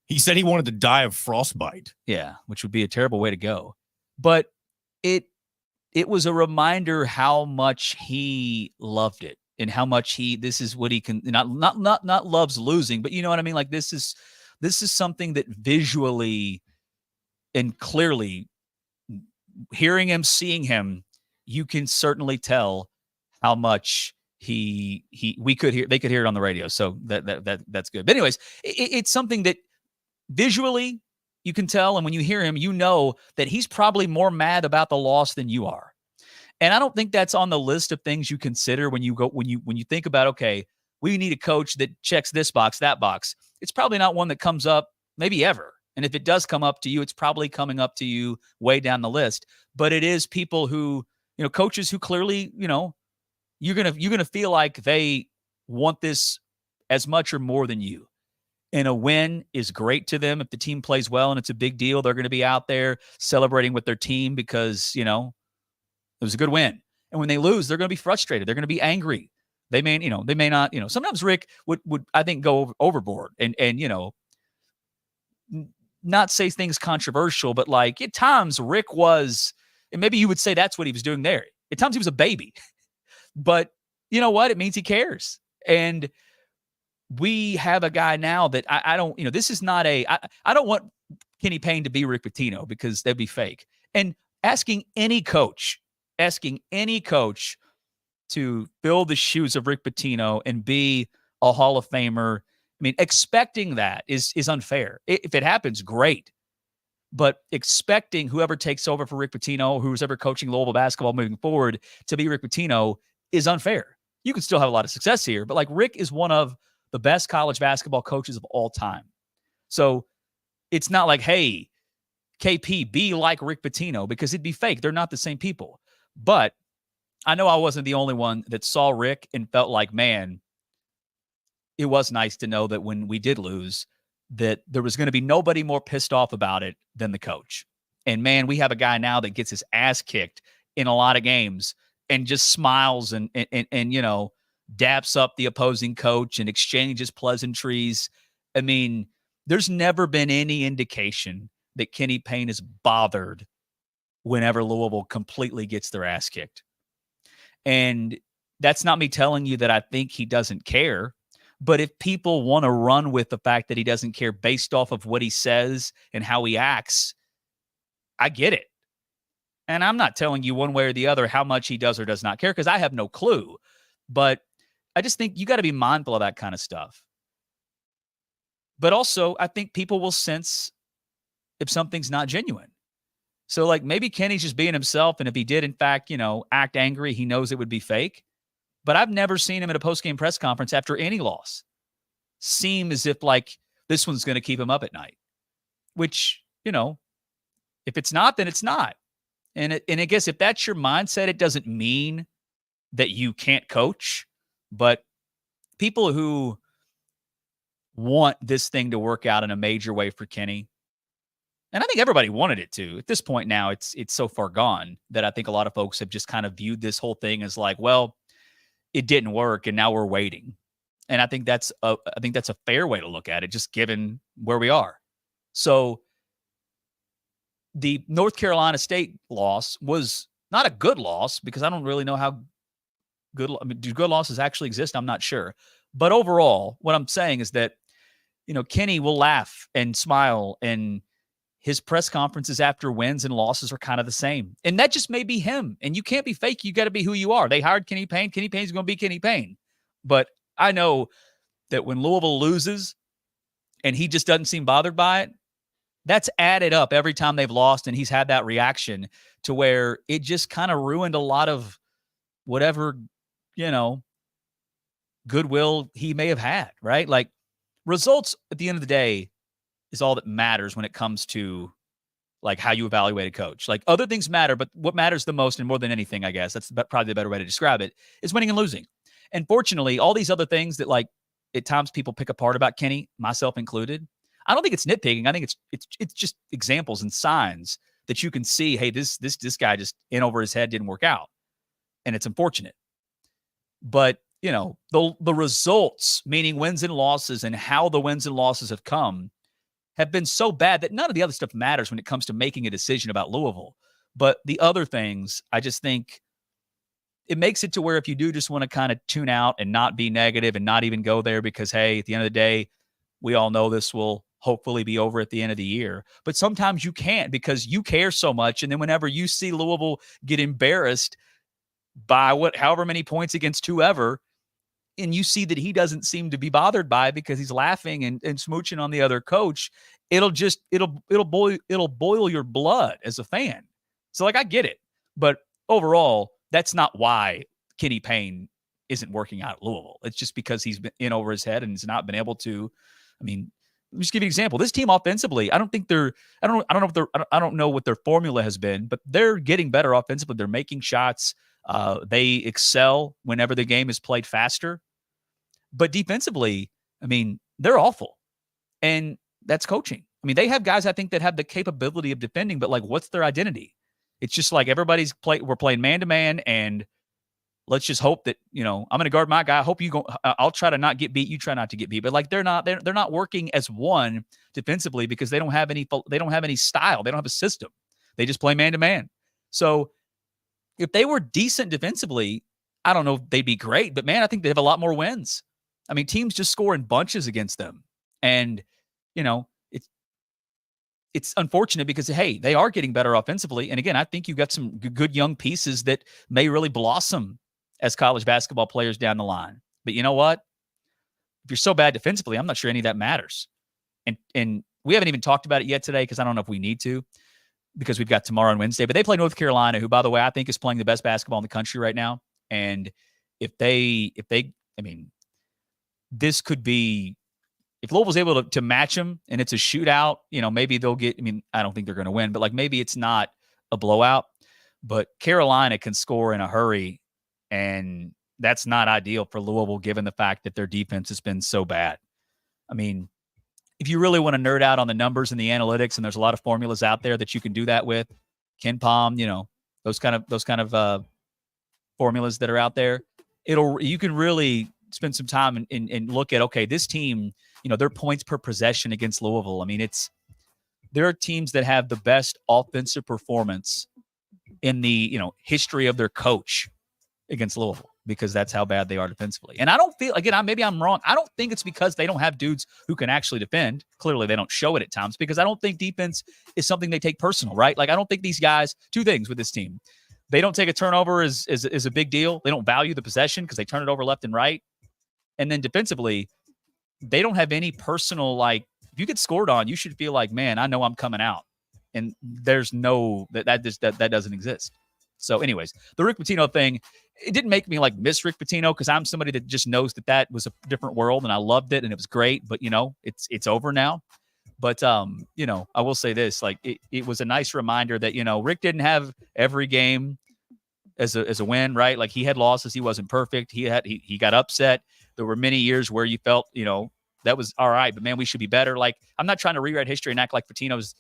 He said he wanted to die of frostbite. Yeah, which would be a terrible way to go. But it was a reminder how much he loved it and how much this is what he can not loves losing, but you know what I mean? Like this is something that visually and clearly, hearing him, seeing him, you can certainly tell how much they could hear it on the radio. So that's good. But anyways, it's something that visually you can tell, and when you hear him, that he's probably more mad about the loss than you are. And I don't think that's on the list of things you consider when you think about, okay, we need a coach that checks this box, that box. It's probably not one that comes up maybe ever. And if it does come up to you, it's probably coming up to you way down the list. But it is people who, coaches who clearly, you're gonna feel like they want this as much or more than you. And a win is great to them. If the team plays well and it's a big deal, they're going to be out there celebrating with their team because, it was a good win. And when they lose, they're going to be frustrated. They're going to be angry. They may not, sometimes Rick would I think go overboard and not say things controversial, but like at times Rick was, and maybe you would say that's what he was doing there. At times he was a baby, but you know what? It means he cares. And we have a guy now that I don't, this is not I don't want Kenny Payne to be Rick Pitino because that'd be fake. And asking any coach to fill the shoes of Rick Pitino and be a Hall of Famer, I mean, expecting that is unfair. If it happens, great. But expecting whoever takes over for Rick Pitino, who's ever coaching Louisville basketball moving forward, to be Rick Pitino is unfair. You can still have a lot of success here, but like Rick is one of the best college basketball coaches of all time. So it's not like, hey, KP, be like Rick Pitino, because it'd be fake. They're not the same people. But I know I wasn't the only one that saw Rick and felt like, man, it was nice to know that when we did lose, that there was going to be nobody more pissed off about it than the coach. And man, we have a guy now that gets his ass kicked in a lot of games and just smiles and daps up the opposing coach and exchanges pleasantries. I mean, there's never been any indication that Kenny Payne is bothered whenever Louisville completely gets their ass kicked. And that's not me telling you that I think he doesn't care. But if people want to run with the fact that he doesn't care based off of what he says and how he acts, I get it. And I'm not telling you one way or the other how much he does or does not care, because I have no clue. But I just think you got to be mindful of that kind of stuff. But also, I think people will sense if something's not genuine. So, like, maybe Kenny's just being himself, and if he did, in fact, act angry, he knows it would be fake. But I've never seen him at a post-game press conference after any loss seem as if, like, this one's going to keep him up at night. Which, if it's not, then it's not. And I guess if that's your mindset, it doesn't mean that you can't coach. But people who want this thing to work out in a major way for Kenny, and I think everybody wanted it to. At this point now, it's so far gone that I think a lot of folks have just kind of viewed this whole thing as like, well, it didn't work, and now we're waiting. And I think that's a fair way to look at it, just given where we are. So the North Carolina State loss was not a good loss because I don't really know how good. I mean, do good losses actually exist? I'm not sure. But overall, what I'm saying is that Kenny will laugh and smile, and his press conferences after wins and losses are kind of the same. And that just may be him. And you can't be fake. You got to be who you are. They hired Kenny Payne. Kenny Payne's going to be Kenny Payne. But I know that when Louisville loses and he just doesn't seem bothered by it, that's added up every time they've lost. And he's had that reaction to where it just kind of ruined a lot of whatever, goodwill he may have had, right? Like, results at the end of the day is all that matters when it comes to like how you evaluate a coach. Like, other things matter, but what matters the most, and more than anything, I guess that's probably the better way to describe it, is winning and losing. And fortunately, all these other things that, like, at times people pick apart about Kenny, myself included, I don't think it's nitpicking. I think it's just examples and signs that you can see, hey, this guy just in over his head, didn't work out. And it's unfortunate. But, the results, meaning wins and losses, and how the wins and losses have come, have been so bad that none of the other stuff matters when it comes to making a decision about Louisville. But the other things, I just think it makes it to where if you do just want to kind of tune out and not be negative and not even go there because, hey, at the end of the day, we all know this will hopefully be over at the end of the year. But sometimes you can't because you care so much. And then whenever you see Louisville get embarrassed by however many points against whoever, and you see that he doesn't seem to be bothered by it because he's laughing and smooching on the other coach, it'll boil your blood as a fan. So, like, I get it. But overall, that's not why Kenny Payne isn't working out at Louisville. It's just because he's been in over his head and has not been able to. I mean, let me just give you an example. This team offensively, I don't know what their formula has been, but they're getting better offensively. They're making shots. They excel whenever the game is played faster. But defensively, I mean, they're awful. And that's coaching. I mean, they have guys, I think, that have the capability of defending, but, like, what's their identity? It's just like we're playing man-to-man, and let's just hope that, I'm going to guard my guy. I hope you go. I'll try to not get beat. You try not to get beat. But, like, they're not working as one defensively because they don't have any style. They don't have a system. They just play man-to-man. So if they were decent defensively, I don't know if they'd be great, but, man, I think they have a lot more wins. I mean, teams just score in bunches against them. And, it's unfortunate because, hey, they are getting better offensively. And again, I think you've got some good young pieces that may really blossom as college basketball players down the line. But you know what? If you're so bad defensively, I'm not sure any of that matters. And we haven't even talked about it yet today because I don't know if we need to, because we've got tomorrow and Wednesday. But they play North Carolina, who, by the way, I think is playing the best basketball in the country right now. And if this could be, if Louisville's able to match them and it's a shootout, maybe they'll get, I don't think they're going to win, but, like, maybe it's not a blowout, but Carolina can score in a hurry. And that's not ideal for Louisville, given the fact that their defense has been so bad. I mean, if you really want to nerd out on the numbers and the analytics, and there's a lot of formulas out there that you can do that with, Ken Pom, those kind of formulas that are out there, you can really spend some time and look at, okay, this team, their points per possession against Louisville. I mean, there are teams that have the best offensive performance in the, history of their coach against Louisville, because that's how bad they are defensively. And I don't feel, again, maybe I'm wrong. I don't think it's because they don't have dudes who can actually defend. Clearly they don't show it at times, because I don't think defense is something they take personal, right? Like, I don't think these guys, two things with this team. They don't take a turnover as a big deal. They don't value the possession because they turn it over left and right. And then defensively, they don't have any personal, like, if you get scored on, you should feel like, man, I know I'm coming out. And there's no, that doesn't exist. So anyways, the Rick Pitino thing, it didn't make me like miss Rick Pitino because I'm somebody that just knows that was a different world and I loved it and it was great. But, it's over now. But, I will say this, like it was a nice reminder that, Rick didn't have every game as a win, right? Like he had losses. He wasn't perfect. He got upset. There were many years where you felt, that was all right, but man, we should be better. Like, I'm not trying to rewrite history and act like Pitino's,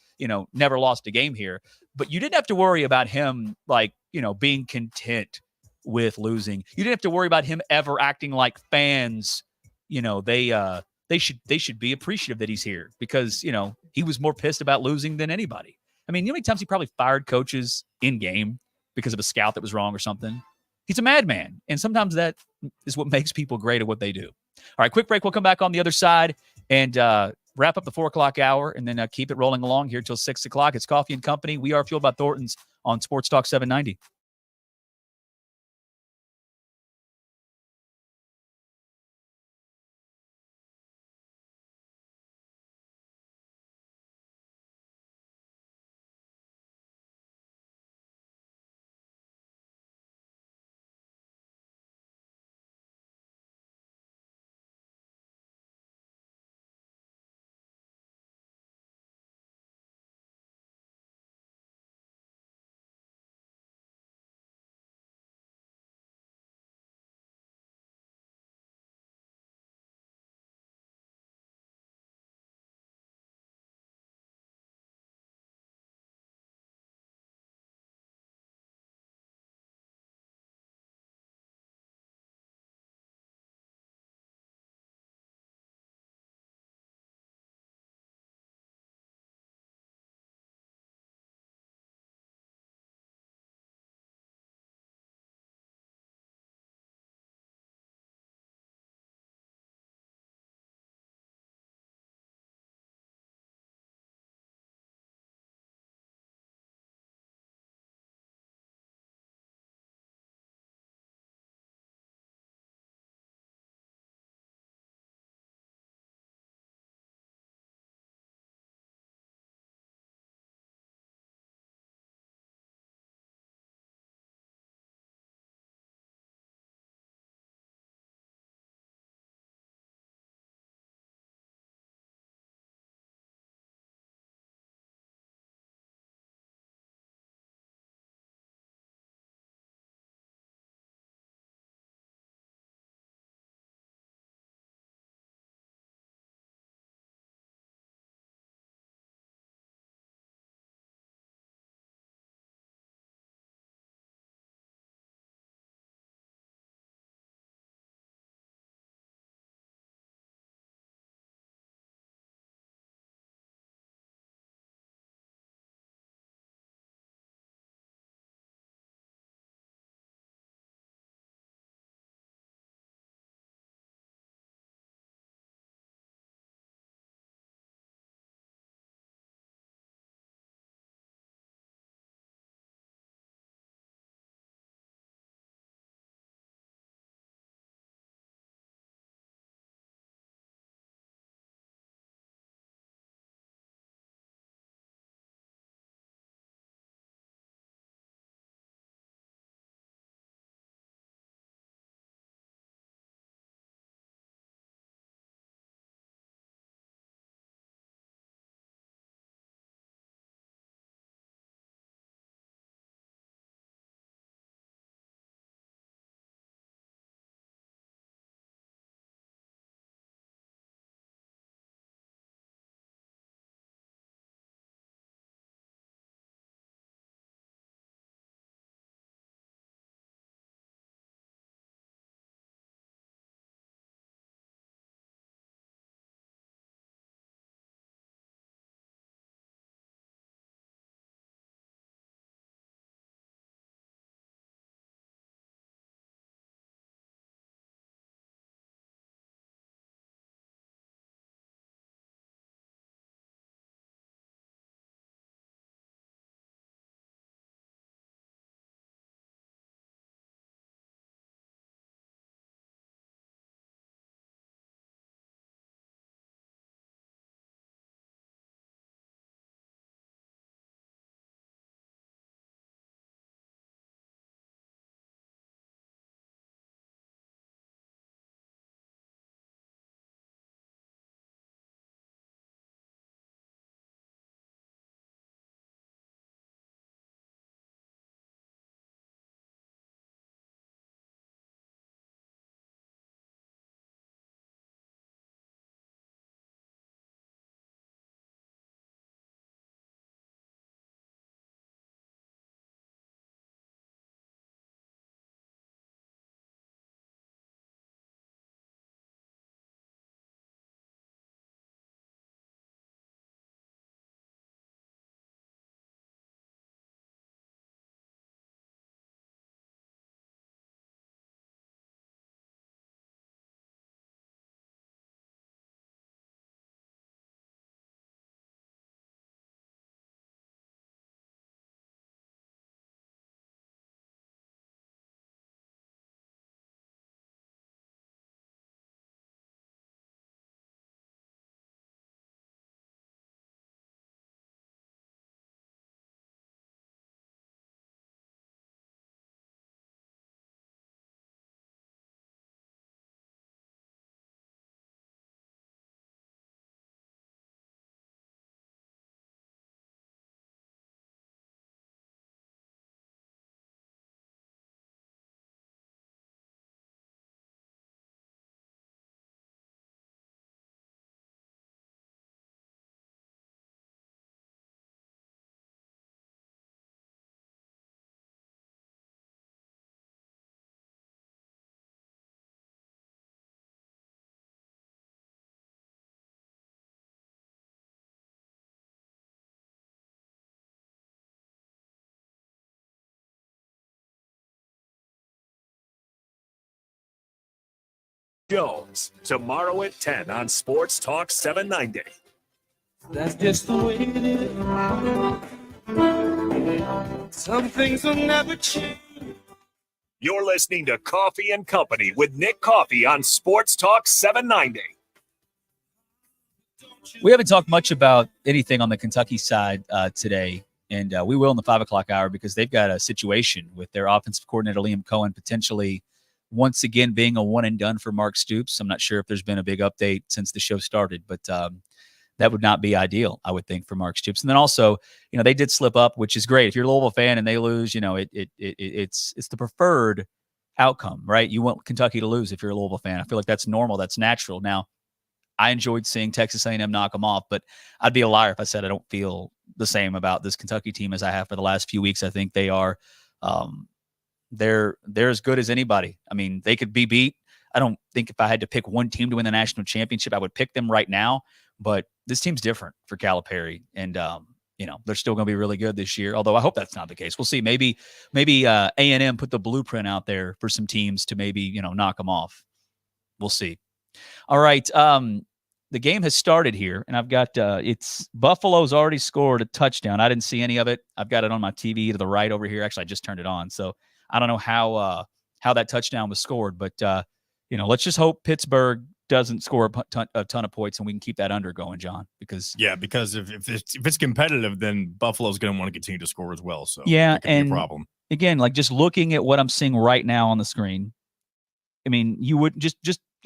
never lost a game here, but you didn't have to worry about him, like, being content with losing. You didn't have to worry about him ever acting like fans, they should be appreciative that he's here because, he was more pissed about losing than anybody. I mean, you know how many times he probably fired coaches in game because of a scout that was wrong or something? He's a madman. And sometimes that is what makes people great at what they do. All right, quick break. We'll come back on the other side and wrap up the 4 o'clock hour and then keep it rolling along here till 6 o'clock. It's Coffee and Company. We are Fueled by Thornton's on Sports Talk 790. Jones, tomorrow at 10 on Sports Talk 790. That's just the way it is. Some things will never change. You're listening to Coffee and Company with Nick Coffey on Sports Talk 790. We haven't talked much about anything on the Kentucky side today, and we will in the 5 o'clock hour because they've got a situation with their offensive coordinator, Liam Coen, potentially once again being a one and done for Mark Stoops. I'm not sure if there's been a big update since the show started, but that would not be ideal, I would think, for Mark Stoops. And then also, they did slip up, which is great. If you're a Louisville fan and they lose, it's the preferred outcome, right? You want Kentucky to lose if you're a Louisville fan. I feel like that's normal. That's natural. Now, I enjoyed seeing Texas A&M knock them off, but I'd be a liar if I said I don't feel the same about this Kentucky team as I have for the last few weeks. I think they are they're as good as anybody. I mean, they could be beat. I don't think if I had to pick one team to win the national championship, I would pick them right now. But this team's different for Calipari, and they're still going to be really good this year. Although I hope that's not the case. We'll see. Maybe A&M put the blueprint out there for some teams to maybe knock them off. We'll see. All right. The game has started here, and I've got it's Buffalo's already scored a touchdown. I didn't see any of it. I've got it on my TV to the right over here. Actually, I just turned it on, so I don't know how that touchdown was scored. But let's just hope Pittsburgh doesn't score a ton of points, and we can keep that under going, John. Because if it's competitive, then Buffalo's going to want to continue to score as well. So that could be a problem. Again, like just looking at what I'm seeing right now on the screen, I mean, you would just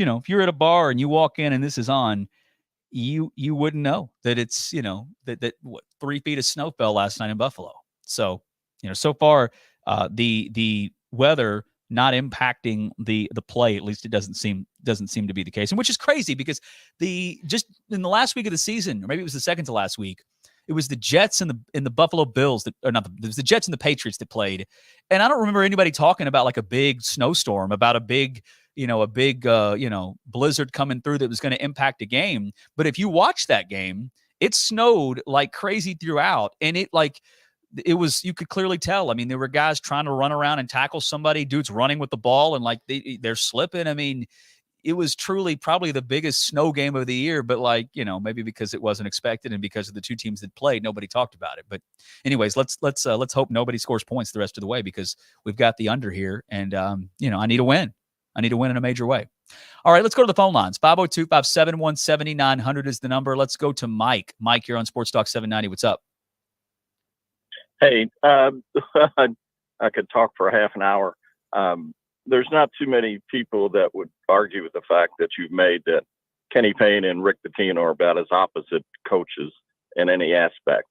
if you're at a bar and you walk in and this is on, you wouldn't know that it's that 3 feet of snow fell last night in Buffalo. So so far the weather not impacting the play, at least it doesn't seem to be the case, and which is crazy because just in the last week of the season, or maybe it was the second to last week, it was the Jets and the Buffalo Bills it was the Jets and the Patriots that played, and I don't remember anybody talking about like a big snowstorm, about a big blizzard coming through that was going to impact a game. But if you watch that game, it snowed like crazy throughout, and it was, you could clearly tell. I mean, there were guys trying to run around and tackle somebody, dudes running with the ball, and like they're slipping. I mean, it was truly probably the biggest snow game of the year, but maybe because it wasn't expected and because of the two teams that played, nobody talked about it. But anyways, let's hope nobody scores points the rest of the way because we've got the under here, and I need a win. I need to win in a major way. All right, let's go to the phone lines. 502-571-7900 is the number. Let's go to Mike. Mike, you're on Sports Talk 790. What's up? Hey, I could talk for a half an hour. There's not too many people that would argue with the fact that you've made that Kenny Payne and Rick Pitino are about as opposite coaches in any aspect.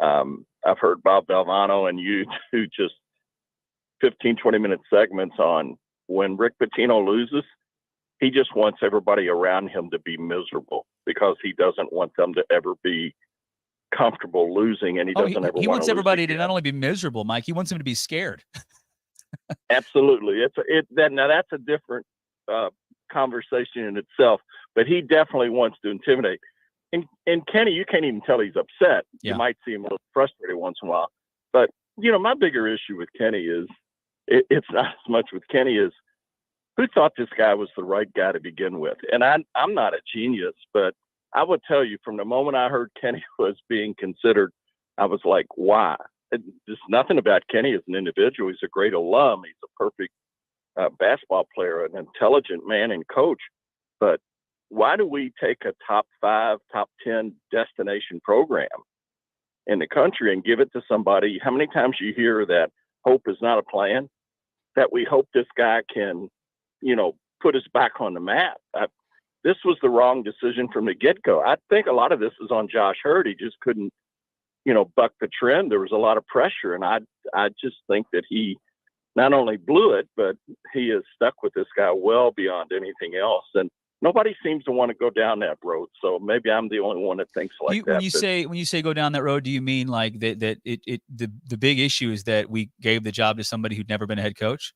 I've heard Bob Valvano and you do just 15, 20-minute segments on when Rick Pitino loses, he just wants everybody around him to be miserable because he doesn't want them to ever be comfortable losing, and he wants everybody to not only be miserable, Mike, he wants them to be scared. Absolutely. Now that's a different conversation in itself, but he definitely wants to intimidate. And Kenny, you can't even tell he's upset. Yeah. You might see him a little frustrated once in a while. But, my bigger issue with Kenny is, it's not as much with Kenny as who thought this guy was the right guy to begin with. And I'm not a genius, but I would tell you from the moment I heard Kenny was being considered, I was like, why? There's nothing about Kenny as an individual. He's a great alum. He's a perfect basketball player, an intelligent man and coach. But why do we take a top 5, top 10 destination program in the country and give it to somebody? How many times you hear that hope is not a plan, that we hope this guy can, put us back on the map? This was the wrong decision from the get-go. I think a lot of this is on Josh Hurd. He just couldn't, buck the trend. There was a lot of pressure, and I just think that he not only blew it, but he is stuck with this guy well beyond anything else. And nobody seems to want to go down that road. So maybe I'm the only one that thinks like that. When you say go down that road, do you mean like the big issue is that we gave the job to somebody who'd never been a head coach?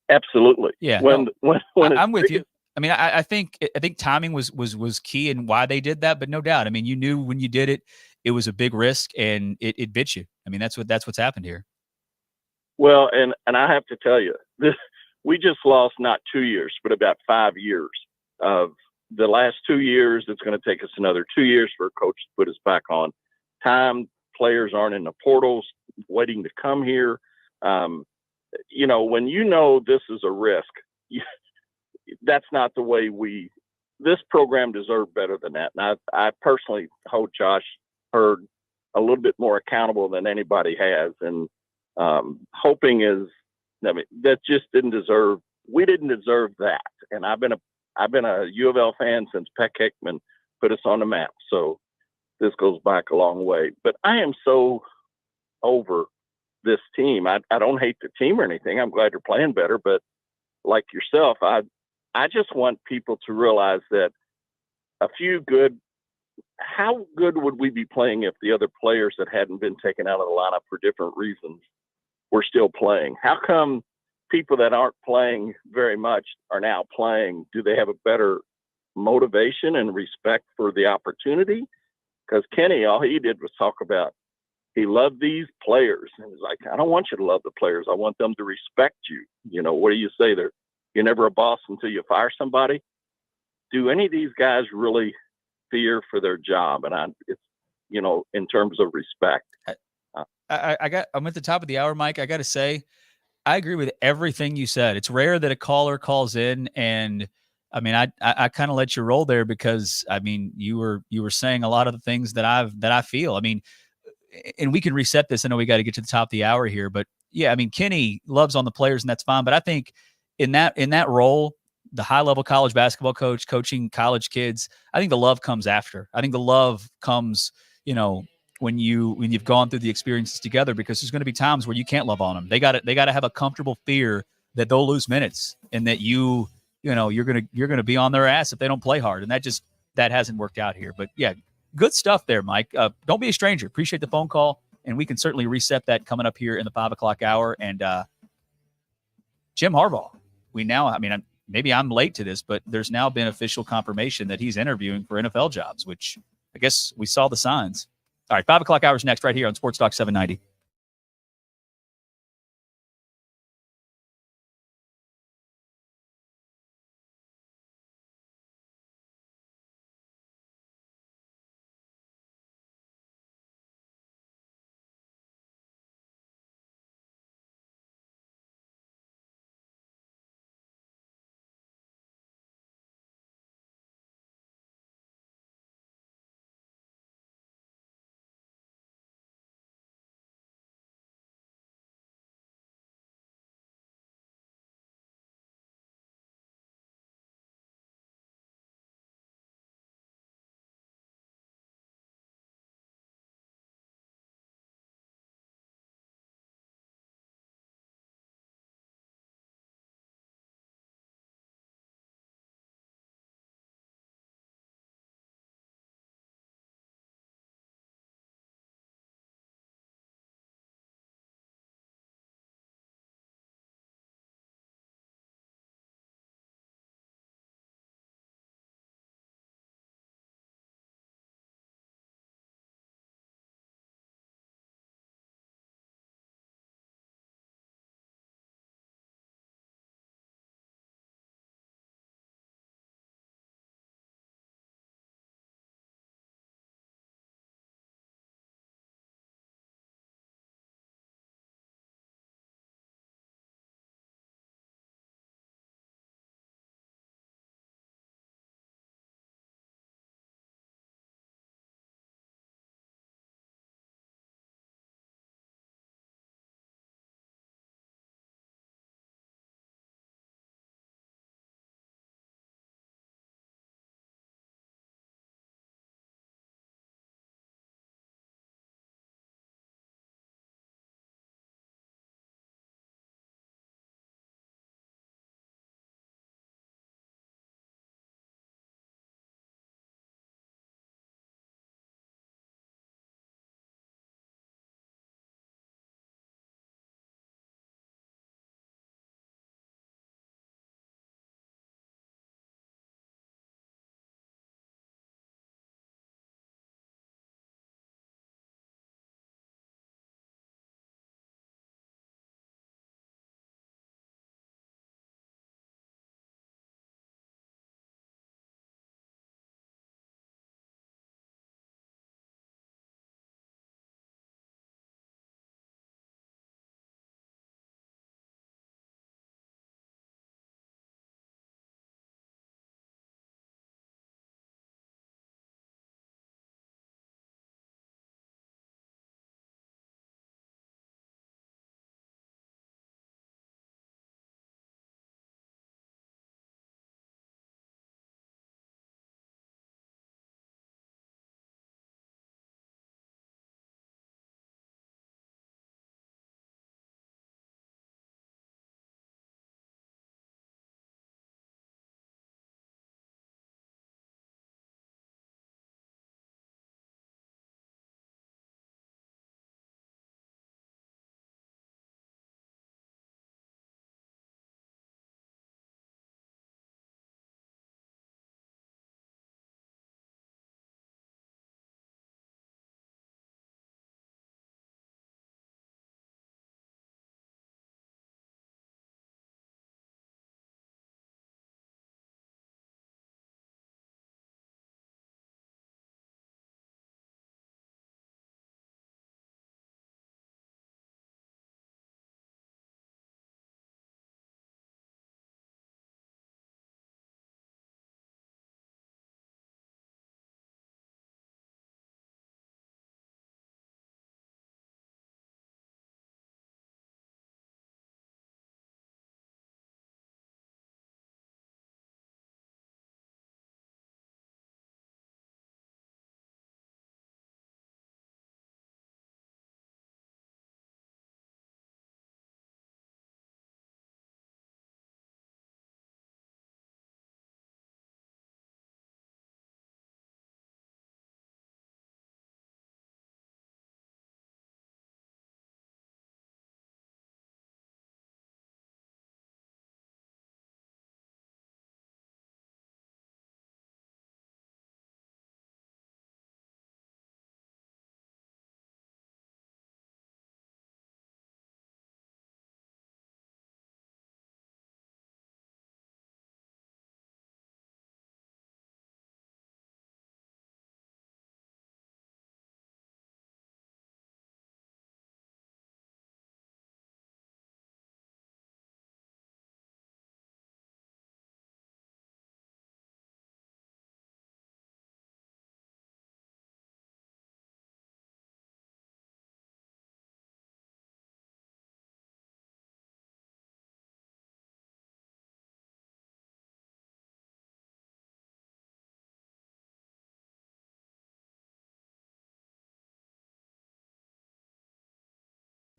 Absolutely. Yeah. When I'm with you. I mean, I think timing was key in why they did that, but no doubt. I mean, you knew when you did it, it was a big risk and it bit you. I mean, that's what's happened here. Well, and I have to tell you, we just lost not 2 years, but about 5 years of the last 2 years. It's going to take us another 2 years for a coach to put us back on time. Players aren't in the portals waiting to come here. You know, when you know this is a risk, that's not the way this program deserved better than that. And I personally hold Josh Hurd a little bit more accountable than anybody has. And hoping is, I mean, that just we didn't deserve that. And I've been a U of L fan since Peck Hickman put us on the map. So this goes back a long way. But I am so over this team. I don't hate the team or anything. I'm glad they're playing better. But like yourself, I just want people to realize that how good would we be playing if the other players that hadn't been taken out of the lineup for different reasons were still playing? How come people that aren't playing very much are now playing? Do they have a better motivation and respect for the opportunity? Because Kenny, all he did was talk about he loved these players. And he's like, I don't want you to love the players. I want them to respect you. You know, what do you say there? You're never a boss until you fire somebody. Do any of these guys really fear for their job? And it's, you know, in terms of respect. I'm at the top of the hour, Mike. I got to say, I agree with everything you said. It's rare that a caller calls in, and I mean, I kind of let you roll there because I mean, you were saying a lot of the things that I feel. I mean, and we can reset this. I know we got to get to the top of the hour here, but yeah, I mean, Kenny loves on the players, and that's fine. But I think in that role, the high level college basketball coach coaching college kids, I think the love comes after. I think the love comes, you know, when you've gone through the experiences together, because there's going to be times where you can't love on them. They got to have a comfortable fear that they'll lose minutes and that you're going to be on their ass if they don't play hard. And that hasn't worked out here. But yeah, good stuff there, Mike. Don't be a stranger. Appreciate the phone call, and we can certainly reset that coming up here in the 5 o'clock hour. And Jim Harbaugh, maybe I'm late to this, but there's now been official confirmation that he's interviewing for NFL jobs, which I guess we saw the signs. All right, 5 o'clock hours next right here on Sports Talk 790.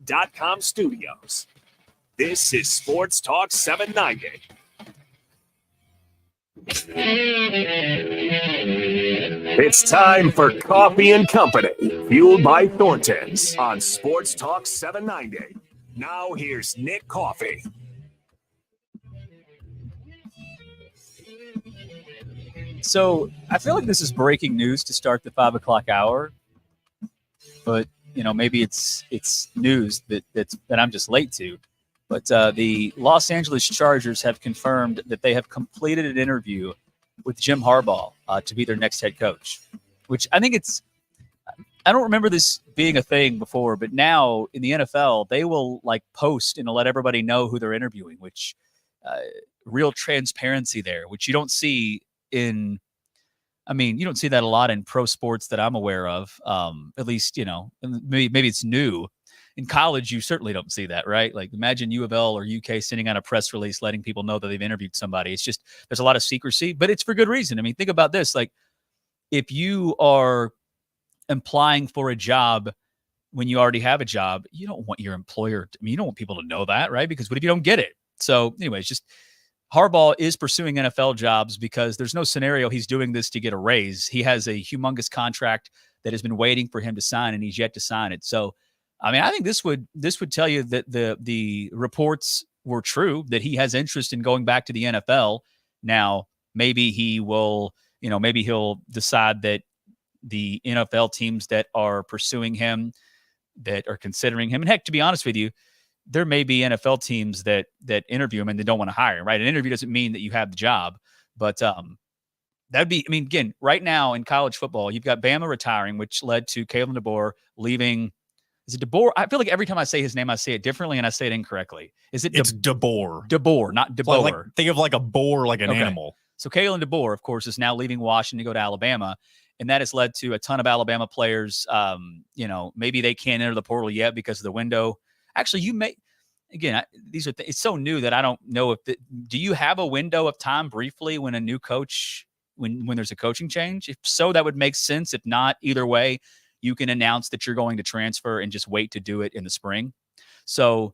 SportsTalk790.com studios. This is Sports Talk 790. It's time for Coffee and Company, fueled by Thornton's on Sports Talk 790. Now here's Nick Coffey. So I feel like this is breaking news to start the 5 o'clock hour, but maybe it's news that I'm just late to. But the Los Angeles Chargers have confirmed that they have completed an interview with Jim Harbaugh to be their next head coach, which I think I don't remember this being a thing before, but now in the NFL, they will post and let everybody know who they're interviewing, which real transparency there, which you don't see you don't see that a lot in pro sports that I'm aware of. At least, maybe it's new. In college, you certainly don't see that, right? Like imagine U of L or UK sending out a press release letting people know that they've interviewed somebody. It's just, there's a lot of secrecy, but it's for good reason. I mean, think about this. Like if you are applying for a job when you already have a job, you don't want your employer, you don't want people to know that, right? Because what if you don't get it? So anyways, just Harbaugh is pursuing NFL jobs because there's no scenario he's doing this to get a raise. He has a humongous contract that has been waiting for him to sign, and he's yet to sign it. So, I think this would tell you that the reports were true, that he has interest in going back to the NFL. Now, maybe he will, maybe he'll decide that the NFL teams that are pursuing him, that are considering him, and heck, to be honest with you, there may be NFL teams that interview him and they don't want to hire him, right? An interview doesn't mean that you have the job, but that'd be, again, right now in college football, you've got Bama retiring, which led to Kalen DeBoer leaving. Is it DeBoer? I feel like every time I say his name, I say it differently and I say it incorrectly. It's DeBoer. DeBoer, not DeBoer. Think of like a boar, like an animal. So Kalen DeBoer, of course, is now leaving Washington to go to Alabama. And that has led to a ton of Alabama players. Maybe they can't enter the portal yet because of the window. Actually, you may, again, it's so new that I don't know do you have a window of time briefly when a new coach, when there's a coaching change? If so, that would make sense. If not, either way, you can announce that you're going to transfer and just wait to do it in the spring. So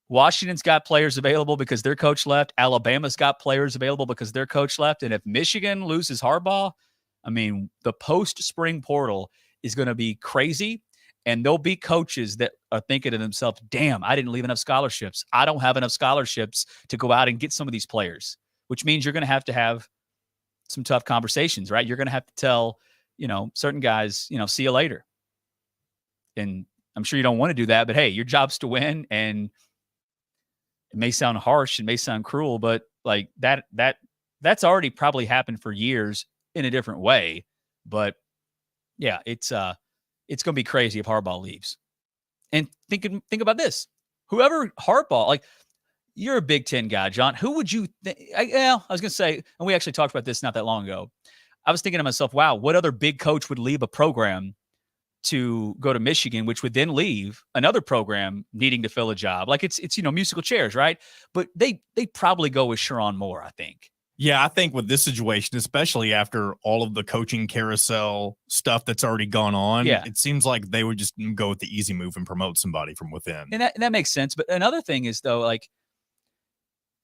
Washington's got players available because their coach left. Alabama's got players available because their coach left. And if Michigan loses Harbaugh, the post-spring portal is going to be crazy. And there'll be coaches that are thinking to themselves, damn, I didn't leave enough scholarships. I don't have enough scholarships to go out and get some of these players, which means you're going to have some tough conversations, right? You're going to have to tell, certain guys, see you later. And I'm sure you don't want to do that, but hey, your job's to win. And it may sound harsh, it may sound cruel, but like that's already probably happened for years in a different way. But yeah, it's going to be crazy if Harbaugh leaves. And think about this. Whoever Harbaugh, you're a Big Ten guy, John. Who would you think? I was going to say, and we actually talked about this not that long ago. I was thinking to myself, wow, what other big coach would leave a program to go to Michigan, which would then leave another program needing to fill a job? It's musical chairs, right? But they probably go with Sherrone Moore, I think. Yeah, I think with this situation, especially after all of the coaching carousel stuff that's already gone on, it seems like they would just go with the easy move and promote somebody from within. And that makes sense. But another thing is, though,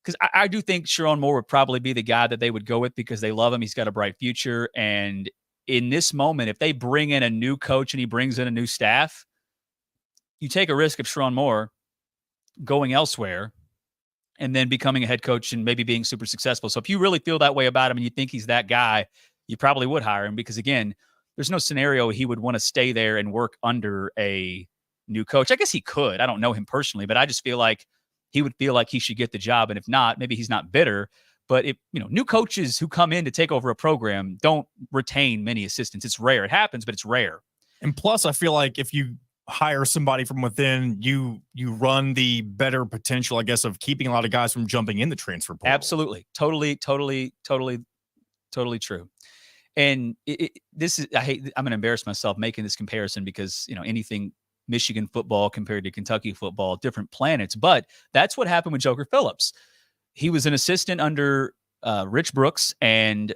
because I do think Sherrone Moore would probably be the guy that they would go with because they love him. He's got a bright future. And in this moment, if they bring in a new coach and he brings in a new staff, you take a risk of Sherrone Moore going elsewhere and then becoming a head coach and maybe being super successful. So if you really feel that way about him and you think he's that guy, you probably would hire him because, again, there's no scenario he would want to stay there and work under a new coach. I guess he could. I don't know him personally, but I just feel like he would feel like he should get the job. And if not, maybe he's not bitter. But if new coaches who come in to take over a program don't retain many assistants. It's rare. It happens, but it's rare. And plus, I feel like if you hire somebody from within, you run the better potential, I guess, of keeping a lot of guys from jumping in the transfer portal. Absolutely. Totally true. And I'm going to embarrass myself making this comparison because, anything Michigan football compared to Kentucky football, different planets. But that's what happened with Joker Phillips. He was an assistant under Rich Brooks. And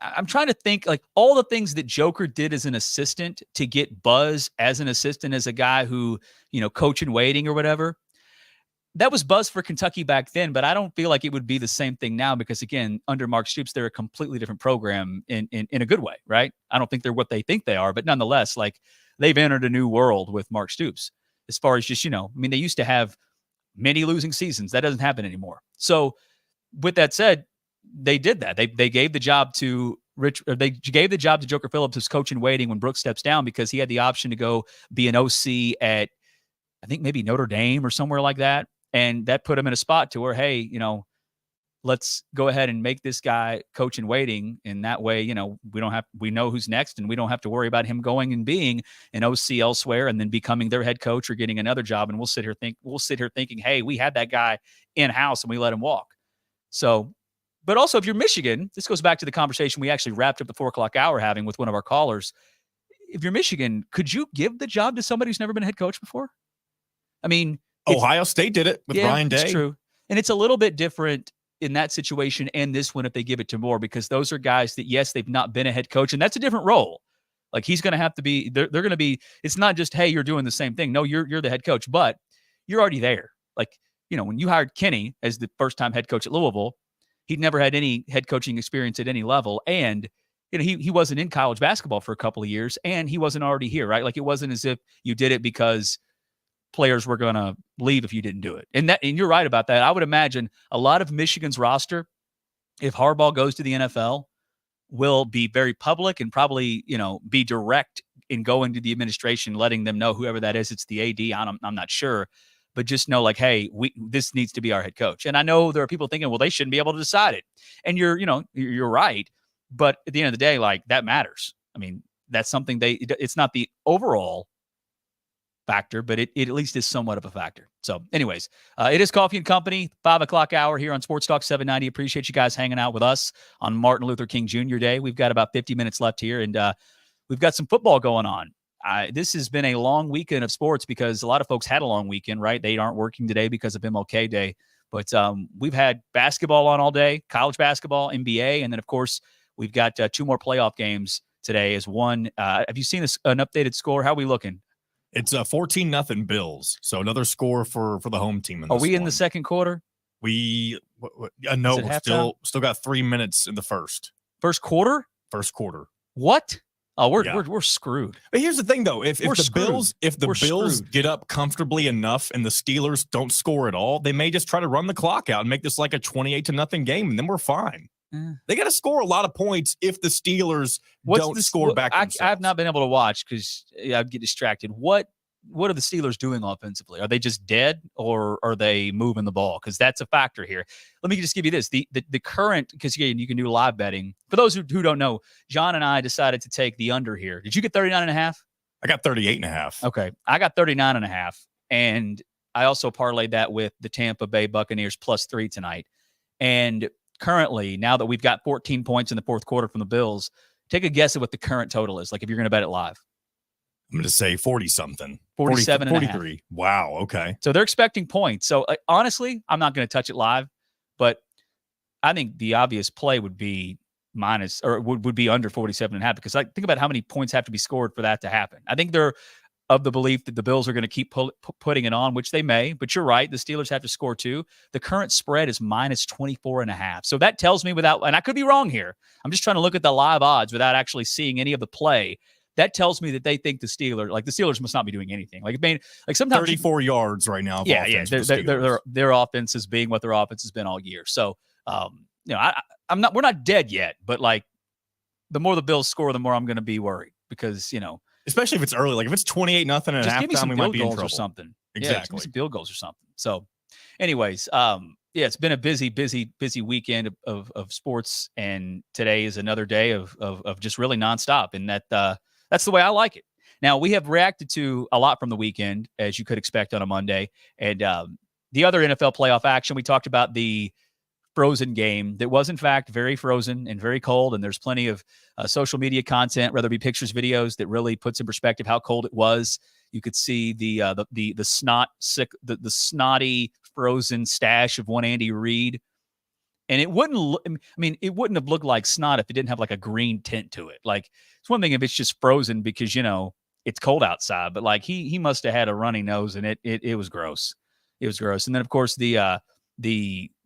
I'm trying to think, like, all the things that Joker did as an assistant to get buzz as an assistant, as a guy who, coach in waiting or whatever. That was buzz for Kentucky back then, but I don't feel like it would be the same thing now because, again, under Mark Stoops, they're a completely different program in a good way, right? I don't think they're what they think they are, but nonetheless, like, they've entered a new world with Mark Stoops as far as just, they used to have many losing seasons. That doesn't happen anymore. So with that said, they did that. They gave the job to Joker Phillips as coach in waiting when Brooks steps down because he had the option to go be an OC at, I think maybe Notre Dame or somewhere like that. And that put him in a spot to where, hey, let's go ahead and make this guy coach in waiting. And that way, we know who's next and we don't have to worry about him going and being an OC elsewhere and then becoming their head coach or getting another job. And we'll sit here thinking, hey, we had that guy in house and we let him walk. So, but also if you're Michigan, this goes back to the conversation we actually wrapped up the 4:00 hour having with one of our callers. If you're Michigan, could you give the job to somebody who's never been a head coach before? I mean, Ohio State did it with Ryan Day. It's true. And it's a little bit different in that situation and this one if they give it to Moore, because those are guys that, yes, they've not been a head coach, and that's a different role. Like, he's going to have to be, they're going to be, it's not just, hey, you're doing the same thing. No, you're the head coach, but you're already there. Like, when you hired Kenny as the first-time head coach at Louisville, he'd never had any head coaching experience at any level. And, he wasn't in college basketball for a couple of years, and he wasn't already here, right? Like, it wasn't as if you did it because players were going to leave if you didn't do it. And you're right about that. I would imagine a lot of Michigan's roster, if Harbaugh goes to the NFL, will be very public and probably, be direct in going to the administration, letting them know, whoever that is, it's the AD. I'm not sure, but just know, like, hey, this needs to be our head coach. And I know there are people thinking, well, they shouldn't be able to decide it. And you're right. But at the end of the day, like, that matters. I mean, that's something it's not the overall factor, but it at least is somewhat of a factor. So anyways, it is Coffee and Company, 5:00 hour here on Sports Talk 790. Appreciate you guys hanging out with us on Martin Luther King Jr. Day. We've got about 50 minutes left here, and we've got some football going on. This has been a long weekend of sports because a lot of folks had a long weekend, right? They aren't working today because of MLK Day, but we've had basketball on all day, college basketball, NBA, and then, of course, we've got 2 more playoff games today as one. Have you seen an updated score? How are we looking? It's 14-0 Bills. So another score for the home team. Are we in the second quarter? No, we're still got 3 minutes in the first. First quarter? First quarter. What? Oh, we're screwed. But here's the thing, though. If the Bills get up comfortably enough and the Steelers don't score at all, they may just try to run the clock out and make this like a 28-0 game, and then we're fine. They got to score a lot of points if the Steelers don't score back themselves. I have not been able to watch because I get distracted. What are the Steelers doing offensively? Are they just dead, or are they moving the ball? Because that's a factor here. Let me just give you this. The current, because you can do live betting. For those who don't know, John and I decided to take the under here. Did you get 39.5? I got 38.5. Okay. I got 39.5. And I also parlayed that with the Tampa Bay Buccaneers +3 tonight. And currently, now that we've got 14 points in the fourth quarter from the Bills, take a guess at what the current total is. Like, if you're going to bet it live. I'm going to say 40-something. 47 and 43. Wow. Okay. So they're expecting points. So honestly, I'm not going to touch it live, but I think the obvious play would be would be under 47.5, because think about how many points have to be scored for that to happen. I think they're of the belief that the Bills are going to keep putting it on, which they may, but you're right. The Steelers have to score too. The current spread is -24.5. So that tells me and I could be wrong here. I'm just trying to look at the live odds without actually seeing any of the play. That tells me that they think the Steelers must not be doing anything. Like sometimes 34 yards right now. Yeah. Their offense is being what their offense has been all year. So, we're not dead yet, but like, the more the Bills score, the more I'm going to be worried because, especially if it's early, like if it's 28-0 at halftime, we might be in trouble or something. Exactly. Yeah, give me some field goals or something. So anyways, it's been a busy weekend of sports. And today is another day of just really nonstop. And that's the way I like it. Now, we have reacted to a lot from the weekend, as you could expect on a Monday. And the other NFL playoff action, we talked about the frozen game that was in fact very frozen and very cold. And there's plenty of social media content, whether it be pictures, videos, that really puts in perspective how cold it was. You could see the snotty frozen stash of one Andy Reid. And it wouldn't, it wouldn't have looked like snot if it didn't have like a green tint to it. Like, it's one thing if it's just frozen because, it's cold outside, but like he must have had a runny nose, and it was gross. It was gross. And then of course the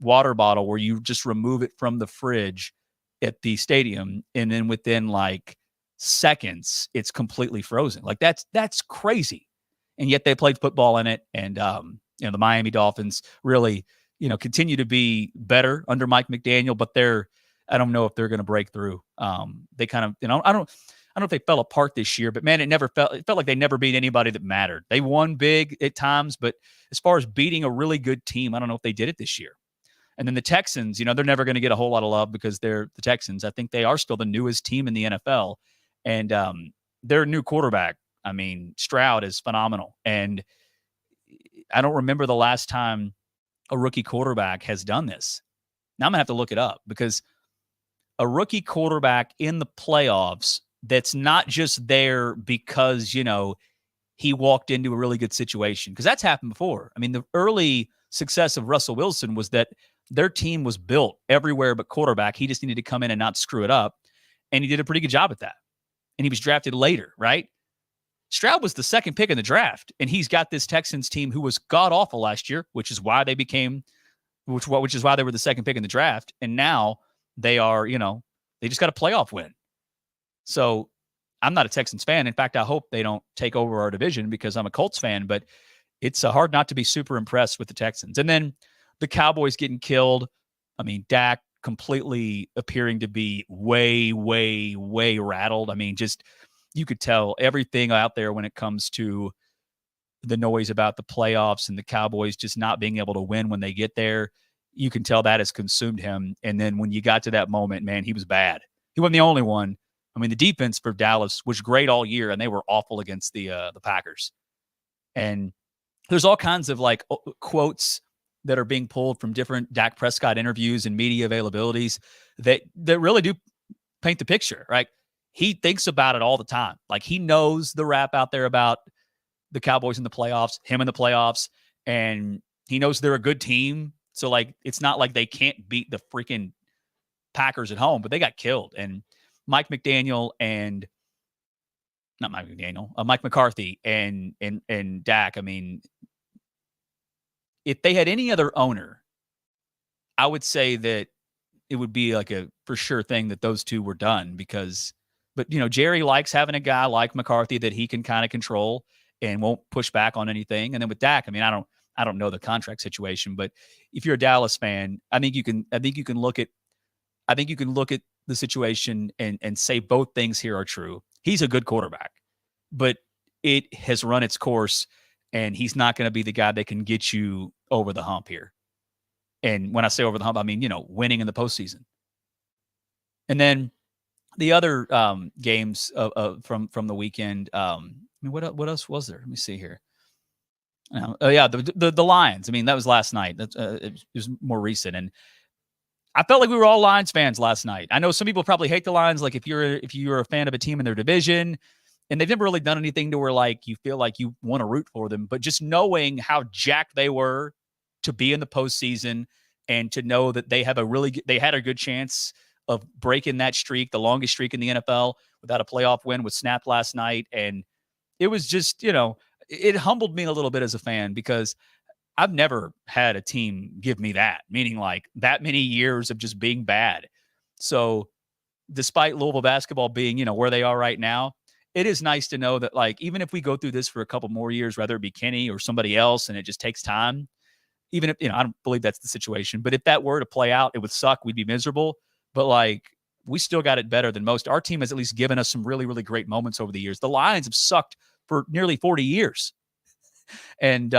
water bottle where you just remove it from the fridge at the stadium, and then within like seconds it's completely frozen. Like that's crazy. And yet they played football in it, and the Miami Dolphins really continue to be better under Mike McDaniel, but I don't know if they're going to break through. They kind of, I don't know if they fell apart this year, but man, it felt like they never beat anybody that mattered. They won big at times, but as far as beating a really good team, I don't know if they did it this year. And then the Texans, they're never going to get a whole lot of love because they're the Texans. I think they are still the newest team in the NFL, and their new quarterback, Stroud, is phenomenal. And I don't remember the last time a rookie quarterback has done this. Now I'm going to have to look it up, because a rookie quarterback in the playoffs that's not just there because, he walked into a really good situation, because that's happened before. The early success of Russell Wilson was that their team was built everywhere but quarterback. He just needed to come in and not screw it up, and he did a pretty good job at that. And he was drafted later, right? Stroud was the second pick in the draft, and he's got this Texans team who was god-awful last year, which is why they were the second pick in the draft. And now they are, they just got a playoff win. So I'm not a Texans fan. In fact, I hope they don't take over our division, because I'm a Colts fan, but it's hard not to be super impressed with the Texans. And then the Cowboys getting killed. Dak completely appearing to be way, way, way rattled. Just, you could tell everything out there when it comes to the noise about the playoffs and the Cowboys just not being able to win when they get there. You can tell that has consumed him. And then when you got to that moment, man, he was bad. He wasn't the only one. The defense for Dallas was great all year, and they were awful against the Packers. And there's all kinds of like quotes that are being pulled from different Dak Prescott interviews and media availabilities that really do paint the picture, right? He thinks about it all the time. Like, he knows the rap out there about the Cowboys in the playoffs, him in the playoffs, and he knows they're a good team. So, like, it's not like they can't beat the freaking Packers at home, but they got killed. And Mike McCarthy and Dak, if they had any other owner, I would say that it would be like a for sure thing that those two were done, but Jerry likes having a guy like McCarthy that he can kind of control and won't push back on anything. And then with Dak, I don't know the contract situation, but if you're a Dallas fan, I think you can look at the situation and say both things here are true. He's a good quarterback, but it has run its course, and he's not going to be the guy that can get you over the hump here. And when I say over the hump, winning in the postseason. And then the other games from the weekend, what else was there? Let me see here. The Lions. That was last night. It was more recent, and I felt like we were all Lions fans last night. I know some people probably hate the Lions, like if you're a fan of a team in their division, and they've never really done anything to where like you feel like you want to root for them. But just knowing how jacked they were to be in the postseason, and to know that they had a good chance of breaking that streak, the longest streak in the NFL without a playoff win, was snapped last night. And it was just, it humbled me a little bit as a fan, because I've never had a team give me that, meaning like that many years of just being bad. So despite Louisville basketball being, where they are right now, it is nice to know that, like, even if we go through this for a couple more years, whether it be Kenny or somebody else, and it just takes time, even if, I don't believe that's the situation, but if that were to play out, it would suck. We'd be miserable. But like, we still got it better than most. Our team has at least given us some really, really great moments over the years. The Lions have sucked for nearly 40 years. And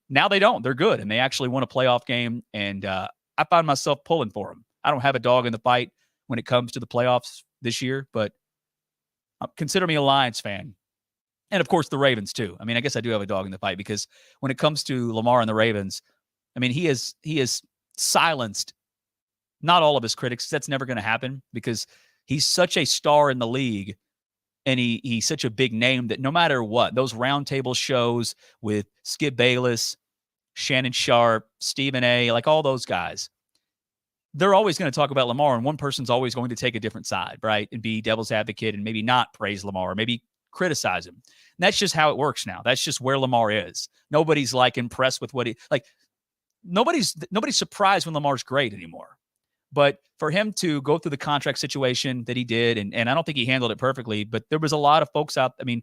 now they don't. They're good, and they actually won a playoff game, and I find myself pulling for them. I don't have a dog in the fight when it comes to the playoffs this year, but consider me a Lions fan. And, of course, the Ravens, too. I guess I do have a dog in the fight, because when it comes to Lamar and the Ravens, he has silenced not all of his critics. That's never going to happen, because he's such a star in the league. And he's such a big name that no matter what, those roundtable shows with Skip Bayless, Shannon Sharp, Stephen A., like all those guys, they're always going to talk about Lamar, and one person's always going to take a different side, right? And be devil's advocate and maybe not praise Lamar, maybe criticize him. And that's just how it works now. That's just where Lamar is. Nobody's like impressed with what he like. Nobody's surprised when Lamar's great anymore. But for him to go through the contract situation that he did, and I don't think he handled it perfectly, but there was a lot of folks out. I mean,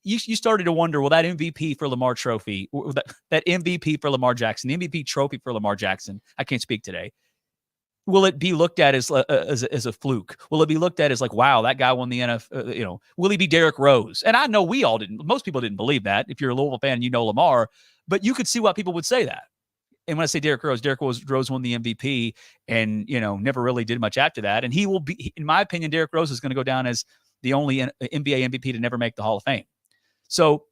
you started to wonder, well, that MVP for Lamar trophy, that MVP for Lamar Jackson, the MVP trophy for Lamar Jackson, I can't speak today. Will it be looked at as a fluke? Will it be looked at as like, wow, that guy won the NFL? Will he be Derrick Rose? And I know we all didn't. Most people didn't believe that. If you're a Louisville fan, you know Lamar, but you could see why people would say that. And when I say Derrick Rose won the MVP and, never really did much after that. And he will be, in my opinion, Derrick Rose is going to go down as the only NBA MVP to never make the Hall of Fame. So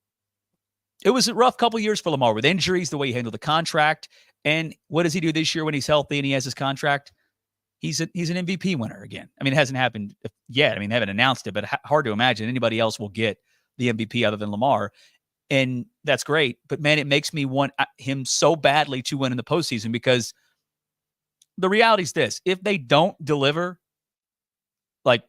it was a rough couple years for Lamar with injuries, the way he handled the contract. And what does he do this year when he's healthy and he has his contract? He's an MVP winner again. I mean, it hasn't happened yet. I mean, they haven't announced it, but hard to imagine anybody else will get the MVP other than Lamar. And that's great. But, man, it makes me want him so badly to win in the postseason because the reality is this. If they don't deliver, like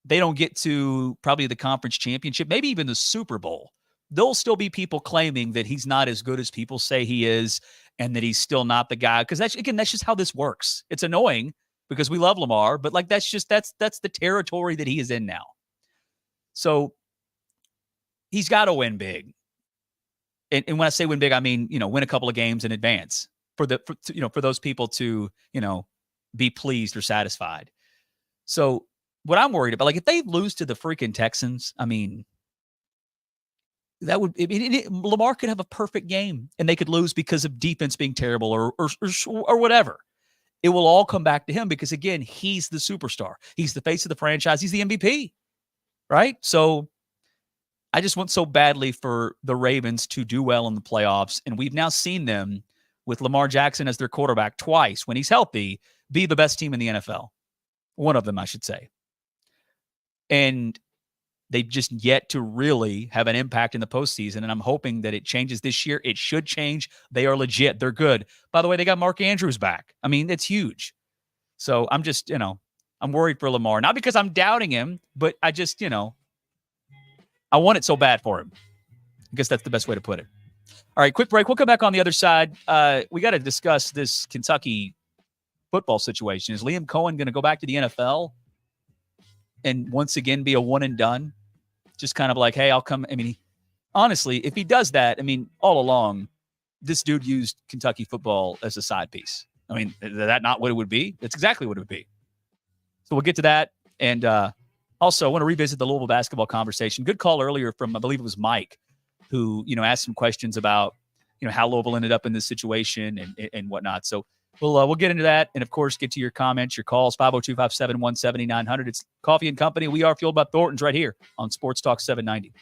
they don't get to probably the conference championship, maybe even the Super Bowl, there'll still be people claiming that he's not as good as people say he is and that he's still not the guy. Because that's just how this works. It's annoying because we love Lamar, but like that's the territory that he is in now. So he's got to win big. And when I say win big, I mean, win a couple of games in advance for those people to, be pleased or satisfied. So what I'm worried about, like if they lose to the freaking Texans, I mean, that would Lamar could have a perfect game and they could lose because of defense being terrible or whatever. It will all come back to him because again, he's the superstar. He's the face of the franchise. He's the MVP, right? So I just want so badly for the Ravens to do well in the playoffs. And we've now seen them with Lamar Jackson as their quarterback twice when he's healthy, be the best team in the NFL. One of them, I should say. And they've just yet to really have an impact in the postseason. And I'm hoping that it changes this year. It should change. They are legit. They're good. By the way, they got Mark Andrews back. I mean, it's huge. So I'm just, I'm worried for Lamar. Not because I'm doubting him, but I just, I want it so bad for him. I guess that's the best way to put it. All right, quick break. We'll come back on the other side. We got to discuss this Kentucky football situation. Is Liam Coen going to go back to the NFL and once again be a one and done? Just kind of like, hey, I'll come. I mean, honestly, if he does that, I mean, all along, this dude used Kentucky football as a side piece. I mean, is that not what it would be? That's exactly what it would be. So we'll get to that. And also, I want to revisit the Louisville basketball conversation. Good call earlier from, I believe it was Mike, who, asked some questions about, how Louisville ended up in this situation and whatnot. So we'll get into that. And, of course, get to your comments, your calls, 502-571-7900. It's Coffee and Company. We are fueled by Thornton's right here on Sports Talk 790.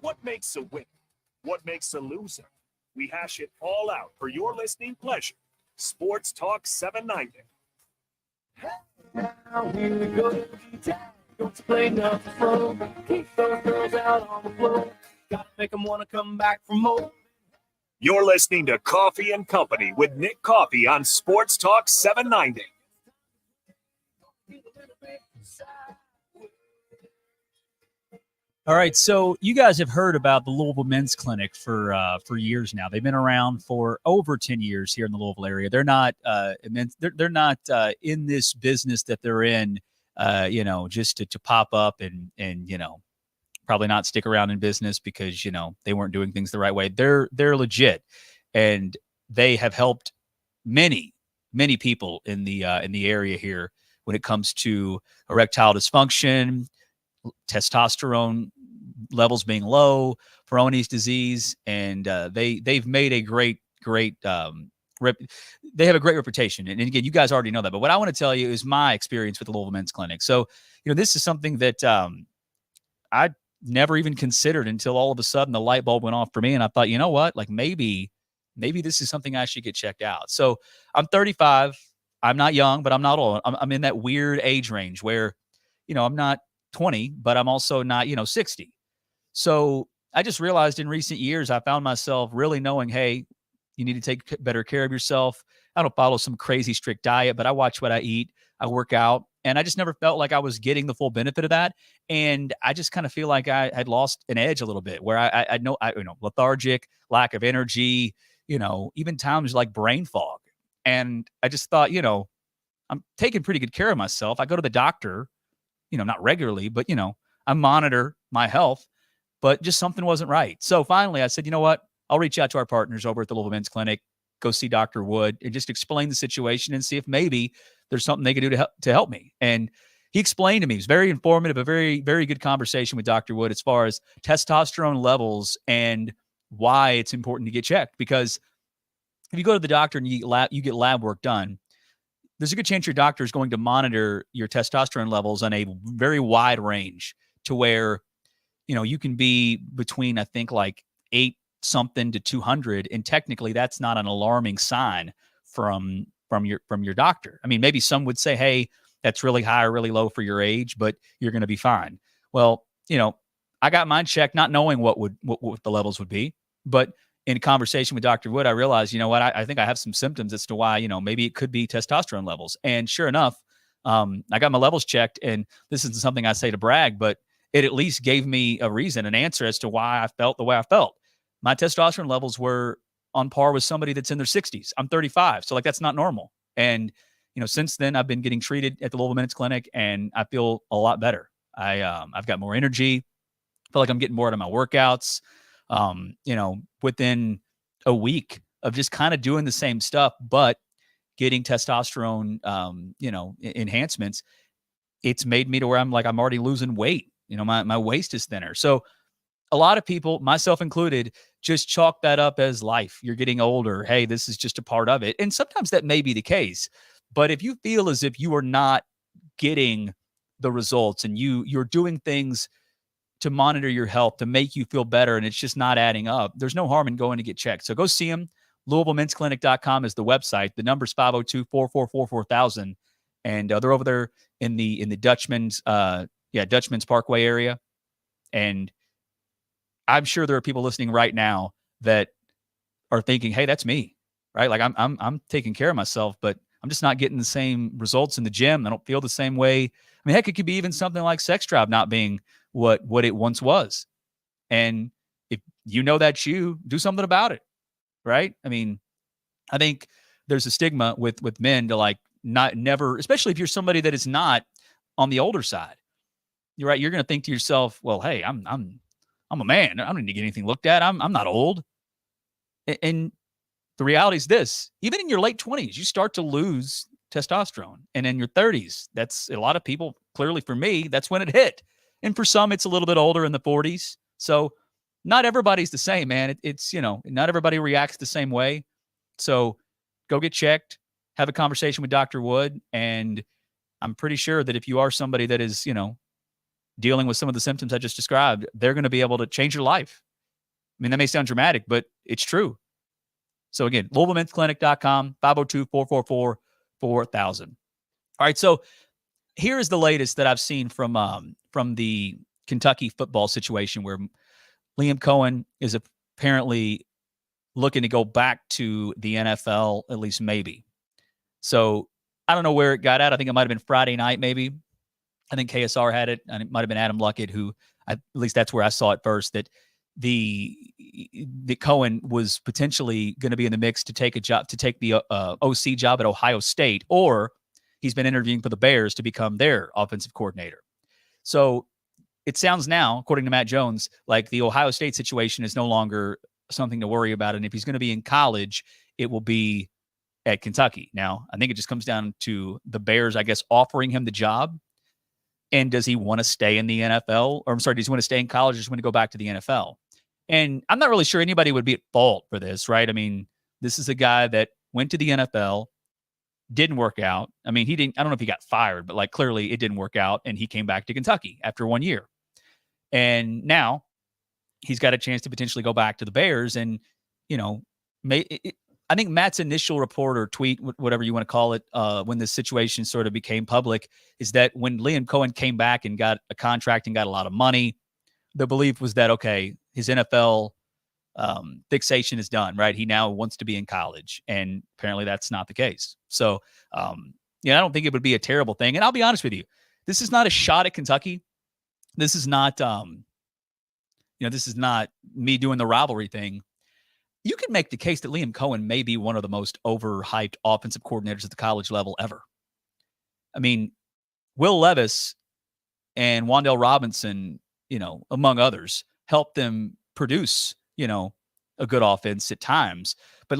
What makes a winner? What makes a loser? We hash it all out for your listening pleasure. Sports Talk 790. Now here we go. Don't play nothing slow. Keep those girls out on the floor. Gotta make them want to come back for more. You're listening to Coffee and Company with Nick Coffey on Sports Talk 790. All right, so you guys have heard about the Louisville Men's Clinic for years now. They've been around for over 10 years here in the Louisville area. They're not they're not in this business that they're in, just to pop up and probably not stick around in business because they weren't doing things the right way. They're legit, and they have helped many people in the area here when it comes to erectile dysfunction, testosterone levels being low, Peyronie's disease, and they've made a great they have a great reputation. And again, you guys already know that, but what I want to tell you is my experience with the Louisville Men's Clinic. So, this is something that I never even considered until all of a sudden the light bulb went off for me, and I thought, you know what, like maybe this is something I should get checked out. So I'm 35. I'm not young, but I'm not old. I'm in that weird age range where, I'm not 20, but I'm also not, 60. So I just realized in recent years, I found myself really knowing, hey, you need to take better care of yourself. I don't follow some crazy strict diet, but I watch what I eat. I work out, and I just never felt like I was getting the full benefit of that. And I just kind of feel like I had lost an edge a little bit where I know, lethargic, lack of energy, even times like brain fog. And I just thought, I'm taking pretty good care of myself. I go to the doctor, not regularly, but, I monitor my health, but just something wasn't right. So finally I said, you know what, I'll reach out to our partners over at the Louisville Men's Clinic, go see Dr. Wood and just explain the situation and see if maybe there's something they can do to help me. And he explained to me, it was very informative, a very, very good conversation with Dr. Wood as far as testosterone levels and why it's important to get checked. Because if you go to the doctor and you get lab work done, there's a good chance your doctor is going to monitor your testosterone levels on a very wide range to where, you can be between, I think, like 8 something to 200. And technically that's not an alarming sign from your doctor. I mean, maybe some would say, hey, that's really high or really low for your age, but you're going to be fine. Well, I got mine checked, not knowing what the levels would be, but in a conversation with Dr. Wood, I realized, I think I have some symptoms as to why, maybe it could be testosterone levels. And sure enough, I got my levels checked, and this isn't something I say to brag, but it at least gave me a reason, an answer as to why I felt the way I felt. My testosterone levels were on par with somebody that's in their 60s. I'm 35. So that's not normal. And, since then I've been getting treated at the Louisville Men's Clinic, and I feel a lot better. I've got more energy. I feel like I'm getting more out of my workouts. Within a week of just kind of doing the same stuff, but getting testosterone, enhancements, it's made me to where I'm already losing weight. My waist is thinner. So a lot of people, myself included, just chalk that up as life. You're getting older. Hey, this is just a part of it. And sometimes that may be the case, but if you feel as if you are not getting the results and you're doing things to monitor your health, to make you feel better, and it's just not adding up, there's no harm in going to get checked. So go see them. LouisvilleMen'sClinic.com is the website. The number's 502-444-4000. And they're over there in the Dutchman's Parkway area. And I'm sure there are people listening right now that are thinking, hey, that's me, right? Like I'm taking care of myself, but I'm just not getting the same results in the gym. I don't feel the same way. I mean, heck, it could be even something like sex drive not being what it once was. And if that's you, do something about it, right? I mean, I think there's a stigma with men to never, especially if you're somebody that is not on the older side. You're right. You're going to think to yourself, well, hey, I'm a man. I don't need to get anything looked at. I'm not old. And the reality is this: even in your late 20s, you start to lose testosterone, and in your 30s, that's a lot of people. Clearly, for me, that's when it hit. And for some, it's a little bit older in the 40s. So not everybody's the same, man. It's not everybody reacts the same way. So go get checked, have a conversation with Dr. Wood. And I'm pretty sure that if you are somebody that is, dealing with some of the symptoms I just described, they're going to be able to change your life. I mean, that may sound dramatic, but it's true. So again, LouisvilleMen'sClinic.com, 502-444-4000. All right, so here is the latest that I've seen from the Kentucky football situation, where Liam Coen is apparently looking to go back to the NFL, at least maybe. So I don't know where it got at. I think it might have been Friday night, maybe. I think KSR had it, and it might have been Adam Luckett, who at least that's where I saw it first, that the Coen was potentially going to be in the mix to take the OC job at Ohio State, or he's been interviewing for the Bears to become their offensive coordinator. So it sounds now, according to Matt Jones, like the Ohio State situation is no longer something to worry about. And if he's going to be in college, it will be at Kentucky. Now, I think it just comes down to the Bears, I guess, offering him the job. And does he want to stay in the NFL? Or I'm sorry, does he want to stay in college or just want to go back to the NFL? And I'm not really sure anybody would be at fault for this, right? I mean, this is a guy that went to the NFL, didn't work out. I mean, I don't know if he got fired, but like clearly it didn't work out. And he came back to Kentucky after 1 year. And now he's got a chance to potentially go back to the Bears. And, you know, I think Matt's initial report or tweet, whatever you want to call it, when this situation sort of became public, is that when Liam Coen came back and got a contract and got a lot of money, the belief was that, okay, his NFL fixation is done, right? He now wants to be in college. And apparently that's not the case. So, I don't think it would be a terrible thing. And I'll be honest with you, this is not a shot at Kentucky. This is not, this is not me doing the rivalry thing. You can make the case that Liam Coen may be one of the most overhyped offensive coordinators at the college level ever. I mean, Will Levis and Wan'Dale Robinson, among others, helped them produce, a good offense at times. But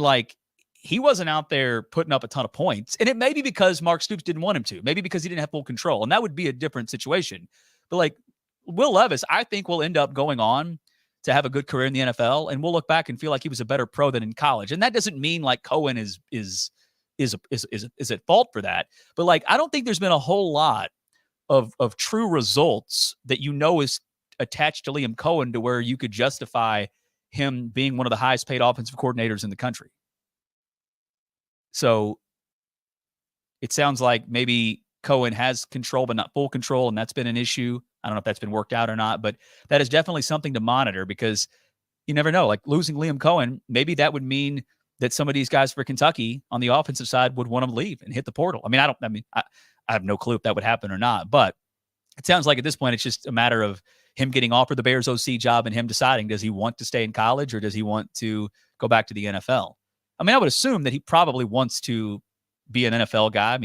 he wasn't out there putting up a ton of points. And it may be because Mark Stoops didn't want him to, maybe because he didn't have full control. And that would be a different situation. But Will Levis, I think, will end up going on to have a good career in the NFL, and we'll look back and feel like he was a better pro than in college. And that doesn't mean Coen is at fault for that. But I don't think there's been a whole lot of true results that is attached to Liam Coen to where you could justify him being one of the highest paid offensive coordinators in the country. So it sounds like maybe Coen has control, but not full control, and that's been an issue. I don't know if that's been worked out or not, but that is definitely something to monitor, because you never know. Losing Liam Coen, maybe that would mean that some of these guys for Kentucky on the offensive side would want to leave and hit the portal. I have no clue if that would happen or not, but it sounds like at this point it's just a matter of him getting offered the Bears OC job and him deciding, does he want to stay in college or does he want to go back to the NFL? I would assume that he probably wants to be an NFL guy.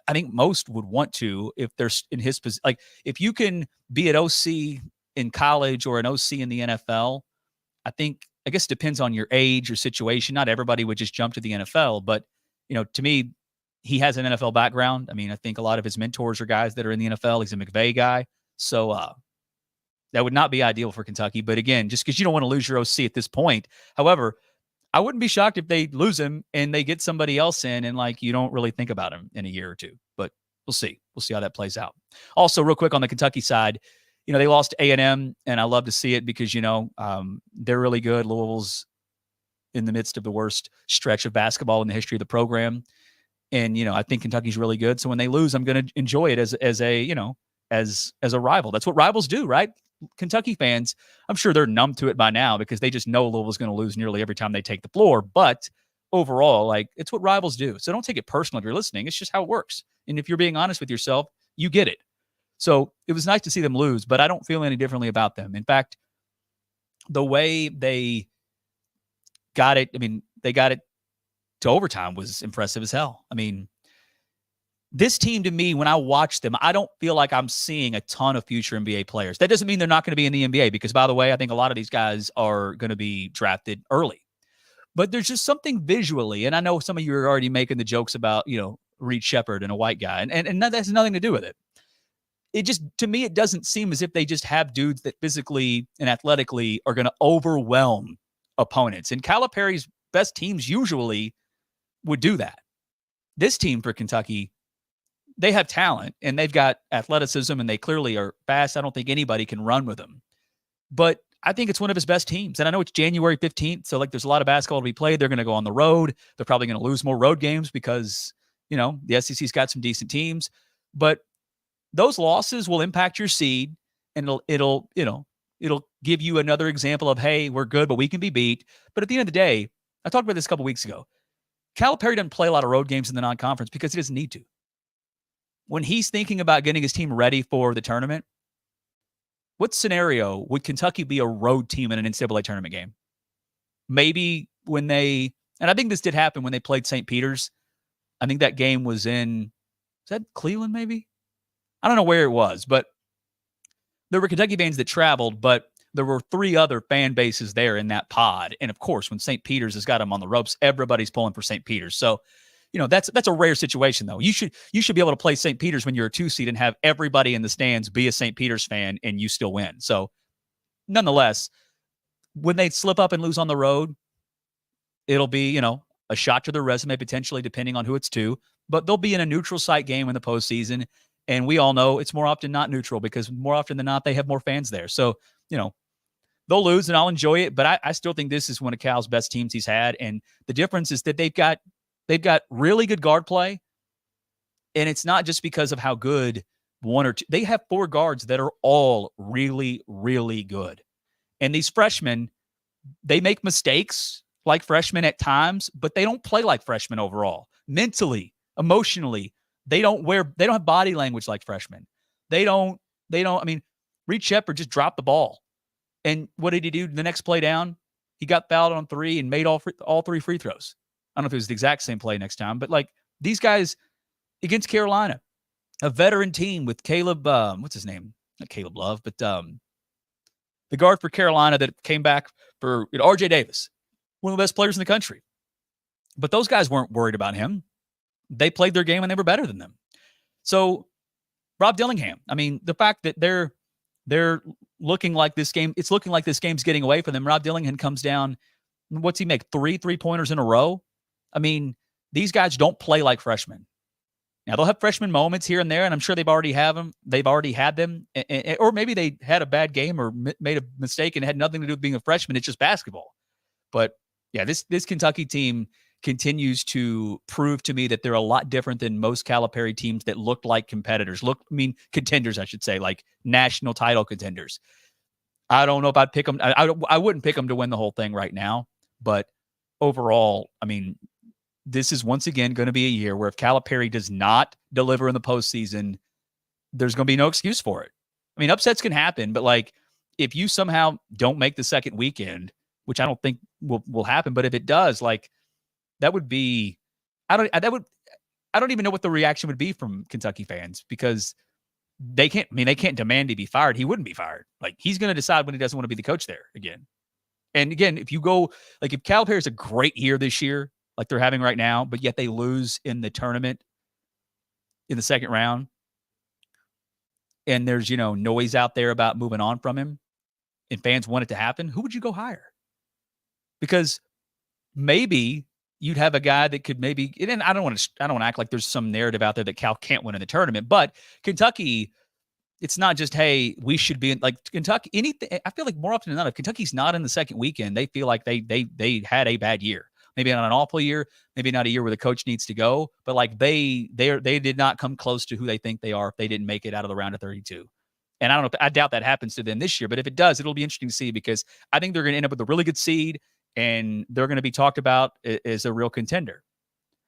I think most would want to, if they're in his position. If you can be an OC in college or an OC in the NFL, I guess it depends on your age or situation. Not everybody would just jump to the NFL, but to me, he has an NFL background. I think a lot of his mentors are guys that are in the NFL. He's a McVay guy. So that would not be ideal for Kentucky. But again, just because you don't want to lose your OC at this point. However, I wouldn't be shocked if they lose him and they get somebody else in and you don't really think about him in a year or two. But we'll see. We'll see how that plays out. Also, real quick on the Kentucky side, they lost A&M, and I love to see it because, they're really good. Louisville's in the midst of the worst stretch of basketball in the history of the program. And, I think Kentucky's really good. So when they lose, I'm going to enjoy it as a rival. That's what rivals do, right? Kentucky fans, I'm sure they're numb to it by now because they just know Louisville's going to lose nearly every time they take the floor. But overall, it's what rivals do. So don't take it personal if you're listening. It's just how it works. And if you're being honest with yourself, you get it. So it was nice to see them lose, but I don't feel any differently about them. In fact, the way they got it, they got it to overtime was impressive as hell. This team, to me, when I watch them, I don't feel like I'm seeing a ton of future NBA players. That doesn't mean they're not going to be in the NBA because, by the way, I think a lot of these guys are going to be drafted early. But there's just something visually, and I know some of you are already making the jokes about, Reed Shepherd and a white guy, and that has nothing to do with it. It just, to me, it doesn't seem as if they just have dudes that physically and athletically are going to overwhelm opponents. And Calipari's best teams usually would do that. This team for Kentucky they have talent and they've got athleticism and they clearly are fast. I don't think anybody can run with them. But I think it's one of his best teams. And I know it's January 15th, so there's a lot of basketball to be played. They're going to go on the road. They're probably going to lose more road games because, the SEC's got some decent teams. But those losses will impact your seed, and it'll give you another example of, hey, we're good, but we can be beat. But at the end of the day, I talked about this a couple weeks ago. Calipari doesn't play a lot of road games in the non-conference because he doesn't need to. When he's thinking about getting his team ready for the tournament, what scenario would Kentucky be a road team in an NCAA tournament game? Maybe when and I think this did happen when they played St. Peter's. I think that game was is that Cleveland maybe? I don't know where it was, but there were Kentucky fans that traveled, but there were 3 other fan bases there in that pod. And of course, when St. Peter's has got them on the ropes, everybody's pulling for St. Peter's. So, that's a rare situation though. You should be able to play St. Peter's when you're a 2 seed and have everybody in the stands be a St. Peter's fan and you still win. So nonetheless, when they slip up and lose on the road, it'll be, a shot to their resume potentially depending on who it's to, but they'll be in a neutral site game in the postseason. And we all know it's more often not neutral because more often than not, they have more fans there. So, they'll lose and I'll enjoy it. But I still think this is one of Cal's best teams he's had. And the difference is that they've got really good guard play. And it's not just because of how good one or two. They have 4 guards that are all really, really good. And these freshmen, they make mistakes like freshmen at times, but they don't play like freshmen overall. Mentally, emotionally, they don't have body language like freshmen. They don't, Reed Shepherd just dropped the ball. And what did he do the next play down? He got fouled on 3 and made all 3 free throws. I don't know if it was the exact same play next time, but these guys against Carolina, a veteran team with Caleb, what's his name? Not Caleb Love, but the guard for Carolina that came back for RJ Davis, one of the best players in the country. But those guys weren't worried about him. They played their game and they were better than them. So Rob Dillingham, the fact that they're looking like this game, it's looking like this game's getting away from them. Rob Dillingham comes down. What's he make? 3 3-pointers in a row. These guys don't play like freshmen. Now they'll have freshman moments here and there, and I'm sure they've already had them, or maybe they had a bad game or made a mistake and it had nothing to do with being a freshman. It's just basketball. But yeah, this Kentucky team continues to prove to me that they're a lot different than most Calipari teams that looked like competitors. Contenders, I should say, like national title contenders. I don't know if I'd pick them. I wouldn't pick them to win the whole thing right now, but overall, this is once again going to be a year where if Calipari does not deliver in the postseason, there's going to be no excuse for it. Upsets can happen, but if you somehow don't make the second weekend, which I don't think will happen, but if it does, that would be, I don't even know what the reaction would be from Kentucky fans because they can't demand he be fired. He wouldn't be fired. He's going to decide when he doesn't want to be the coach there again. And again, if you go, if Calipari has a great year this year, like they're having right now, but yet they lose in the tournament in the second round, and there's, noise out there about moving on from him, and fans want it to happen, who would you go hire? Because maybe you'd have a guy that could maybe, and I don't want to act like there's some narrative out there that Cal can't win in the tournament, but Kentucky, it's not just, hey, we should be in Kentucky. Anything, I feel like more often than not, if Kentucky's not in the second weekend, they feel like they had a bad year. Maybe not an awful year, maybe not a year where the coach needs to go, but they did not come close to who they think they are if they didn't make it out of the round of 32. And I doubt that happens to them this year, but if it does, it'll be interesting to see because I think they're going to end up with a really good seed and they're going to be talked about as a real contender.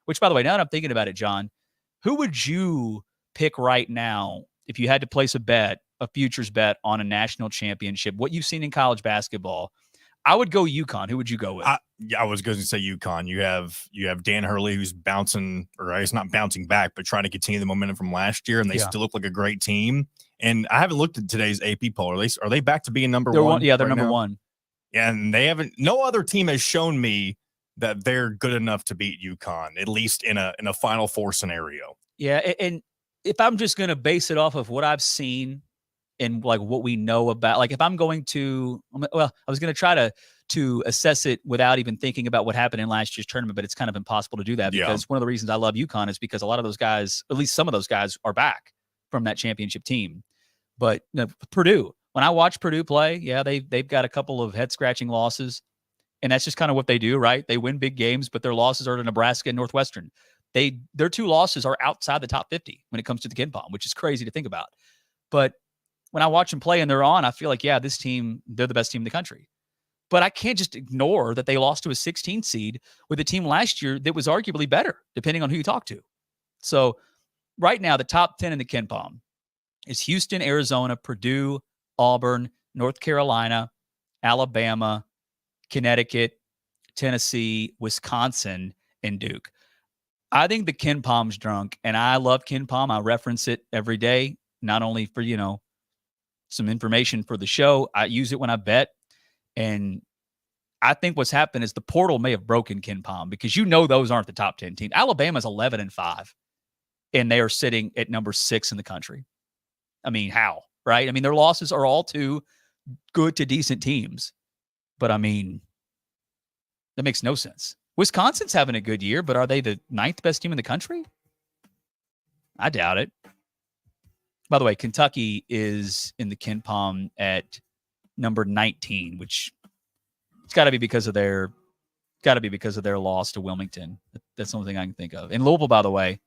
Which, by the way, now that I'm thinking about it, John, who would you pick right now if you had to place a futures bet on a national championship, what you've seen in college basketball? I would go UConn. Who would you go with? I was going to say UConn. You have Dan Hurley, who's bouncing, or he's not bouncing back, but trying to continue the momentum from last year, and they still look like a great team. And I haven't looked at today's AP poll. Are they back to being number one? Yeah, they're right number now? 1. Yeah, and they haven't. No other team has shown me that they're good enough to beat UConn, at least in a Final Four scenario. Yeah, and if I'm just going to base it off of what I've seen in like what we know about, like if I'm going to, well, I was going to try to assess it without even thinking about what happened in last year's tournament, but it's kind of impossible to do that because one of the reasons I love UConn is because a lot of those guys, at least some of those guys, are back from that championship team. But Purdue, when I watch Purdue play, yeah, they've got a couple of head scratching losses, and that's just kind of what they do, right? They win big games, but their losses are to Nebraska and Northwestern. Their 2 losses are outside the top 50 when it comes to the KenPom, which is crazy to think about. But when I watch them play and they're on, I feel like, yeah, this team, they're the best team in the country. But I can't just ignore that they lost to a 16 seed with a team last year that was arguably better, depending on who you talk to. So right now, the top 10 in the KenPom is Houston, Arizona, Purdue, Auburn, North Carolina, Alabama, Connecticut, Tennessee, Wisconsin, and Duke. I think the KenPom's drunk, and I love KenPom. I reference it every day, not only for, some information for the show. I use it when I bet. And I think what's happened is the portal may have broken KenPom because those aren't the top 10 teams. Alabama's 11-5, and they are sitting at number 6 in the country. I mean, how? Right? I mean, their losses are all to good to decent teams. But, I mean, that makes no sense. Wisconsin's having a good year, but are they the 9th best team in the country? I doubt it. By the way, Kentucky is in the KenPom at number 19, which it's got to be because of their loss to Wilmington. That's the only thing I can think of. And Louisville, by the way,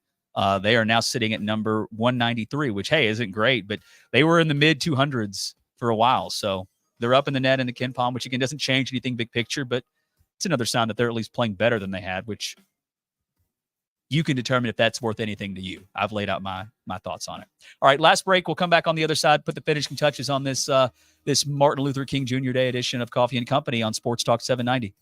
they are now sitting at number 193, which, hey, isn't great, but they were in the mid 200s for a while. So they're up in the net in the KenPom, which again doesn't change anything big picture, but it's another sign that they're at least playing better than they had, which you can determine if that's worth anything to you. I've laid out my thoughts on it. All right, last break. We'll come back on the other side, put the finishing touches on this this Martin Luther King Jr. Day edition of Coffee and Company on Sports Talk 790.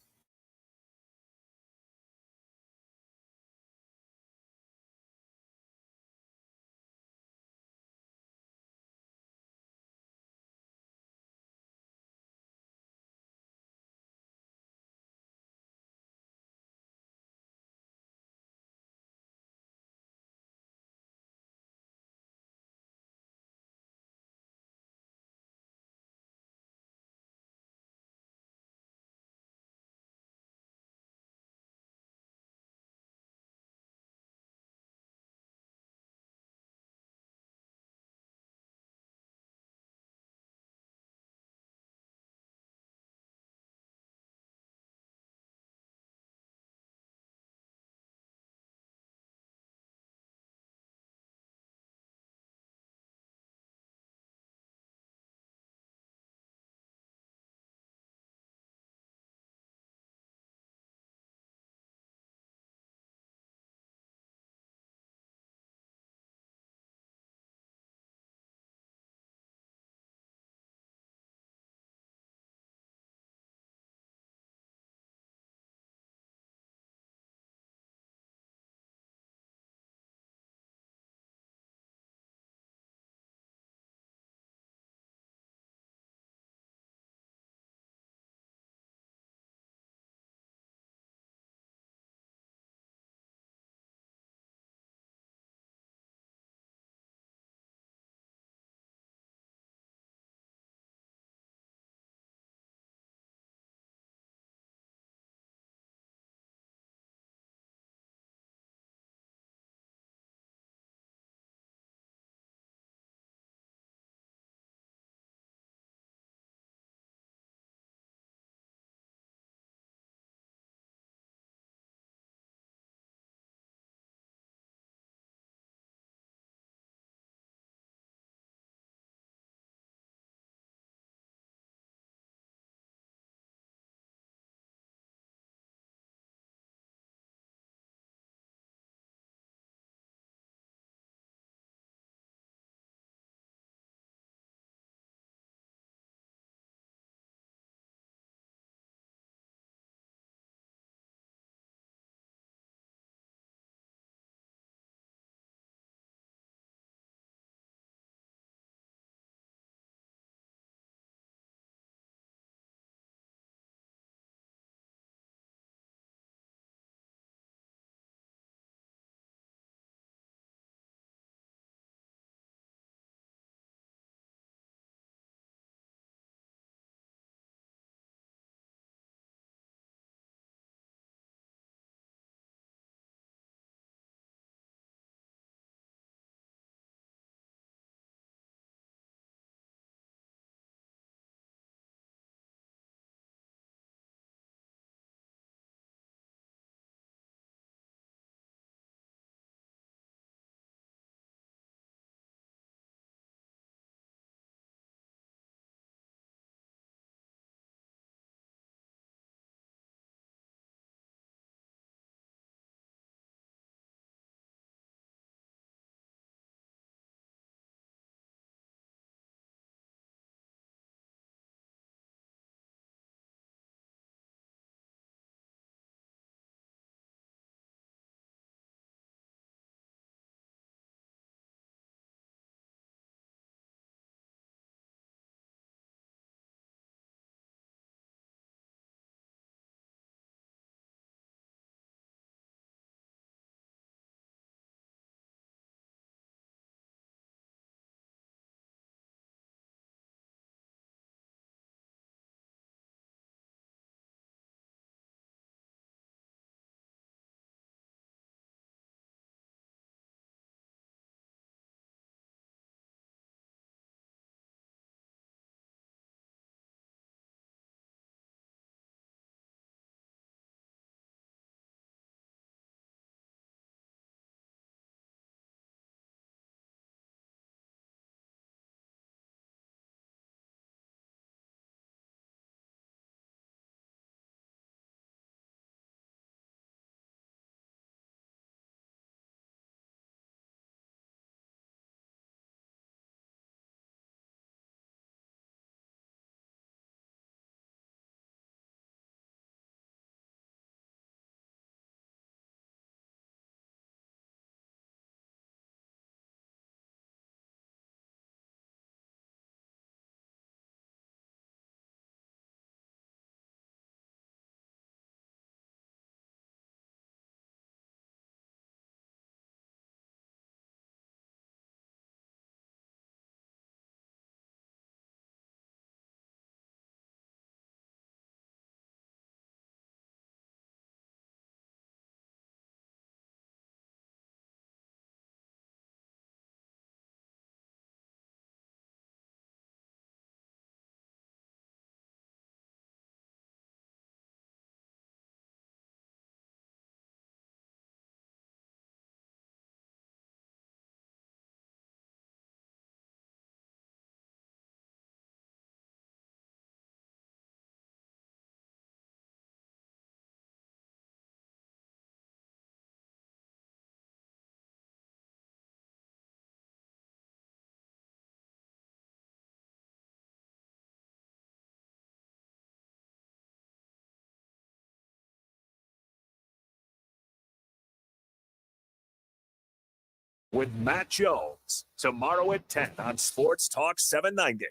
with Matt Jones. Tomorrow at 10 on Sports Talk 790.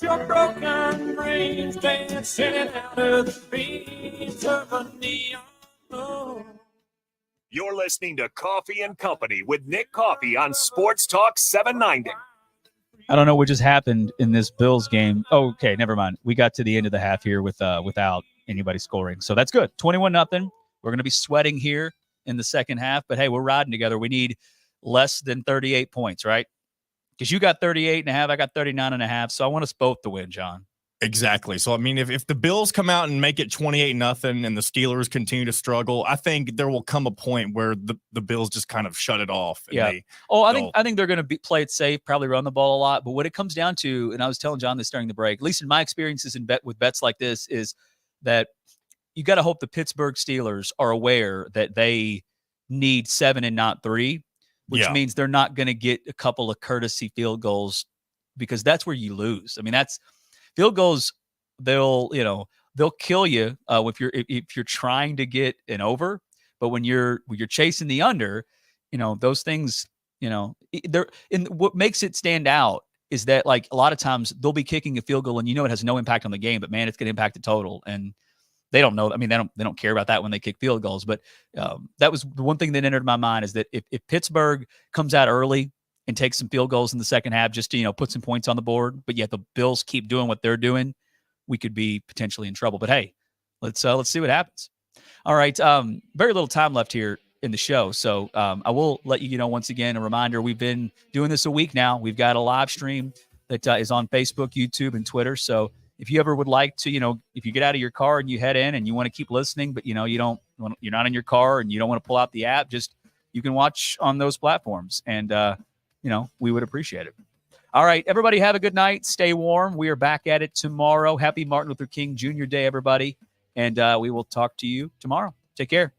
Your broken dreams dancing out of the beams of a neon moon. You're listening to Coffee and Company with Nick Coffey on Sports Talk 790. I don't know what just happened in this Bills game. Oh, okay, never mind. We got to the end of the half here without anybody scoring. So that's good. 21-0. We're going to be sweating here in the second half. But, hey, we're riding together. We need less than 38 points, right? Because you got 38.5, I got 39.5. So I want us both to win, John. Exactly. So, I mean, if the Bills come out and make it 28-0 and the Steelers continue to struggle, I think there will come a point where the Bills just kind of shut it off. And I think they're going to play it safe, probably run the ball a lot. But what it comes down to, and I was telling John this during the break, at least in my experiences with bets like this, is that you got to hope the Pittsburgh Steelers are aware that they need 7 and not 3, which means they're not going to get a couple of courtesy field goals, because that's where you lose. I mean, that's field goals. They'll kill you if you're trying to get an over, but when you're chasing the under, those things, they're in. What makes it stand out is that, like, a lot of times they'll be kicking a field goal and it has no impact on the game, but man, it's going to impact the total. And they don't know. I mean, they don't care about that when they kick field goals. But that was the one thing that entered my mind, is that if Pittsburgh comes out early and takes some field goals in the second half just to, put some points on the board, but yet the Bills keep doing what they're doing, we could be potentially in trouble. But hey, let's see what happens. All right. Very little time left here in the show. So I will let you know, once again, a reminder, we've been doing this a week now. We've got a live stream that is on Facebook, YouTube, and Twitter. So if you ever would like to, if you get out of your car and you head in and you want to keep listening, but you're not in your car and you don't want to pull out the app, you can watch on those platforms, and we would appreciate it. All right, everybody, have a good night. Stay warm. We are back at it tomorrow. Happy Martin Luther King Jr. Day, everybody, and we will talk to you tomorrow. Take care.